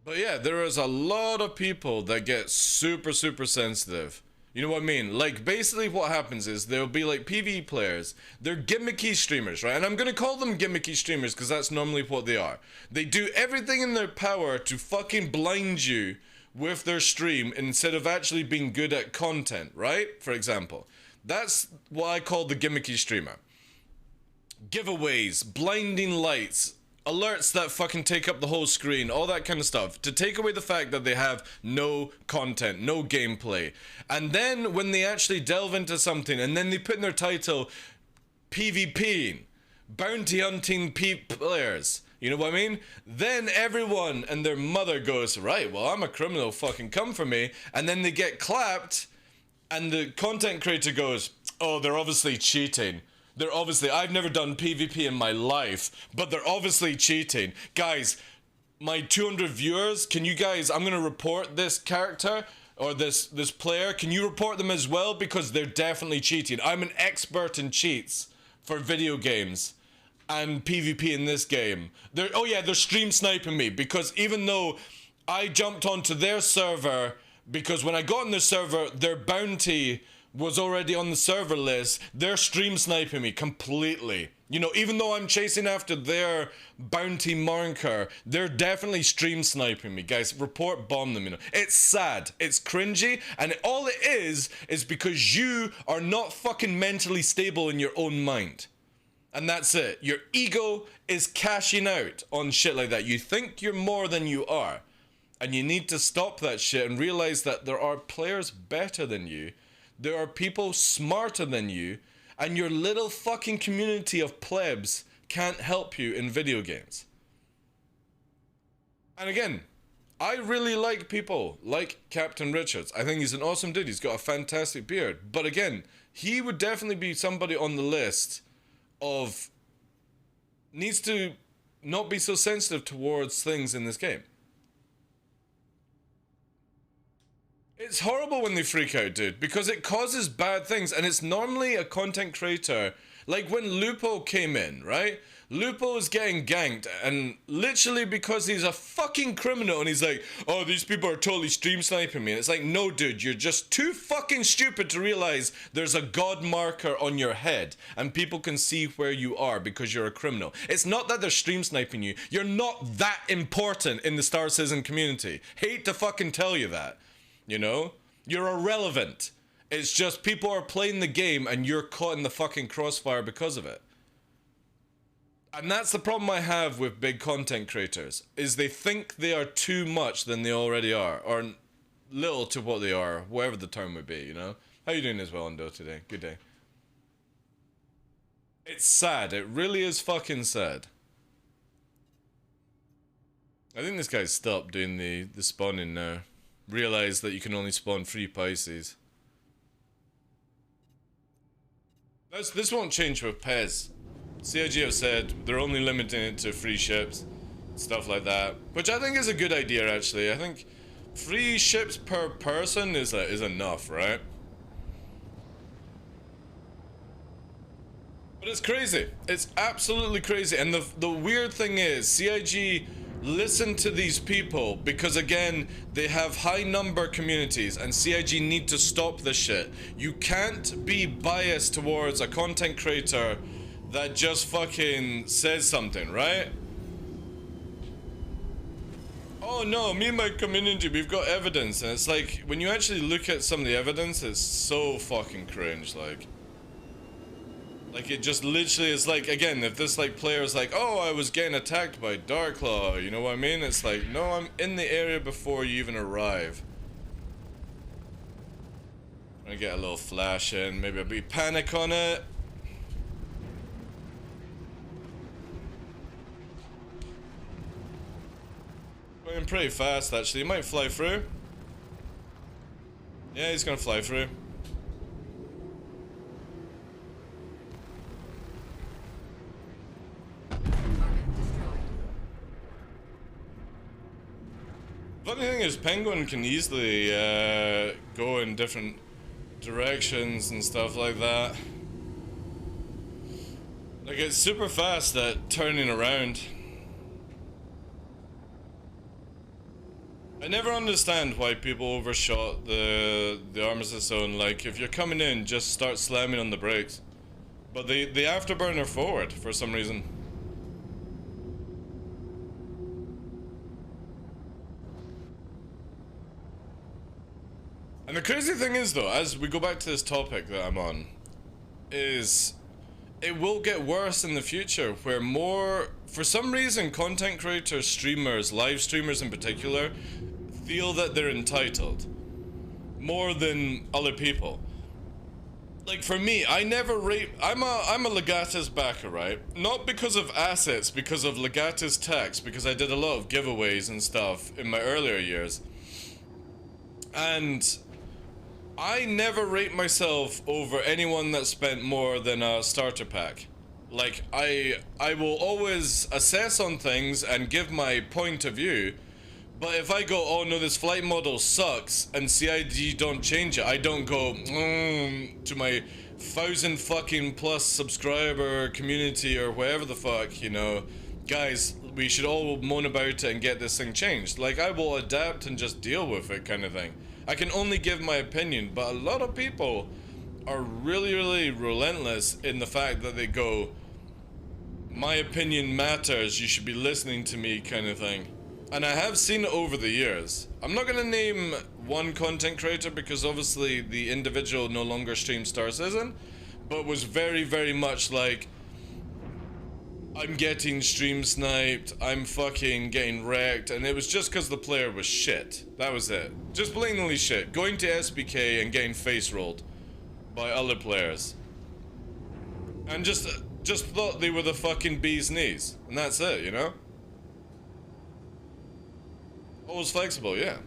But yeah, there is a lot of people that get super, super sensitive. You know what I mean? Like, basically what happens is there'll be, like, PvE players. They're gimmicky streamers, right? And I'm gonna call them gimmicky streamers because that's normally what they are. They do everything in their power to fucking blind you with their stream instead of actually being good at content, right? For example, that's what I call the gimmicky streamer. Giveaways, blinding lights, alerts that fucking take up the whole screen, all that kind of stuff, to take away the fact that they have no content, no gameplay. And then when they actually delve into something and then they put in their title PvPing, bounty hunting players, You know what I mean? Then everyone and their mother goes, right, well, I'm a criminal, fucking come for me. And then they get clapped, and the content creator goes, oh, they're obviously cheating. They're obviously, I've never done PvP in my life, but they're obviously cheating. Guys, my 200 viewers, can you guys, I'm gonna report this character, or this player, can you report them as well? Because they're definitely cheating. I'm an expert in cheats for video games and PvP in this game. They're stream sniping me, because even though I jumped onto their server, because when I got on their server, their bounty was already on the server list, they're stream sniping me completely. You know, even though I'm chasing after their bounty marker, they're definitely stream sniping me. Guys, report bomb them, you know. It's sad, it's cringy, and all it is because you are not fucking mentally stable in your own mind. And that's it. Your ego is cashing out on shit like that. You think you're more than you are. And you need to stop that shit and realize that there are players better than you. There are people smarter than you. And your little fucking community of plebs can't help you in video games. And again, I really like people like Captain Richards. I think he's an awesome dude. He's got a fantastic beard. But again, he would definitely be somebody on the list of needs to not be so sensitive towards things in this game. It's horrible when they freak out, dude, because it causes bad things, and it's normally a content creator, like when Lupo came in, right? Lupo is getting ganked, and literally because he's a fucking criminal, and he's like, oh, these people are totally stream sniping me. And it's like, no, dude, you're just too fucking stupid to realize there's a god marker on your head, and people can see where you are because you're a criminal. It's not that they're stream sniping you. You're not that important in the Star Citizen community. Hate to fucking tell you that. You know? You're irrelevant. It's just people are playing the game and you're caught in the fucking crossfire because of it. And that's the problem I have with big content creators, is they think they are too much than they already are, or little to what they are, whatever the term would be, you know? How you doing as well, Ando, today? Good day. It's sad. It really is fucking sad. I think this guy's stopped doing the spawning now. Realize that you can only spawn 3 Pisces. This won't change with Pez. CIG have said they're only limiting it to free ships, stuff like that, which I think is a good idea actually. I think 3 ships per person is enough, right? But it's crazy. It's absolutely crazy. And the weird thing is, CIG listen to these people because, again, they have high number communities, and CIG need to stop this shit. You can't be biased towards a content creator that just fucking says something, right? Oh no, me and my community, we've got evidence. And it's like, when you actually look at some of the evidence, it's so fucking cringe, like it just literally is like, again, if this like player is like, oh, I was getting attacked by TheDarkLaw, you know what I mean? It's like, no, I'm in the area before you even arrive. I'm gonna get a little flash in, maybe a bit panic on it. Going pretty fast actually, he might fly through. Yeah, he's gonna fly through. Funny thing is, Penguin can easily go in different directions and stuff like that. Like, it's super fast at turning around. I never understand why people overshot the armistice zone. Like, if you're coming in, just start slamming on the brakes. But the afterburner forward for some reason. And the crazy thing is, though, as we go back to this topic that I'm on, is it will get worse in the future, where more, for some reason, content creators, streamers, live streamers in particular, feel that they're entitled more than other people. like for me, I never rate. I'm a Legatus backer, right? Not because of assets, because of Legatus tax, because I did a lot of giveaways and stuff in my earlier years, and I never rate myself over anyone that spent more than a starter pack. Like I will always assess on things and give my point of view. But if I go, oh no, this flight model sucks, and CIG don't change it, I don't go, to my 1,000 fucking plus subscriber community or whatever the fuck, you know, guys, we should all moan about it and get this thing changed. Like, I will adapt and just deal with it kind of thing. I can only give my opinion, but a lot of people are really, really relentless in the fact that they go, my opinion matters, you should be listening to me kind of thing. And I have seen it over the years. I'm not gonna name one content creator because obviously the individual no longer streams Star Citizen, but was very, very much like, I'm getting stream sniped, I'm fucking getting wrecked, and it was just because the player was shit. That was it. Just blatantly shit. Going to SBK and getting face rolled by other players. And just thought they were the fucking bee's knees. And that's it, you know? Always flexible, yeah.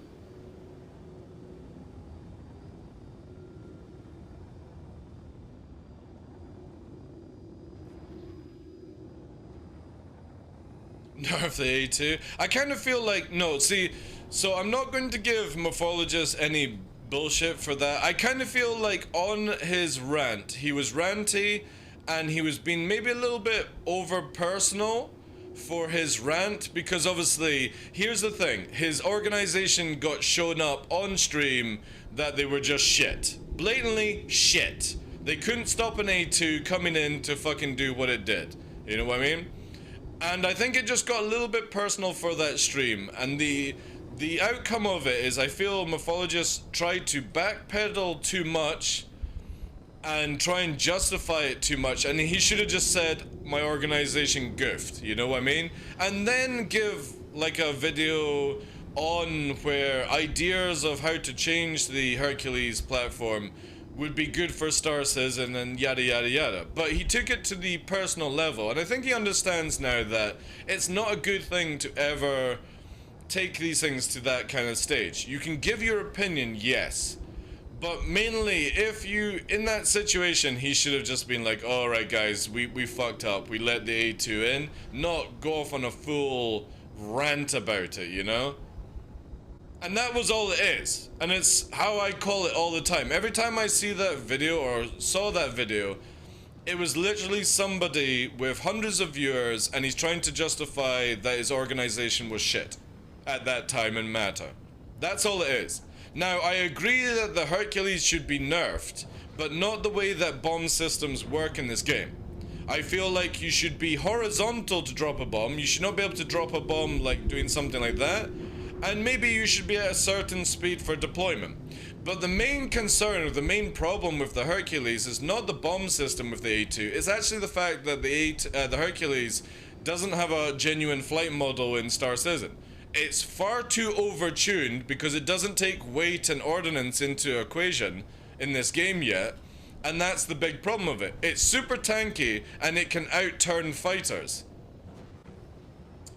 Nerf the A2. I kind of feel like, no, see, so I'm not going to give Morphologist any bullshit for that. I kind of feel like on his rant, he was ranty and he was being maybe a little bit over personal for his rant, because obviously, here's the thing, his organization got shown up on stream that they were just shit. Blatantly shit. They couldn't stop an A2 coming in to fucking do what it did. You know what I mean? And I think it just got a little bit personal for that stream, and the outcome of it is I feel Morphologist tried to backpedal too much and try and justify it too much, and he should have just said, my organization goofed, you know what I mean? And then give like a video on where ideas of how to change the Hercules platform would be good for Star Citizen and yada yada yada. But he took it to the personal level, and I think he understands now that it's not a good thing to ever take these things to that kind of stage. You can give your opinion, yes. But mainly, if you, in that situation, he should have just been like, alright guys, we fucked up, we let the A2 in, not go off on a full rant about it, you know? And that was all it is. And it's how I call it all the time. Every time I see that video, or saw that video, it was literally somebody with hundreds of viewers, and he's trying to justify that his organization was shit at that time and matter. That's all it is. Now, I agree that the Hercules should be nerfed, but not the way that bomb systems work in this game. I feel like you should be horizontal to drop a bomb. You should not be able to drop a bomb like doing something like that. And maybe you should be at a certain speed for deployment. But the main concern, or the main problem with the Hercules is not the bomb system with the A2. It's actually the fact that the Hercules doesn't have a genuine flight model in Star Citizen. It's far too overtuned because it doesn't take weight and ordnance into equation in this game yet, and that's the big problem of it. It's super tanky and it can outturn fighters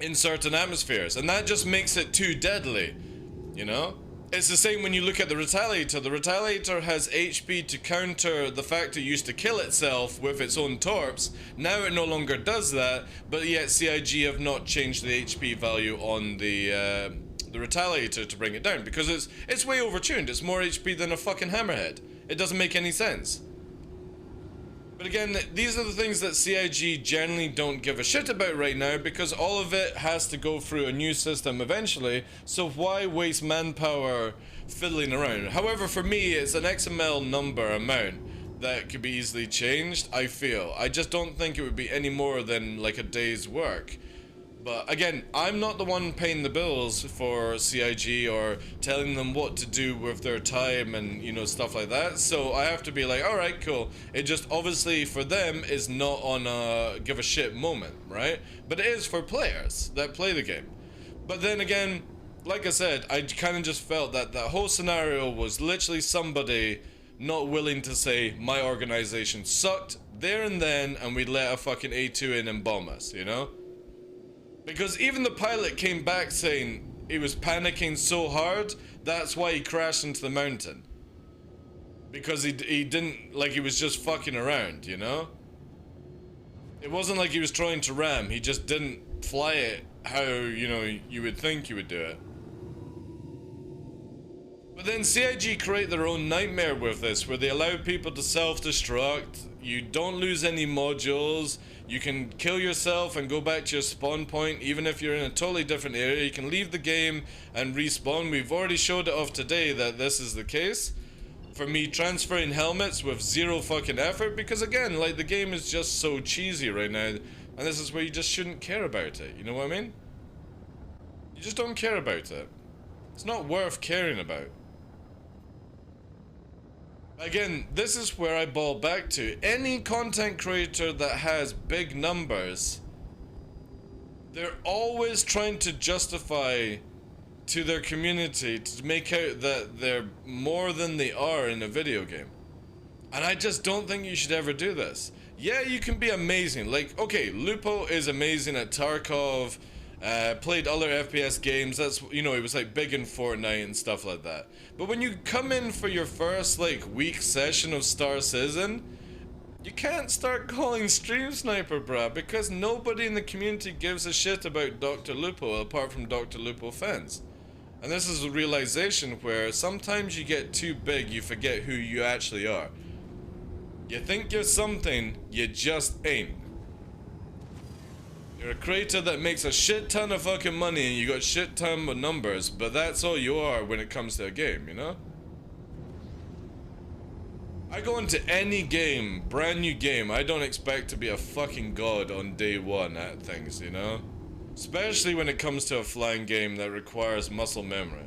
in certain atmospheres, and that just makes it too deadly, you know? It's the same when you look at the Retaliator. The Retaliator has HP to counter the fact it used to kill itself with its own torps. Now it no longer does that, but yet CIG have not changed the HP value on the Retaliator to bring it down, because it's way overtuned. It's more HP than a fucking hammerhead. It doesn't make any sense. But again, these are the things that CIG generally don't give a shit about right now, because all of it has to go through a new system eventually, so why waste manpower fiddling around? However, for me, it's an XML number amount that could be easily changed, I feel. I just don't think it would be any more than like a day's work. But again, I'm not the one paying the bills for CIG or telling them what to do with their time and, you know, stuff like that. So I have to be like, alright, cool. It just obviously for them is not on a give a shit moment, right? But it is for players that play the game. But then again, like I said, I kind of just felt that that whole scenario was literally somebody not willing to say my organization sucked there and then, and we let a fucking A2 in and bomb us, you know? Because even the pilot came back saying he was panicking so hard, that's why he crashed into the mountain. Because he didn't, like, he was just fucking around, you know? It wasn't like he was trying to ram, he just didn't fly it how, you know, you would think you would do it. But then CIG create their own nightmare with this, where they allow people to self-destruct, you don't lose any modules, you can kill yourself and go back to your spawn point, even if you're in a totally different area, you can leave the game and respawn. We've already showed it off today that this is the case. For me transferring helmets with zero fucking effort, because again, like, the game is just so cheesy right now, and this is where you just shouldn't care about it, you know what I mean? You just don't care about it. It's not worth caring about. Again, this is where I ball back to. Any content creator that has big numbers, they're always trying to justify to their community to make out that they're more than they are in a video game. And I just don't think you should ever do this. Yeah, you can be amazing. Like, okay, Lupo is amazing at Tarkov, played other FPS games, that's, you know, it was like big in Fortnite and stuff like that. But when you come in for your first, like, week session of Star Citizen, you can't start calling Stream Sniper, bruh, because nobody in the community gives a shit about Dr. Lupo apart from Dr. Lupo fans. And this is a realization where sometimes you get too big, you forget who you actually are. You think you're something, you just ain't. You're a creator that makes a shit ton of fucking money and you got shit ton of numbers, but that's all you are when it comes to a game, you know? I go into any game, brand new game, I don't expect to be a fucking god on day one at things, you know? Especially when it comes to a flying game that requires muscle memory.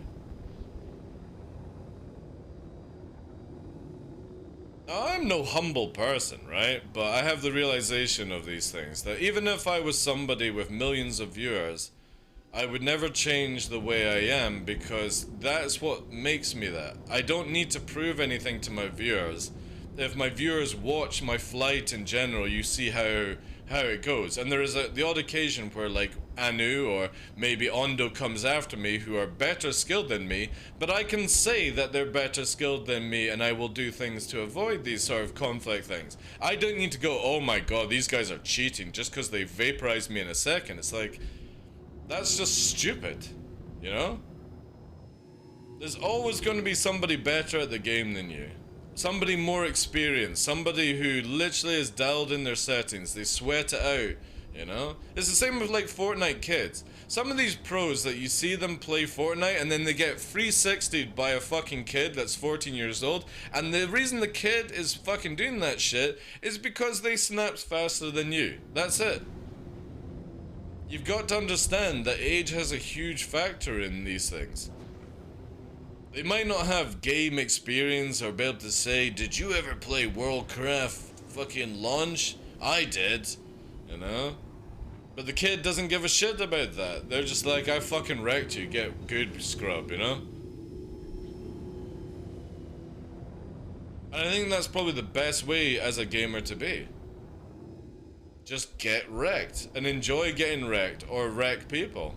Now, I'm no humble person, right? But I have the realization of these things, that even if I was somebody with millions of viewers, I would never change the way I am, because that's what makes me that. I don't need to prove anything to my viewers. If my viewers watch my flight in general, you see how it goes. And there is the odd occasion where, like, Anu or maybe Ondo comes after me who are better skilled than me, but I can say that they're better skilled than me and I will do things to avoid these sort of conflict things. I don't need to go, oh my god, these guys are cheating just because they vaporized me in a second. It's like, that's just stupid, you know? There's always going to be somebody better at the game than you. Somebody more experienced, somebody who literally is dialed in their settings, they sweat it out, you know? It's the same with, like, Fortnite kids. Some of these pros that you see them play Fortnite and then they get 360'd by a fucking kid that's 14 years old, and the reason the kid is fucking doing that shit is because they snapped faster than you. That's it. You've got to understand that age has a huge factor in these things. They might not have game experience or be able to say, did you ever play Worldcraft fucking launch? I did, you know? But the kid doesn't give a shit about that. They're just like, I fucking wrecked you, get good, scrub, you know? And I think that's probably the best way as a gamer to be. Just get wrecked and enjoy getting wrecked or wreck people.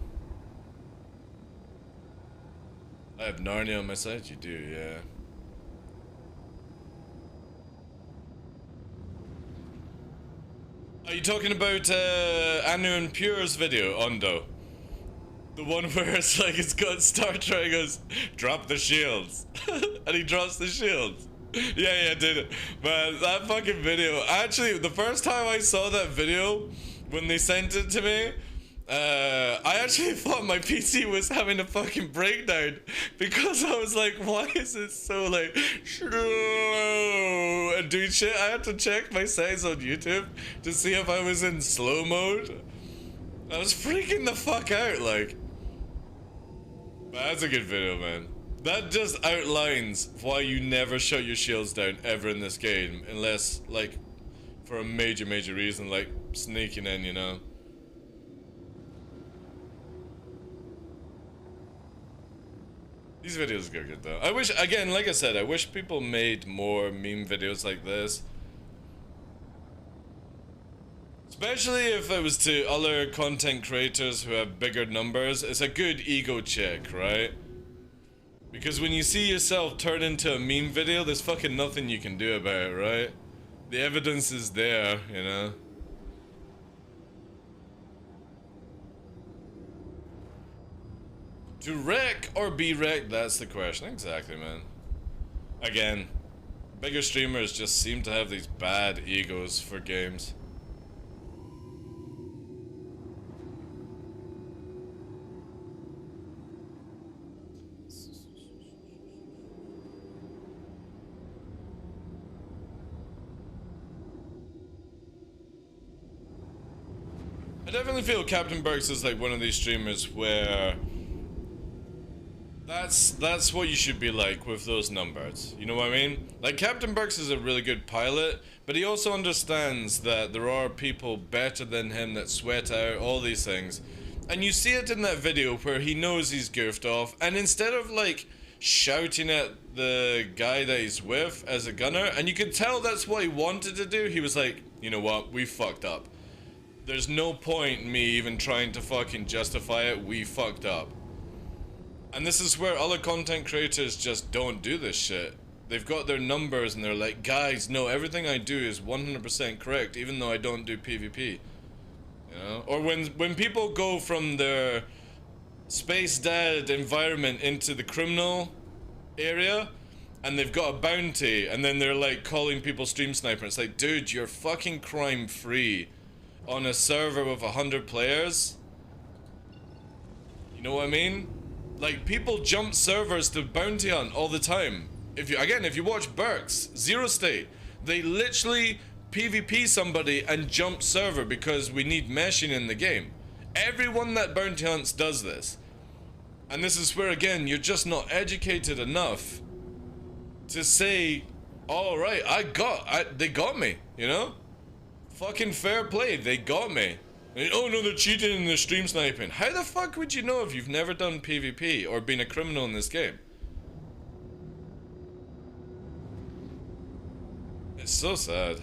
I have Narnia on my side? You do, yeah. Are you talking about Anu and Pure's video, Ondo? The one where it's like, it's got Star Trek goes, drop the shields. And he drops the shields. Yeah, dude. Man, that fucking video. Actually, the first time I saw that video, when they sent it to me, I actually thought my PC was having a fucking breakdown, because I was like, why is it so, like, slow and doing shit? I had to check my settings on YouTube to see if I was in slow mode. I was freaking the fuck out, like. But that's a good video, man. That just outlines why you never shut your shields down ever in this game, unless, like, for a major reason, like sneaking in, you know. These videos go good though. I wish, again, like I said, I wish people made more meme videos like this. Especially if it was to other content creators who have bigger numbers. It's a good ego check, right? Because when you see yourself turn into a meme video, there's fucking nothing you can do about it, right? The evidence is there, you know? To wreck or be wrecked, that's the question. Exactly, man. Again, bigger streamers just seem to have these bad egos for games. I definitely feel Captain Burks is like one of these streamers where that's what you should be like with those numbers. You know what I mean? Like, Captain Burks is a really good pilot, but he also understands that there are people better than him that sweat out all these things. And you see it in that video where he knows he's goofed off, and instead of like shouting at the guy that he's with as a gunner, and you could tell that's what he wanted to do, he was like, you know what, we fucked up. There's no point in me even trying to fucking justify it, we fucked up. And this is where other content creators just don't do this shit. They've got their numbers and they're like, guys, no, everything I do is 100% correct, even though I don't do PvP. You know? Or when people go from their space dad environment into the criminal area, and they've got a bounty, and then they're like calling people stream sniper. It's like, dude, you're fucking crime free on a server with 100 players. You know what I mean? Like, people jump servers to bounty hunt all the time. If you watch Burks, Zero State, they literally PvP somebody and jump server because we need meshing in the game. Everyone that bounty hunts does this. And this is where, again, you're just not educated enough to say, all right, they got me, you know? Fucking fair play, they got me. And, oh no, they're cheating and they're stream sniping. How the fuck would you know if you've never done PvP or been a criminal in this game? It's so sad.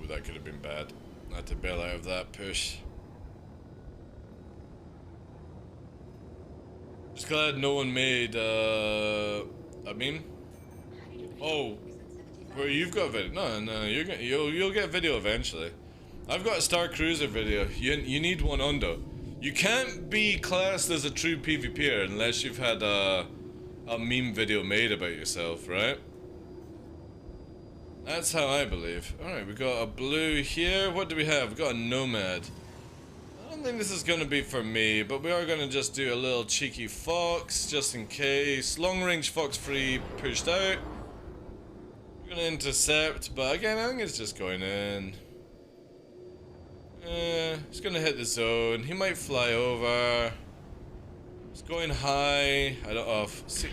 Ooh, that could have been bad. I had to bail out of that push. Just glad no one made, a meme? Oh, where you've got video? No, you'll get video eventually. I've got a Star Cruiser video. You need one under. You can't be classed as a true PvPer unless you've had a meme video made about yourself, right? That's how I believe. Alright, we got a blue here. What do we have? We got a Nomad. I don't think this is gonna be for me, but we are gonna just do a little cheeky fox, just in case. Long range fox free pushed out. We're gonna intercept, but again, I think it's just going in. He's gonna hit the zone. He might fly over. It's going high. I don't know. See,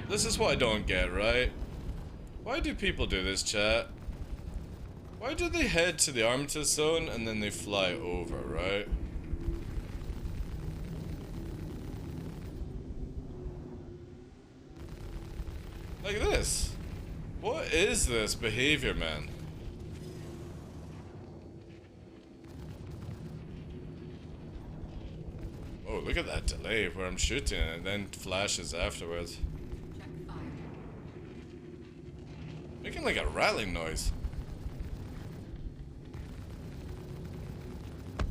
this is what I don't get, right? Why do people do this, chat? Why do they head to the armistice zone and then they fly over, right? Like this. What is this behavior, man? Oh, look at that delay where I'm shooting and then flashes afterwards. Check fire. Making like a rattling noise.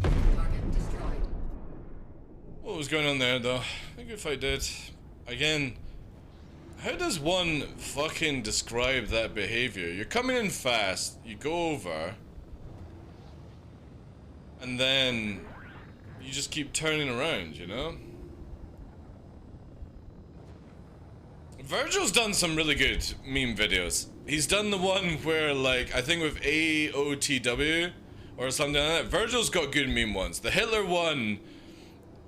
Target destroyed. What was going on there, though? I think if I did. Again, how does one fucking describe that behavior? You're coming in fast, you go over, and then you just keep turning around, you know? Virgil's done some really good meme videos. He's done the one where, like, I think with AOTW or something like that. Virgil's got good meme ones. The Hitler one,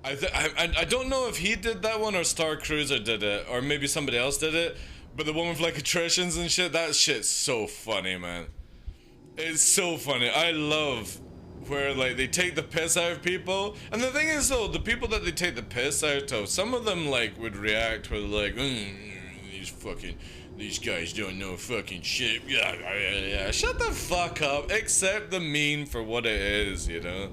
I don't know if he did that one or Star Cruiser did it, or maybe somebody else did it, but the one with, like, attritions and shit, that shit's so funny, man. It's so funny. I love where like they take the piss out of people, and the thing is though, the people that they take the piss out of, some of them like would react with like, these guys don't know fucking shit. Yeah. Shut the fuck up. Accept the meme for what it is, you know.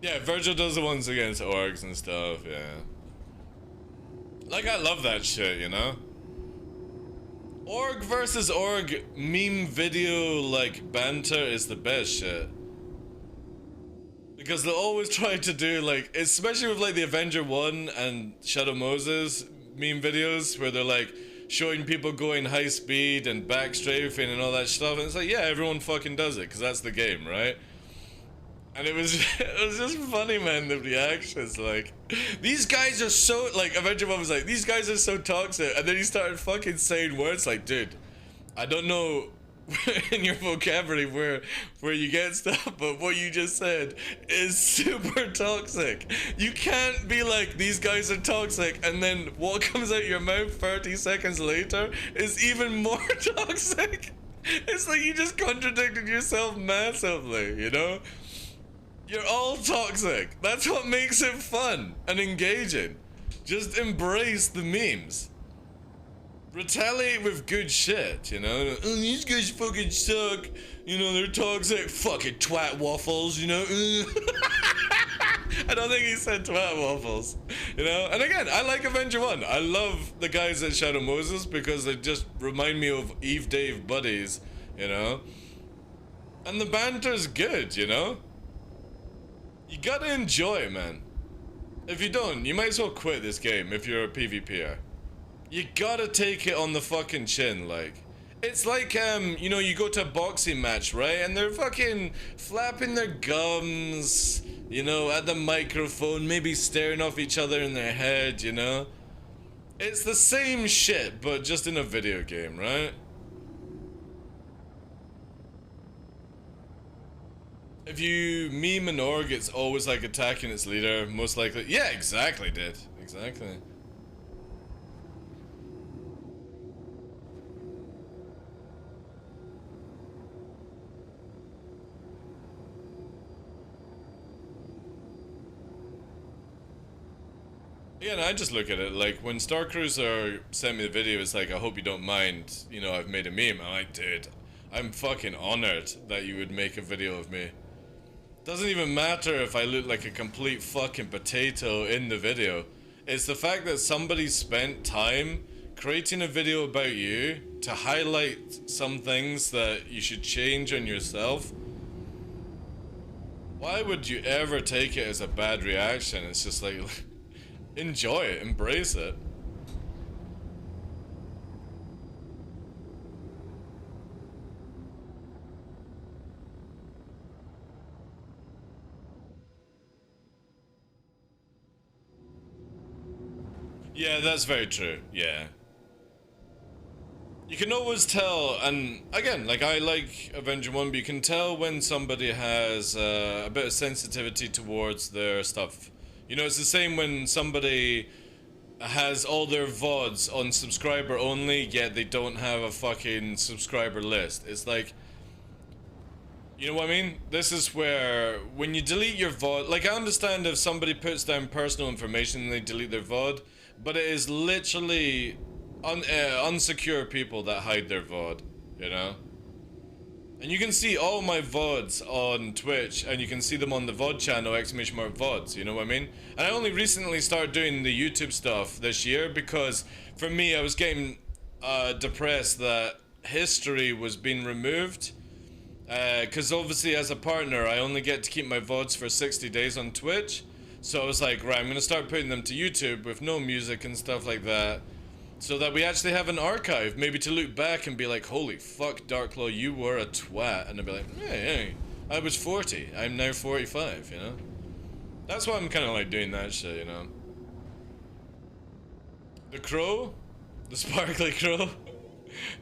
Yeah, Virgil does the ones against orgs and stuff. Yeah. Like I love that shit, you know. Org versus org meme video like banter is the best shit. Because they'll always try to do like, especially with like the Avenger 1 and Shadow Moses meme videos where they're like showing people going high speed and backstrafing and all that stuff, and it's like, yeah, everyone fucking does it because that's the game, right? And it was just funny, man, the reactions, like, these guys are so, like, Avenger 1 was like, these guys are so toxic, and then he started fucking saying words like, dude, I don't know in your vocabulary where you get stuff, but what you just said is super toxic. You can't be like, these guys are toxic, and then what comes out your mouth 30 seconds later is even more toxic. It's like you just contradicted yourself massively, you know? You're all toxic. That's what makes it fun and engaging. Just embrace the memes. Retaliate with good shit, you know? Oh, these guys fucking suck. You know, they're toxic. Fucking twat waffles, you know? I don't think he said twat waffles, you know? And again, I like Avenger 1. I love the guys at Shadow Moses because they just remind me of Eve Dave buddies, you know? And the banter's good, you know? You gotta enjoy it, man. If you don't, you might as well quit this game if you're a PvPer. You gotta take it on the fucking chin, like. It's like, you know, you go to a boxing match, right? And they're fucking flapping their gums, you know, at the microphone, maybe staring off each other in their head, you know? It's the same shit, but just in a video game, right? If you meme an org, it's always like attacking its leader, most likely. Yeah, exactly, dude. Exactly. Yeah, and I just look at it like when Star Cruiser sent me the video, it's like, I hope you don't mind, you know, I've made a meme. I'm like, dude, I'm fucking honored that you would make a video of me. Doesn't even matter if I look like a complete fucking potato in the video. It's the fact that somebody spent time creating a video about you to highlight some things that you should change on yourself. Why would you ever take it as a bad reaction? It's just like, enjoy it, embrace it. Yeah, that's very true, yeah. You can always tell, and again, like I like Avenger 1, but you can tell when somebody has a bit of sensitivity towards their stuff. You know, it's the same when somebody has all their VODs on subscriber only, yet they don't have a fucking subscriber list. It's like, you know what I mean? This is where, when you delete your VOD, like I understand if somebody puts down personal information and they delete their VOD, but it is literally unsecure people that hide their VOD, you know? And you can see all my VODs on Twitch, and you can see them on the VOD channel, !VODs, you know what I mean? And I only recently started doing the YouTube stuff this year because, for me, I was getting depressed that history was being removed. Because obviously as a partner, I only get to keep my VODs for 60 days on Twitch. So I was like, right, I'm going to start putting them to YouTube with no music and stuff like that. So that we actually have an archive, maybe to look back and be like, holy fuck, DarkLaw, you were a twat. And I'd be like, hey, I was 40, I'm now 45, you know? That's why I'm kind of like doing that shit, you know? The crow? The sparkly crow?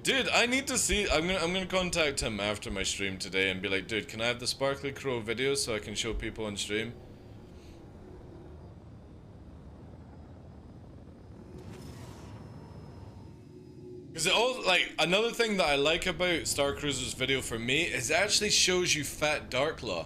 Dude, I need to see, I'm gonna contact him after my stream today and be like, dude, can I have the sparkly crow video so I can show people on stream? Because Because it all, like, another thing that I like about Star Cruiser's video for me is it actually shows you Fat Darklaw.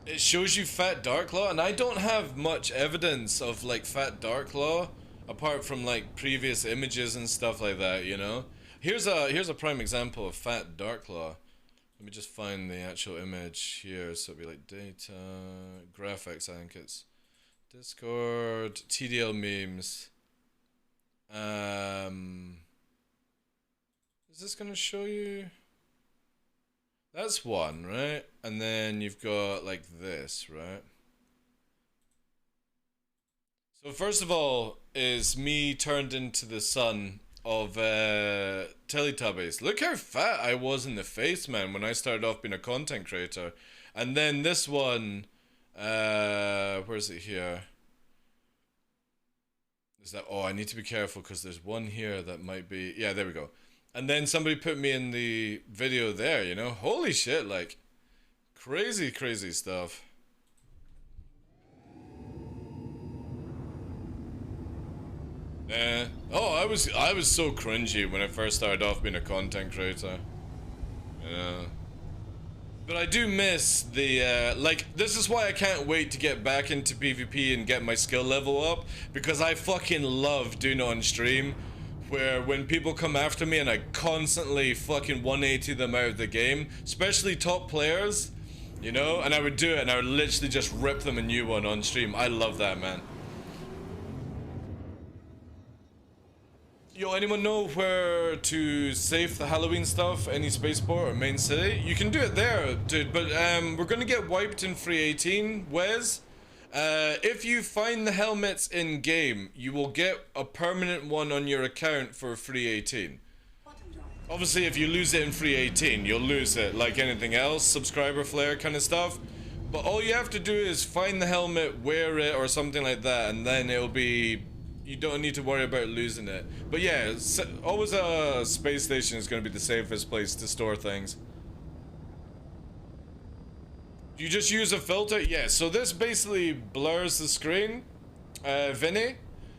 It shows you Fat Darklaw, and I don't have much evidence of, like, Fat Darklaw apart from, like, previous images and stuff like that, you know? Here's a prime example of Fat Darklaw. Let me just find the actual image here. So it'll be like data, graphics, I think it's Discord, TDL memes. Is this gonna show you? That's one, right? And then you've got like this, right? So first of all is me turned into the son of Teletubbies. Look how fat I was in the face, man, when I started off being a content creator. And then this one, where is it here? Is that, oh, I need to be careful because there's one here that might be, yeah, there we go. And then somebody put me in the video there, you know? Holy shit, like, crazy, crazy stuff. Oh, I was so cringy when I first started off being a content creator. Yeah. But I do miss the, like, this is why I can't wait to get back into PvP and get my skill level up, because I fucking love doing it on stream, where when people come after me and I constantly fucking 180 them out of the game, especially top players, you know, and I would do it and I would literally just rip them a new one on stream. I love that, man. Yo, anyone know where to save the Halloween stuff? Any spaceport or main city? You can do it there, dude, but we're gonna get wiped in free 18, Wes. If you find the helmets in game, you will get a permanent one on your account for free 18. Obviously, if you lose it in free 18, you'll lose it like anything else, subscriber flare kind of stuff. But all you have to do is find the helmet, wear it, or something like that, and then it'll be... You don't need to worry about losing it. But yeah, always a space station is going to be the safest place to store things. You just use a filter? Yeah, so this basically blurs the screen, Vinny.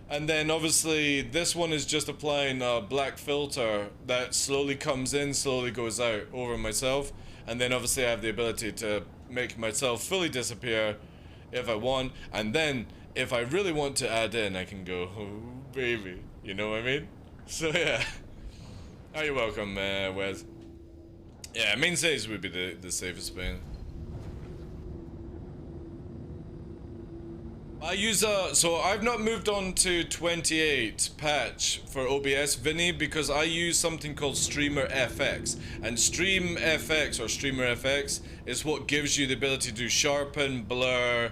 And then obviously this one is just applying a black filter that slowly comes in, slowly goes out over myself. And then obviously I have the ability to make myself fully disappear if I want. And then if I really want to add in, I can go, oh baby, you know what I mean? So yeah. Oh, you're welcome, Wes. Yeah, main saves would be the safest way. I use so I've not moved on to 28 patch for OBS, Vinny, because I use something called Streamer FX, and Stream FX or Streamer FX is what gives you the ability to do sharpen, blur,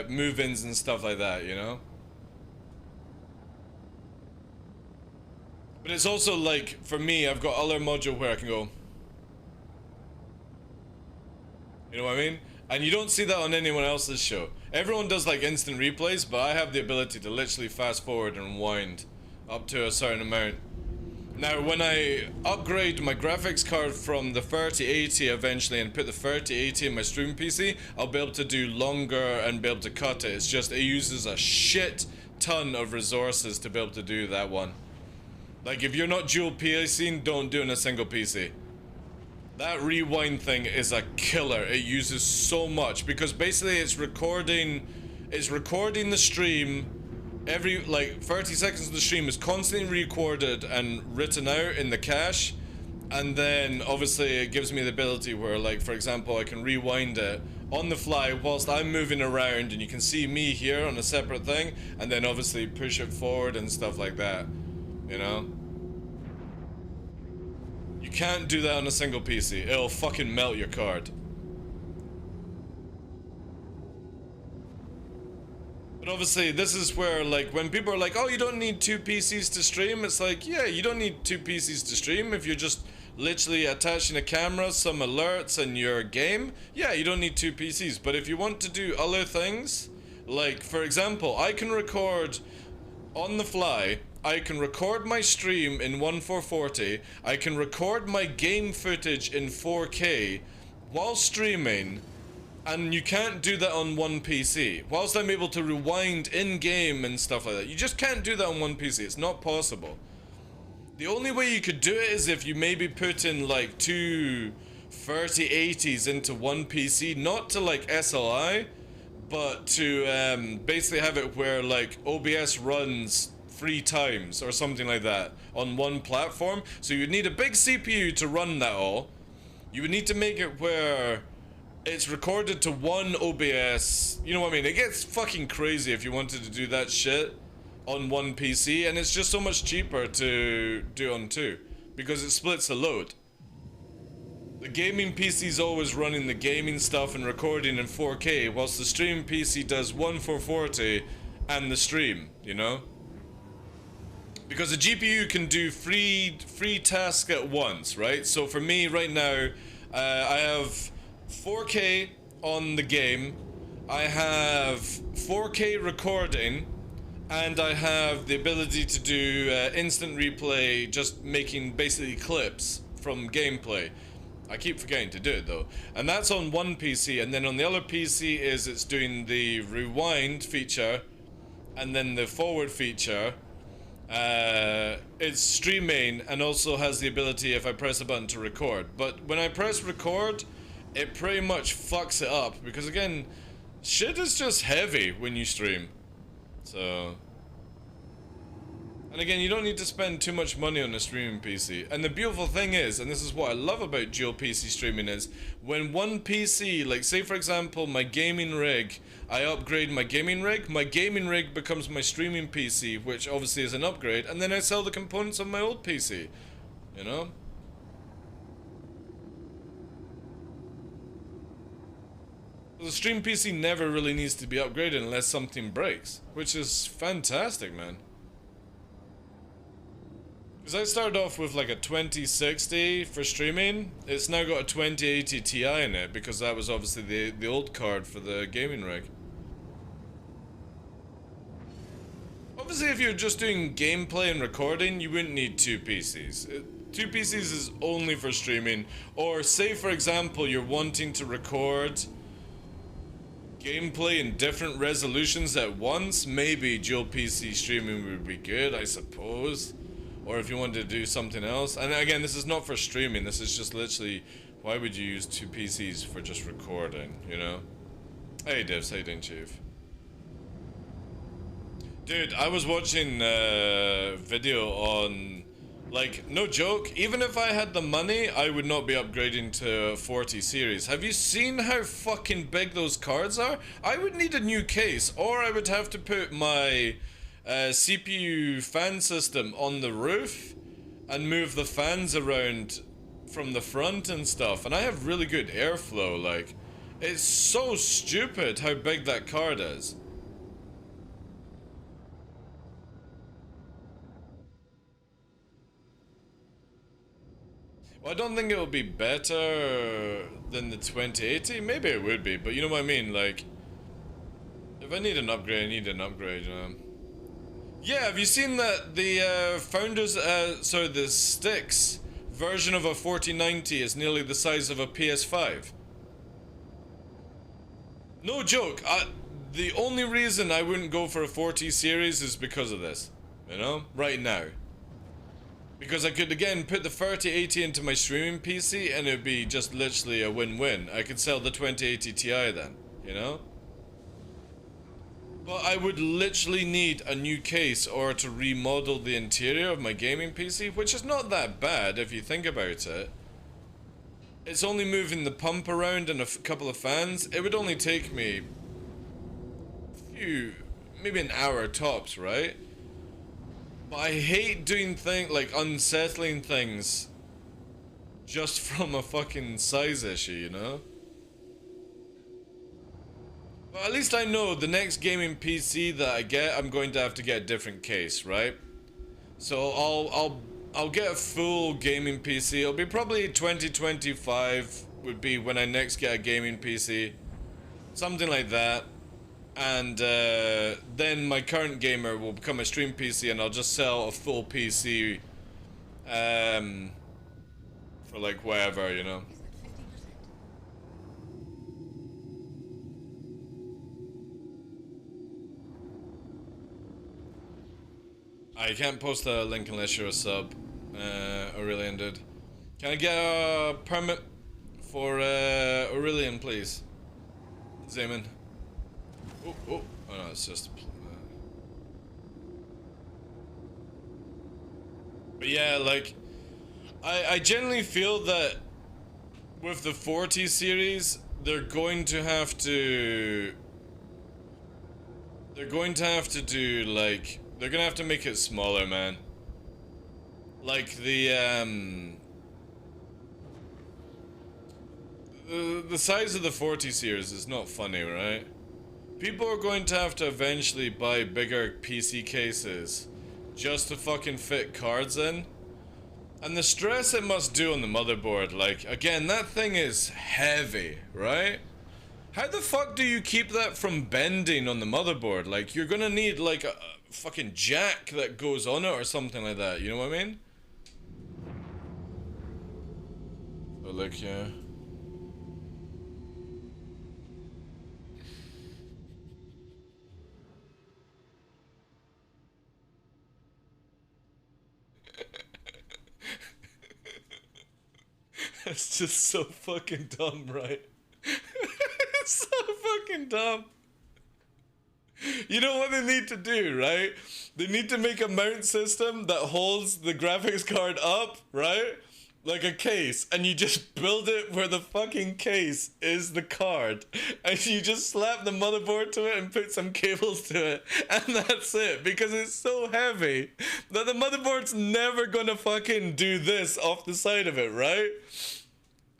move-ins and stuff like that, you know? But it's also like, for me, I've got other module where I can go, you know what I mean? And you don't see that on anyone else's show. Everyone does like instant replays, but I have the ability to literally fast forward and wind up to a certain amount. Now, when I upgrade my graphics card from the 3080 eventually and put the 3080 in my stream PC, I'll be able to do longer and be able to cut it. It's just, it uses a shit ton of resources to be able to do that one. Like, if you're not dual PCing, don't do it in a single PC. That rewind thing is a killer. It uses so much because basically it's recording the stream. Every like 30 seconds of the stream is constantly recorded and written out in the cache, and then obviously it gives me the ability where, like, for example, I can rewind it on the fly whilst I'm moving around, and you can see me here on a separate thing, and then obviously push it forward and stuff like that, you know? You can't do that on a single PC. It'll fucking melt your card. But obviously, this is where, like, when people are like, oh, you don't need 2 PCs to stream, it's like, yeah, you don't need 2 PCs to stream if you're just literally attaching a camera, some alerts, and your game. Yeah, you don't need 2 PCs. But if you want to do other things, like, for example, I can record on the fly. I can record my stream in 1440, I can record my game footage in 4K while streaming, and you can't do that on one PC. Whilst I'm able to rewind in-game and stuff like that, you just can't do that on one PC, it's not possible. The only way you could do it is if you maybe put in like two 3080s into one PC, not to like SLI, but to basically have it where like OBS runs 3 times or something like that on one platform. So you'd need a big CPU to run that all. You would need to make it where it's recorded to one OBS. You know what I mean? It gets fucking crazy if you wanted to do that shit on one PC, and it's just so much cheaper to do on two because it splits the load. The gaming PC is always running the gaming stuff and recording in 4K, whilst the stream PC does 1 440 and the stream, you know? Because the GPU can do three tasks at once, right? So for me right now, I have 4K on the game, I have 4K recording, and I have the ability to do instant replay, just making basically clips from gameplay. I keep forgetting to do it though. And that's on one PC, and then on the other PC it's doing the rewind feature, and then the forward feature. It's streaming and also has the ability, if I press a button, to record. But when I press record, it pretty much fucks it up, because again, shit is just heavy when you stream. So, and again, you don't need to spend too much money on a streaming PC. And the beautiful thing is, and this is what I love about dual PC streaming, is when one PC, like say for example my gaming rig, I upgrade my gaming rig becomes my streaming PC, which obviously is an upgrade, and then I sell the components of my old PC, you know? The stream PC never really needs to be upgraded unless something breaks, which is fantastic, man. Because I started off with like a 2060 for streaming. It's now got a 2080 Ti in it, because that was obviously the old card for the gaming rig. Obviously, if you're just doing gameplay and recording, you wouldn't need two PCs. Two PCs is only for streaming. Or say, for example, you're wanting to record gameplay in different resolutions at once, maybe dual PC streaming would be good, I suppose. Or if you wanted to do something else. And again, this is not for streaming, this is just literally, why would you use two PCs for just recording, you know? Hey Divs, how you doing, Chief? Dude, I was watching a video on, like, no joke, even if I had the money, I would not be upgrading to 40 series. Have you seen how fucking big those cards are? I would need a new case, or I would have to put my CPU fan system on the roof and move the fans around from the front and stuff. And I have really good airflow, like, it's so stupid how big that card is. Well, I don't think it will be better than the 2080. Maybe it would be, but you know what I mean? Like, if I need an upgrade, I need an upgrade, you know? Yeah, have you seen that the Founders, sorry, the Sticks version of a 4090 is nearly the size of a PS5? No joke, the only reason I wouldn't go for a 40 series is because of this, you know? Right now. Because I could, again, put the 3080 into my streaming PC and it'd be just literally a win-win. I could sell the 2080 Ti then, you know? But I would literally need a new case or to remodel the interior of my gaming PC, which is not that bad if you think about it. It's only moving the pump around and a couple of fans. It would only take me maybe an hour tops, right? But I hate doing like unsettling things just from a fucking size issue, you know? Well, at least I know the next gaming PC that I get, I'm going to have to get a different case, right? So I'll get a full gaming PC. It'll be probably 2025 would be when I next get a gaming PC. Something like that. And then my current gamer will become a stream PC and I'll just sell a full PC for like whatever, you know. I can't post a link unless you're a sub. Aurelian did. Can I get a permit for Aurelian, please? Zaman. Oh, oh no, it's just. But yeah, like, I generally feel that with the 40 series, they're going to have to do, like, they're gonna have to make it smaller, man. Like, the size of the 40 series is not funny, right? People are going to have to eventually buy bigger PC cases just to fucking fit cards in. And the stress it must do on the motherboard, like, again, that thing is heavy, right? How the fuck do you keep that from bending on the motherboard? Like, you're gonna need, like, a fucking jack that goes on it or something like that, you know what I mean? Oh, look, yeah. It's just so fucking dumb, right? It's so fucking dumb. You know what they need to do, right? They need to make a mount system that holds the graphics card up, right? Like a case, and you just build it where the fucking case is the card, and you just slap the motherboard to it and put some cables to it, and that's it, because it's so heavy that the motherboard's never gonna fucking do this off the side of it, right?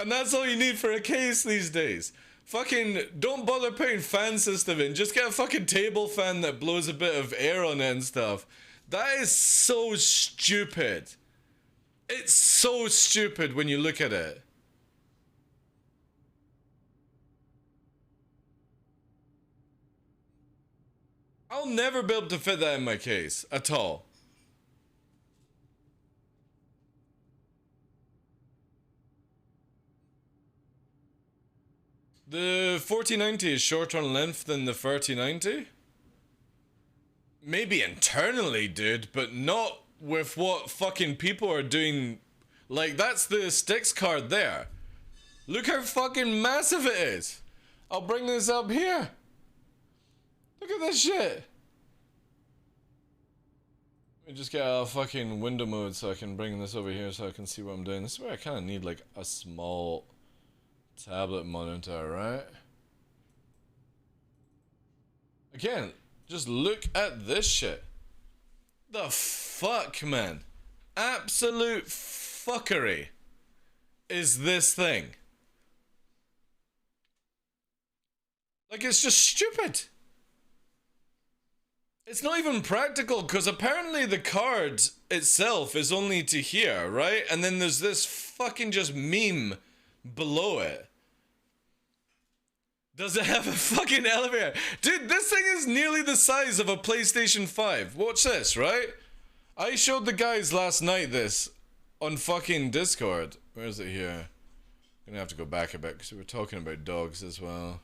And that's all you need for a case these days. Fucking don't bother putting fan system in, just get a fucking table fan that blows a bit of air on it and stuff. That is so stupid. It's so stupid when you look at it. I'll never be able to fit that in my case, at all. The 4090 is shorter on length than the 3090? Maybe internally, dude, but not with what fucking people are doing. Like, that's the sticks card there. Look how fucking massive it is. I'll bring this up here. Look at this shit. Let me just get a fucking window mode so I can bring this over here so I can see what I'm doing. This is where I kind of need like a small tablet monitor, right? Again, just look at this shit. The fuck, man? Absolute fuckery is this thing. Like, it's just stupid. It's not even practical, because apparently the card itself is only to here, right? And then there's this fucking just meme below it. Does it have a fucking elevator? Dude, this thing is nearly the size of a PlayStation 5. Watch this, right? I showed the guys last night this on fucking Discord. Where is it here? I'm gonna have to go back a bit because we were talking about dogs as well.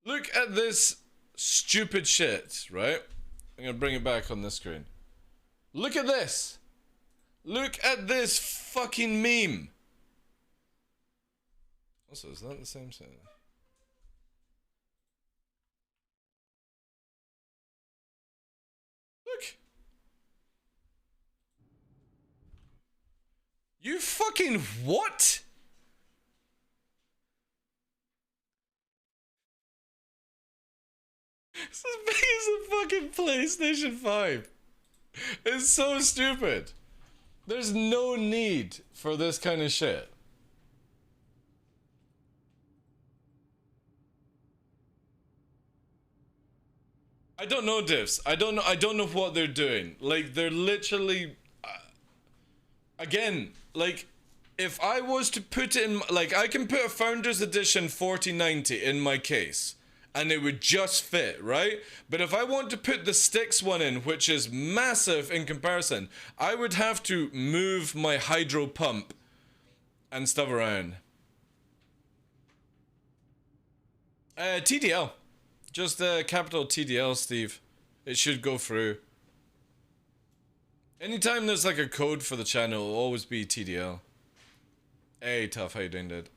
Look at this stupid shit, right? I'm gonna bring it back on this screen. Look at this. Look at this fucking meme. Also, is that the same thing? Look. You fucking what? It's as big as a fucking PlayStation 5. It's so stupid. There's no need for this kind of shit. I don't know, Diffs. I don't know what they're doing. Like, they're literally again, like, if I was to put it in, like, I can put a Founders Edition 4090 in my case and it would just fit, right? But if I want to put the sticks one in, which is massive in comparison, I would have to move my hydro pump and stuff around. TDL. Just capital TDL, Steve. It should go through. Anytime there's like a code for the channel, it'll always be TDL. Hey, Tough, how you doing, dude?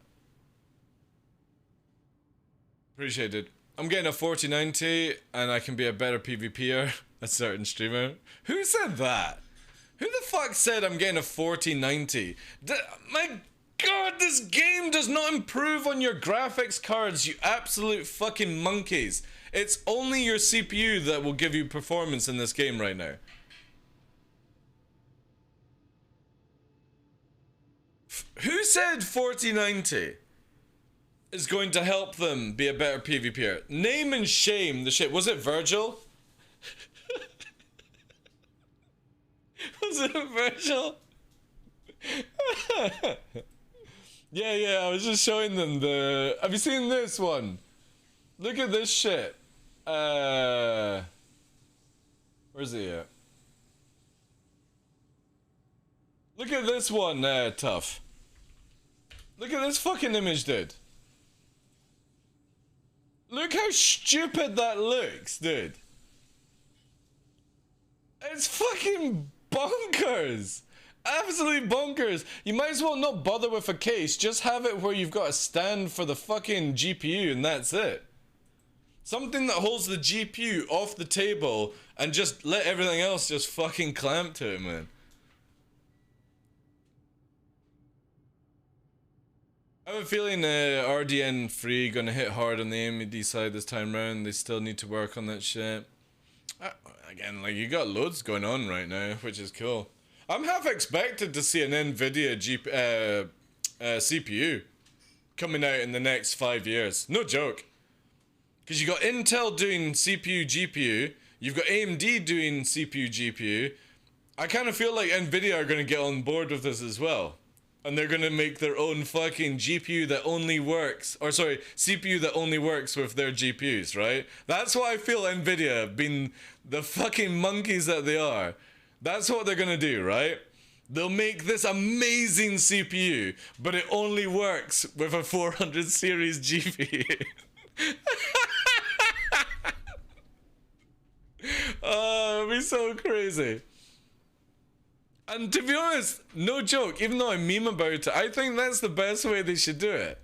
Appreciate it. I'm getting a 4090 and I can be a better PvPer, a certain streamer. Who said that? Who the fuck said I'm getting a 4090? My god, this game does not improve on your graphics cards, you absolute fucking monkeys. It's only your CPU that will give you performance in this game right now. Who said 4090 is going to help them be a better PvPer? Name and shame the shit. Was it Virgil? Was it Virgil? Yeah, I was just showing them the... Have you seen this one? Look at this shit. Where's he at? Look at this one, Tough. Look at this fucking image, dude. Look how stupid that looks, dude. It's fucking bonkers. Absolutely bonkers. You might as well not bother with a case. Just have it where you've got a stand for the fucking GPU and that's it. Something that holds the GPU off the table and just let everything else just fucking clamp to it, man. I have a feeling RDN 3 gonna hit hard on the AMD side this time round. They still need to work on that shit. Again, like, you got loads going on right now, which is cool. I'm half expected to see an NVIDIA CPU coming out in the next 5 years. No joke. Because you got Intel doing CPU, GPU. You've got AMD doing CPU, GPU. I kind of feel like NVIDIA are going to get on board with this as well. And they're going to make their own fucking GPU that only works... Or sorry, CPU that only works with their GPUs, right? That's what I feel NVIDIA, being the fucking monkeys that they are. That's what they're going to do, right? They'll make this amazing CPU, but it only works with a 400 series GPU. Oh, it'd be so crazy. And to be honest, no joke, even though I meme about it, I think that's the best way they should do it.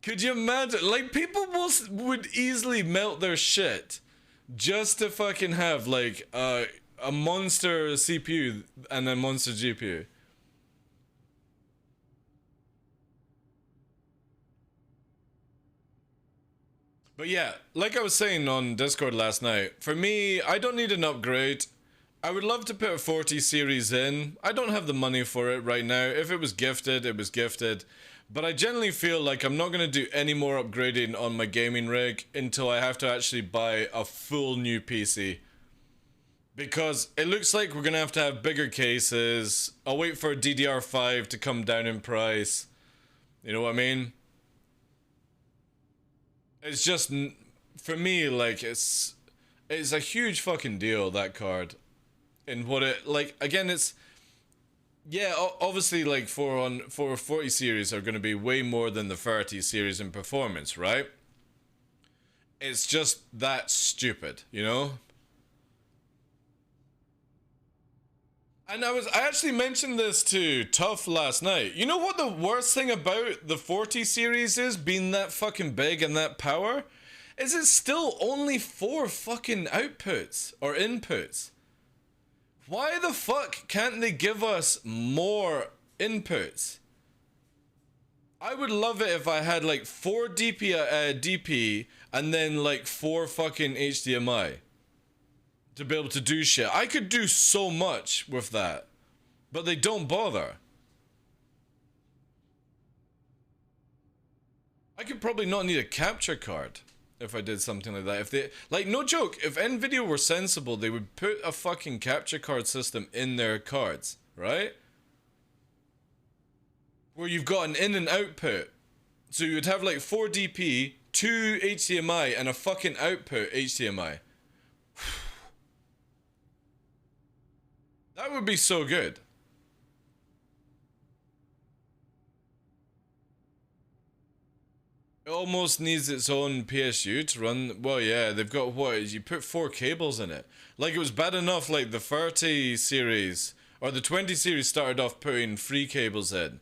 Could you imagine? Like, people would easily melt their shit just to fucking have, like, a monster CPU and a monster GPU. But yeah, like I was saying on Discord last night, for me, I don't need an upgrade. I would love to put a 40 series in. I don't have the money for it right now. If it was gifted, it was gifted. But I generally feel like I'm not going to do any more upgrading on my gaming rig until I have to actually buy a full new PC. Because it looks like we're going to have bigger cases. I'll wait for a DDR5 to come down in price. You know what I mean? It's just, for me, like, it's a huge fucking deal, that card. And what it, like, again, it's, yeah, obviously, like, for 40 series are going to be way more than the 30 series in performance, right? It's just that stupid, you know? And I actually mentioned this to Tough last night. You know what the worst thing about the 40 series is, being that fucking big and that power? Is it's still only 4 fucking outputs, or inputs. Why the fuck can't they give us more inputs? I would love it if I had like 4 DP and then like 4 fucking HDMI. To be able to do shit. I could do so much with that. But they don't bother. I could probably not need a capture card if I did something like that. If they, like, no joke, if Nvidia were sensible, they would put a fucking capture card system in their cards, right? Where you've got an in and output. So you would have like 4 DP, 2 HDMI, and a fucking output HDMI. That would be so good. It almost needs its own PSU to run. Well, yeah, they've got what? You put 4 cables in it. Like, it was bad enough, like, the 30 series, or the 20 series started off putting 3 cables in.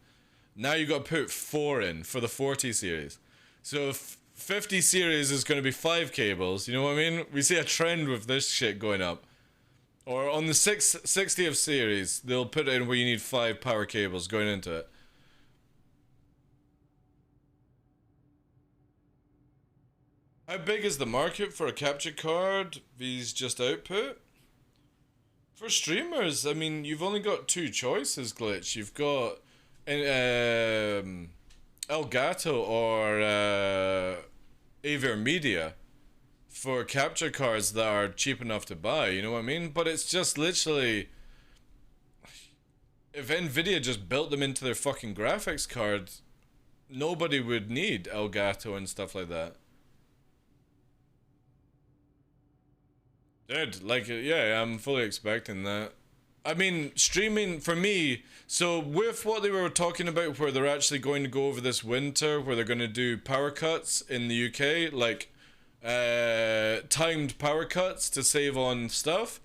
Now you got to put 4 in for the 40 series. So, 50 series is going to be 5 cables, you know what I mean? We see a trend with this shit going up. Or on the 60th series, they'll put it in where you need 5 power cables going into it. How big is the market for a capture card vs just output? For streamers, I mean, you've only got 2 choices, Glitch. You've got Elgato or Aver Media for capture cards that are cheap enough to buy, you know what I mean? But it's just literally, if Nvidia just built them into their fucking graphics card, nobody would need Elgato and stuff like that. Dude, like, yeah, I'm fully expecting that. I mean, streaming, for me, so with what they were talking about where they're actually going to go over this winter, where they're going to do power cuts in the UK, like, timed power cuts to save on stuff,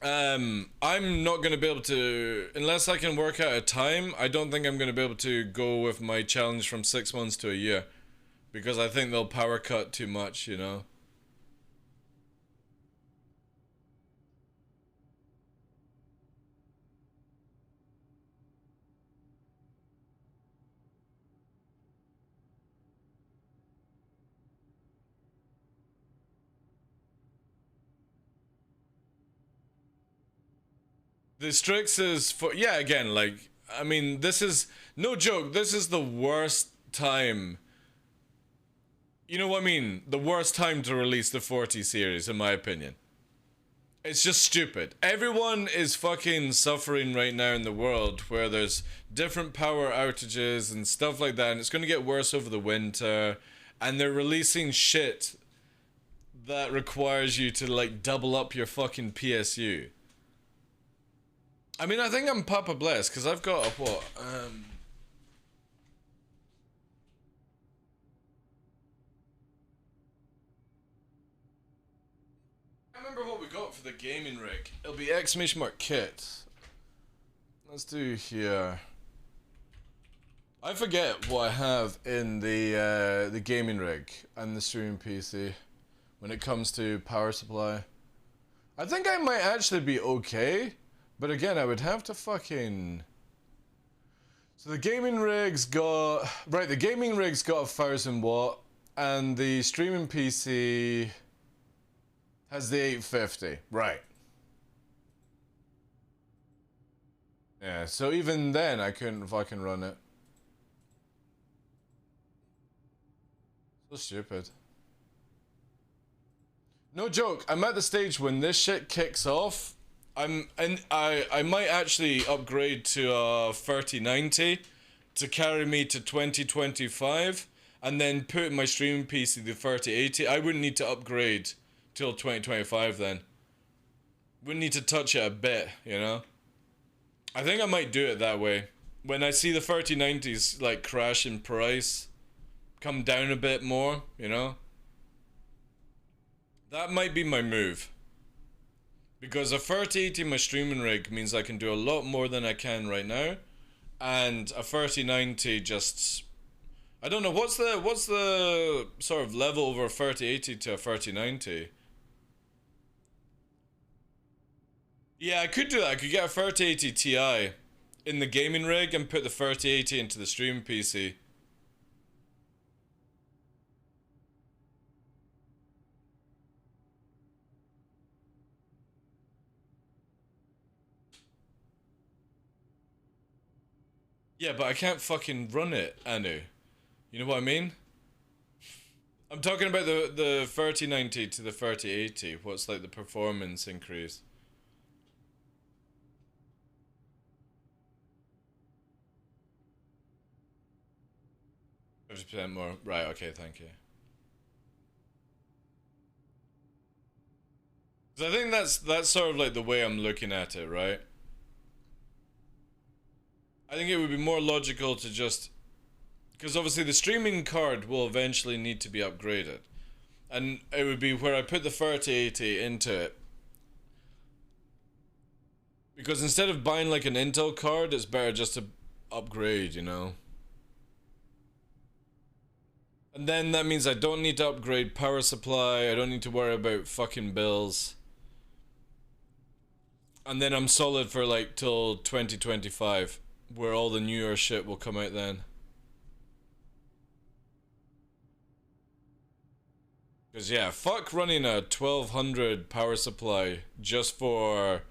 I'm not going to be able to, unless I can work out a time, I don't think I'm going to be able to go with my challenge from 6 months to a year. Because I think they'll power cut too much, you know? The Strix is for, yeah, again, like, I mean, this is, no joke, this is the worst time, you know what I mean? The worst time to release the 40 series, in my opinion. It's just stupid. Everyone is fucking suffering right now in the world where there's different power outages and stuff like that, and it's gonna get worse over the winter, and they're releasing shit that requires you to, like, double up your fucking PSU. I mean, I think I'm Papa Blessed, because I've got a, what, I remember what we got for the gaming rig. It'll be !kit. Let's do here. I forget what I have in the gaming rig and the streaming PC when it comes to power supply. I think I might actually be okay. But again, I would have to fucking... So the gaming rig's got... Right, the gaming rig's got 1000 watt. And the streaming PC has the 850. Right. Yeah, so even then I couldn't fucking run it. So stupid. No joke, I'm at the stage when this shit kicks off, I might actually upgrade to a 3090 to carry me to 2025 and then put my streaming PC the 3080. I wouldn't need to upgrade till 2025 then. Wouldn't need to touch it a bit, you know? I think I might do it that way. When I see the 3090s like crash in price, come down a bit more, you know? That might be my move. Because a 3080 in my streaming rig means I can do a lot more than I can right now. And a 3090 just... I don't know, what's the sort of level over a 3080 to a 3090? Yeah, I could do that. I could get a 3080 Ti in the gaming rig and put the 3080 into the streaming PC. Yeah, but I can't fucking run it, Anu. You know what I mean? I'm talking about the 3090 to the 3080. What's like the performance increase? 50% more. Right, okay, thank you. 'Cause I think that's sort of like the way I'm looking at it, right? I think it would be more logical to just Because obviously the streaming card will eventually need to be upgraded. And it would be where I put the 3080 into it. Because instead of buying like an Intel card, it's better just to upgrade, you know. And then that means I don't need to upgrade power supply, I don't need to worry about fucking bills. And then I'm solid for like till 2025, where all the newer shit will come out then. Because yeah, fuck running a 1200 power supply just for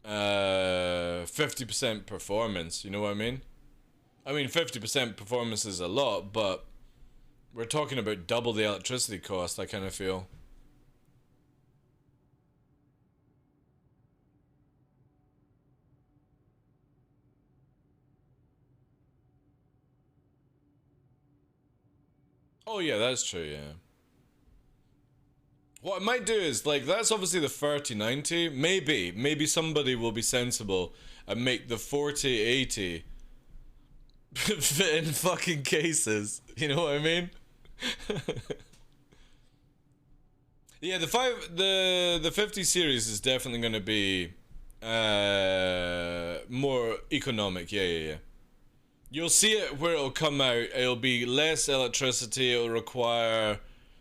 50% performance, you know what I mean? I mean 50% performance is a lot, but we're talking about double the electricity cost, I kind of feel. Oh yeah, that's true, yeah. What I might do is, like, that's obviously the 3090. Maybe somebody will be sensible and make the 4080 fit in fucking cases. You know what I mean? Yeah, the 50 series is definitely going to be more economic. Yeah. You'll see it where it'll come out. It'll be less electricity. It'll require,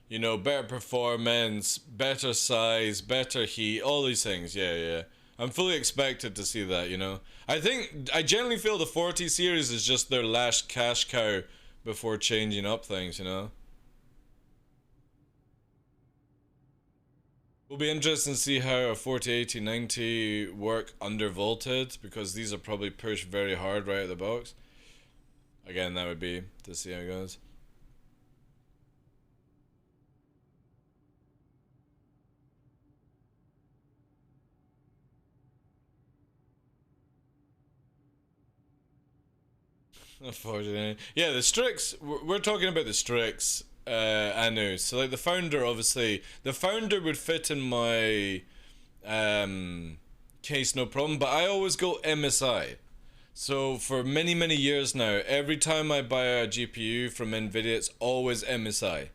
you know, better performance, better size, better heat, all these things. Yeah. I'm fully expected to see that, you know. I generally feel the 40 series is just their last cash cow before changing up things, you know. Will be interesting to see how a 4080 90 work undervolted, because these are probably pushed very hard right out of the box. Again, that would be to see how it goes. Unfortunately. Yeah, the Strix, we're talking about the Strix, Anu. So, like, the Founder, obviously, the Founder would fit in my case, no problem, but I always go MSI. So, for many years now, every time I buy a GPU from NVIDIA, it's always MSI.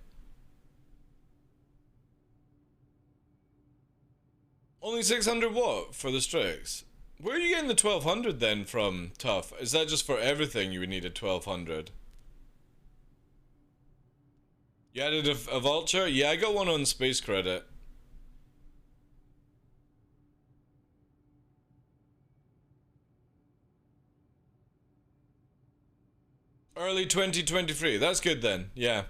Only 600 watt for the Strix. Where are you getting the 1200 then from, Tough? Is that just for everything you would need a 1200? You added a vulture? Yeah, I got one on Space Credit. Early 2023. That's good then. Yeah.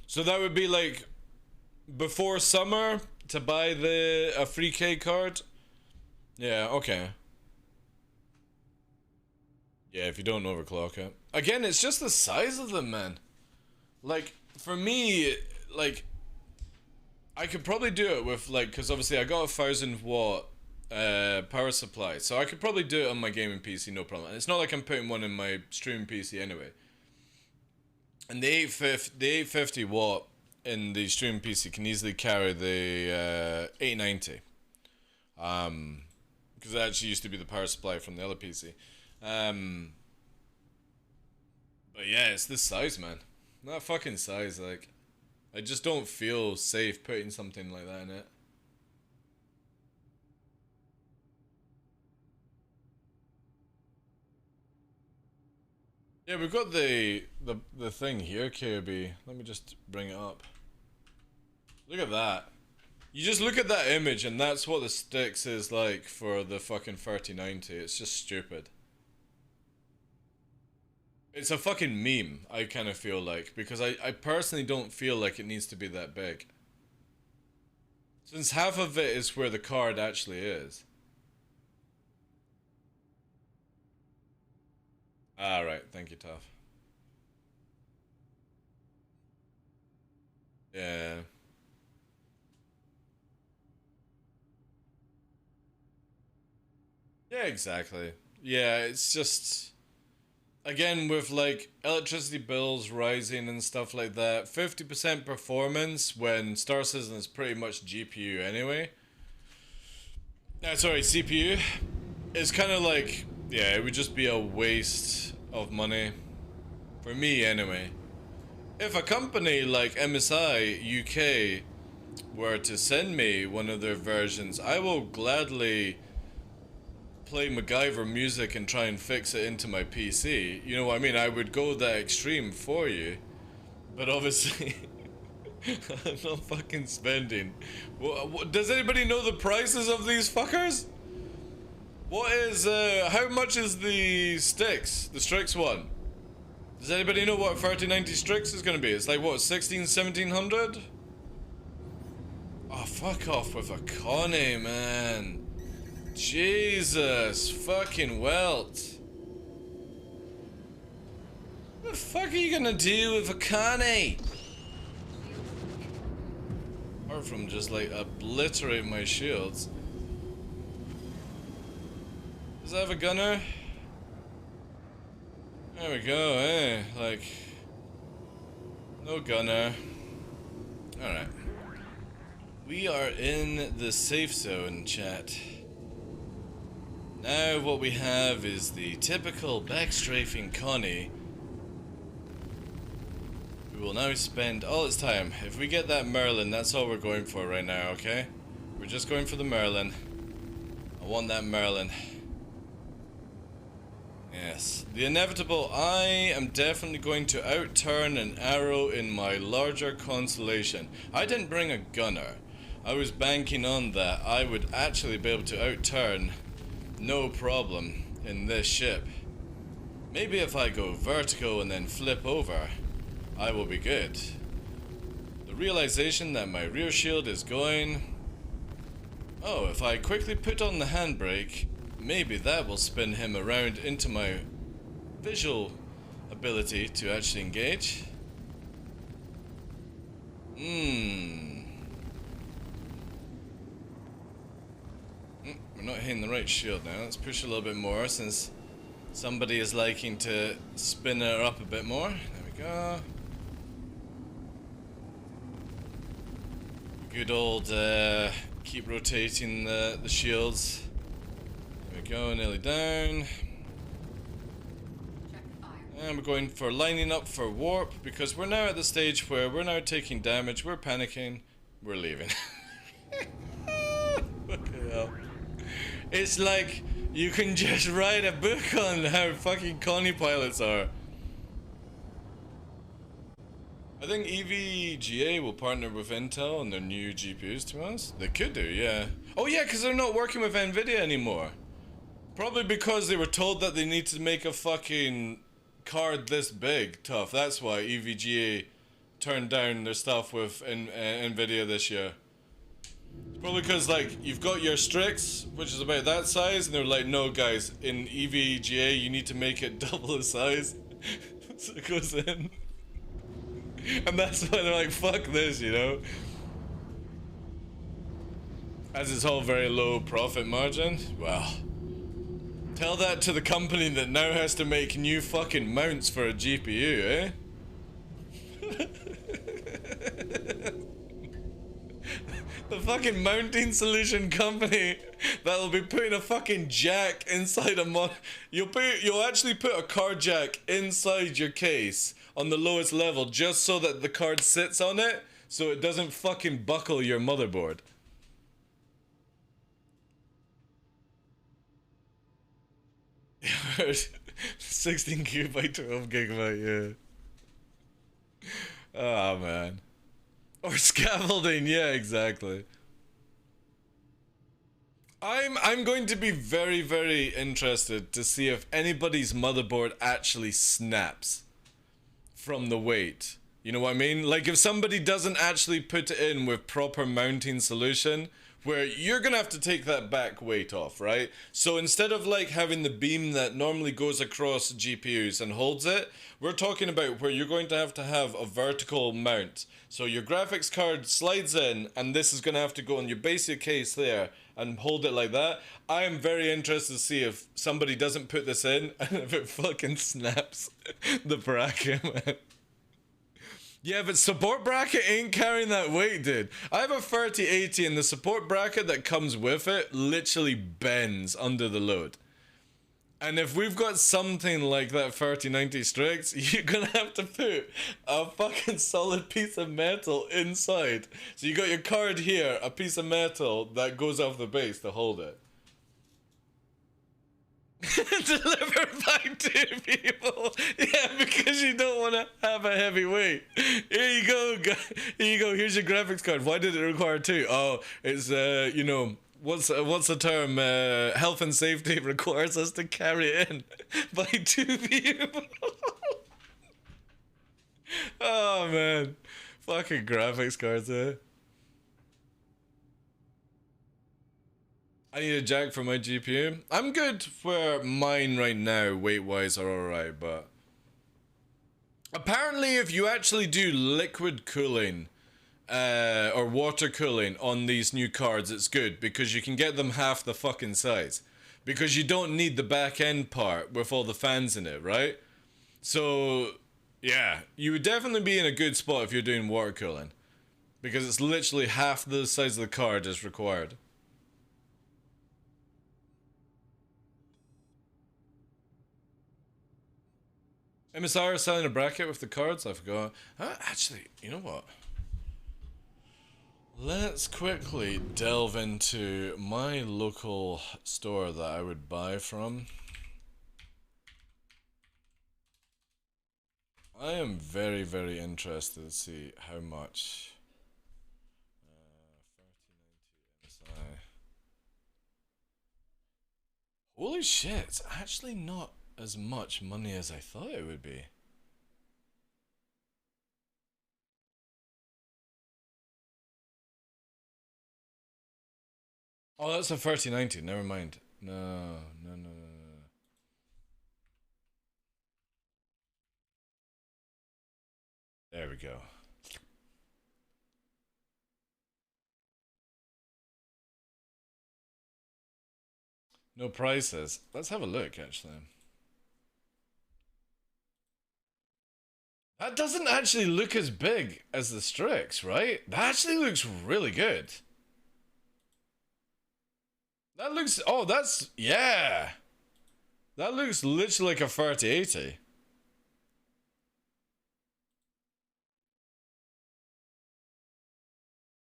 So that would be like before summer to buy a free K card? Yeah, okay. Yeah, if you don't overclock it. Again, it's just the size of them, man. Like, for me, like, I could probably do it with, like, because obviously I got a 1000 watt power supply, so I could probably do it on my gaming PC, no problem. And it's not like I'm putting one in my streaming PC anyway. And the 850 watt in the streaming PC can easily carry the 890. Because that actually used to be the power supply from the other PC. But yeah, it's this size, man. That fucking size, like, I just don't feel safe putting something like that in it. Yeah, we've got the thing here, KB. Let me just bring it up. Look at that. You just look at that image and that's what the sticks is like for the fucking 3090. It's just stupid. It's a fucking meme, I kind of feel like, because I personally don't feel like it needs to be that big. Since half of it is where the card actually is. Right, thank you, Tough. Yeah. Yeah, exactly. Yeah, it's just... Again, with, like, electricity bills rising and stuff like that, 50% performance when Star Citizen is pretty much GPU anyway. Sorry, CPU. It's kind of like... Yeah, it would just be a waste of money For me, anyway. If a company like MSI UK were to send me one of their versions, I will gladly play MacGyver music and try and fix it into my PC. You know what I mean? I would go that extreme for you. But obviously, I'm not fucking spending. Does anybody know the prices of these fuckers? What is, how much is the Strix? The Strix one? Does anybody know what 3090 Strix is gonna be? It's like, what, 1700? Oh, fuck off with a Connie, man. Jesus fucking welt. What the fuck are you gonna do with a Connie? Apart from just like obliterate my shields. Does that have a gunner? There we go, eh? Like, no gunner. Alright. We are in the safe zone, chat. Now what we have is the typical backstrafing Connie, who will now spend all its time. If we get that Merlin, that's all we're going for right now, okay? We're just going for the Merlin. I want that Merlin. Yes. The inevitable. I am definitely going to outturn an arrow in my larger constellation. I didn't bring a gunner. I was banking on that I would actually be able to outturn no problem in this ship. Maybe if I go vertical and then flip over, I will be good. The realization that my rear shield is going... Oh, if I quickly put on the handbrake, maybe that will spin him around into my visual ability to actually engage. We're not hitting the right shield now. Let's push a little bit more since somebody is liking to spin her up a bit more. There we go. Good old keep rotating the shields. There we go, nearly down. And we're going for lining up for warp because we're now at the stage where we're now taking damage, we're panicking, we're leaving. Fucking hell. It's like you can just write a book on how fucking Connie pilots are. I think EVGA will partner with Intel on their new GPUs, to be honest. They could do, yeah. Oh yeah, because they're not working with Nvidia anymore. Probably because they were told that they need to make a fucking card this big. Tough. That's why EVGA turned down their stuff with Nvidia this year. Probably because, like, you've got your Strix, which is about that size, and they're like, no guys, in EVGA you need to make it double the size. So it goes in. And that's why they're like, fuck this, you know? As it's all very low profit margin. Well, tell that to the company that now has to make new fucking mounts for a GPU, eh? The fucking mounting solution company that'll be putting a fucking jack inside a mod. You'll actually put a card jack inside your case on the lowest level just so that the card sits on it so it doesn't fucking buckle your motherboard. 16 gigabyte, 12 gigabyte, yeah. Oh man. Or scaffolding, yeah, exactly. I'm going to be very, very interested to see if anybody's motherboard actually snaps from the weight. You know what I mean? Like if somebody doesn't actually put it in with proper mounting solution, where you're gonna have to take that back weight off, right? So instead of like having the beam that normally goes across GPUs and holds it, we're talking about where you're going to have a vertical mount. So your graphics card slides in and this is gonna have to go on your basic case there and hold it like that. I am very interested to see if somebody doesn't put this in and if it fucking snaps the bracket, man. Yeah, but support bracket ain't carrying that weight, dude. I have a 3080 and the support bracket that comes with it literally bends under the load. And if we've got something like that 3090 Strix, you're gonna have to put a fucking solid piece of metal inside. So you got your card here, a piece of metal that goes off the base to hold it. Delivered back to people. Yeah, because you don't want to have a heavy weight. Here you go. Here you go. Here's your graphics card. Why did it require two? Oh, it's you know, what's the term? Health and safety requires us to carry it in by two people. Oh man, fucking graphics cards, eh? I need a jack for my GPU. I'm good where mine right now, weight-wise, are alright, but... Apparently, if you actually do liquid cooling, or water cooling on these new cards, it's good, because you can get them half the fucking size. Because you don't need the back end part with all the fans in it, right? So, yeah, you would definitely be in a good spot if you're doing water cooling. Because it's literally half the size of the card is required. MSR is selling a bracket with the cards? I forgot. Actually, you know what? Let's quickly delve into my local store that I would buy from. I am very, very interested to see how much. 3090 MSI. Holy shit, it's actually not as much money as I thought it would be. Oh, that's a 3090, never mind. No. There we go. No prices. Let's have a look, actually. That doesn't actually look as big as the Strix, right? That actually looks really good. That looks... Oh, that's... Yeah! That looks literally like a 3080.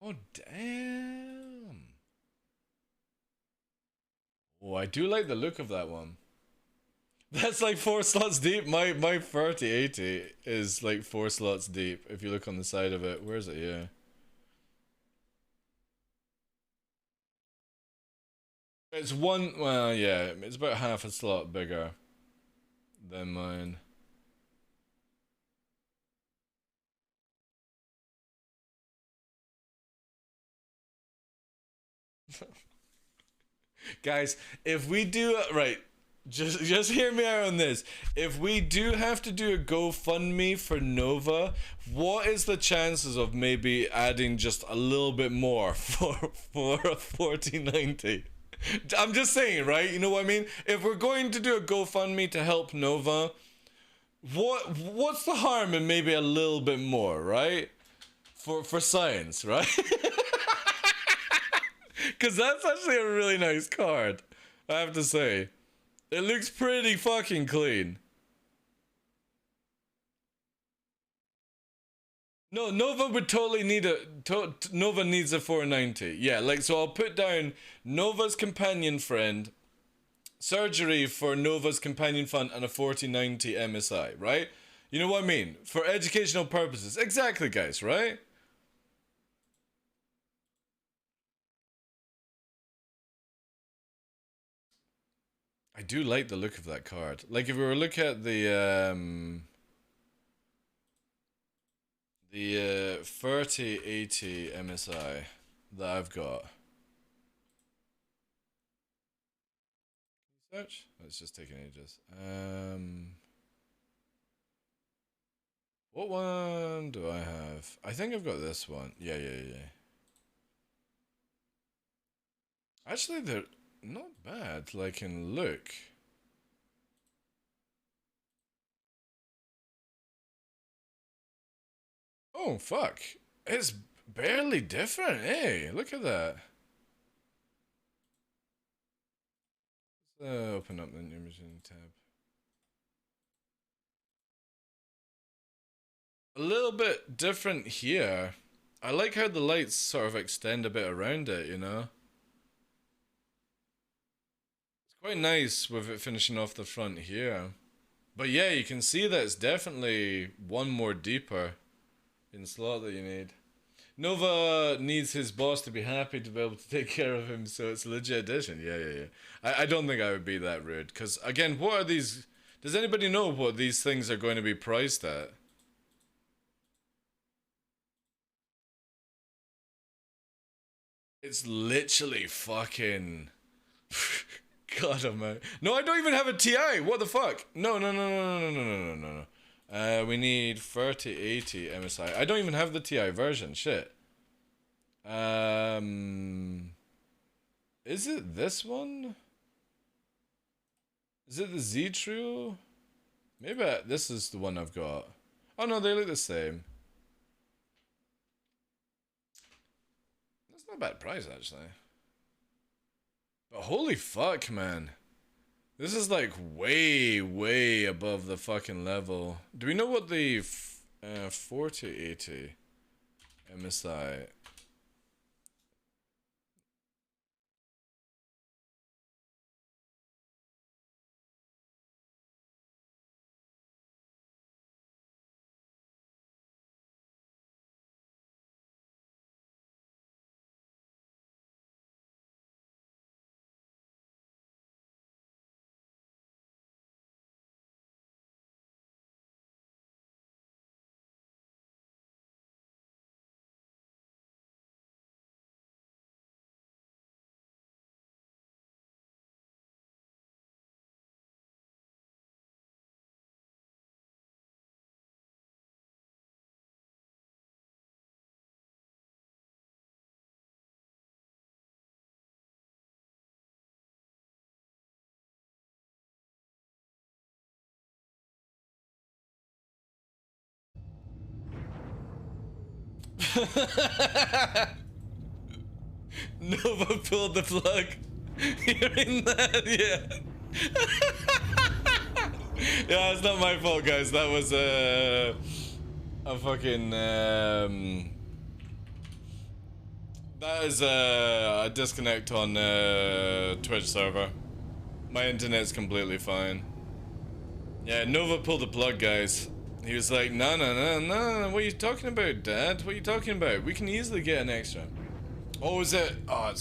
Oh, damn. Oh, I do like the look of that one. That's like 4 slots deep. My 3080 is like 4 slots deep if you look on the side of it. Where is it? Yeah. It's one, well, yeah, it's about half a slot bigger than mine. Guys, if we do right, just hear me out on this. If we do have to do a GoFundMe for Nova, what is the chances of maybe adding just a little bit more for a 4090? I'm just saying, right? You know what I mean? If we're going to do a GoFundMe to help Nova, what's the harm in maybe a little bit more, right? For science, right? Because that's actually a really nice card, I have to say. It looks pretty fucking clean. No, Nova would totally need Nova needs a 490. Yeah, like, so I'll put down Nova's companion friend, surgery for Nova's companion fund, and a 4090 MSI, right? You know what I mean? For educational purposes. Exactly, guys, right? I do like the look of that card. Like, if we were looking at the 3080 MSI that I've got. Search? Oh, it's just taking ages. What one do I have? I think I've got this one. Yeah. Actually, they're not bad, like in look. Oh, fuck. It's barely different, eh? Look at that. Open up the new machine tab. A little bit different here. I like how the lights sort of extend a bit around it, you know? It's quite nice with it finishing off the front here. But yeah, you can see that it's definitely one more deeper in slot that you need. Nova needs his boss to be happy to be able to take care of him, so it's a legit addition. Yeah. I don't think I would be that rude, because again, what are these... Does anybody know what these things are going to be priced at? It's literally fucking... God almighty. No, I don't even have a TI. What the fuck? No. We need 3080 MSI. I don't even have the TI version. Shit. Is it this one? Is it the Z Trio? Maybe this is the one I've got. Oh no, they look the same. That's not a bad price actually. But holy fuck, man. This is like way above the fucking level. Do we know what the 4080 MSI... Nova pulled the plug. Hearing that, yeah. Yeah, it's not my fault, guys. That was a fucking that is a disconnect on Twitch server. My internet's completely fine. Yeah, Nova pulled the plug, guys. He was like, no, what are you talking about, Dad? What are you talking about? We can easily get an extra. Oh, is it? Oh, it's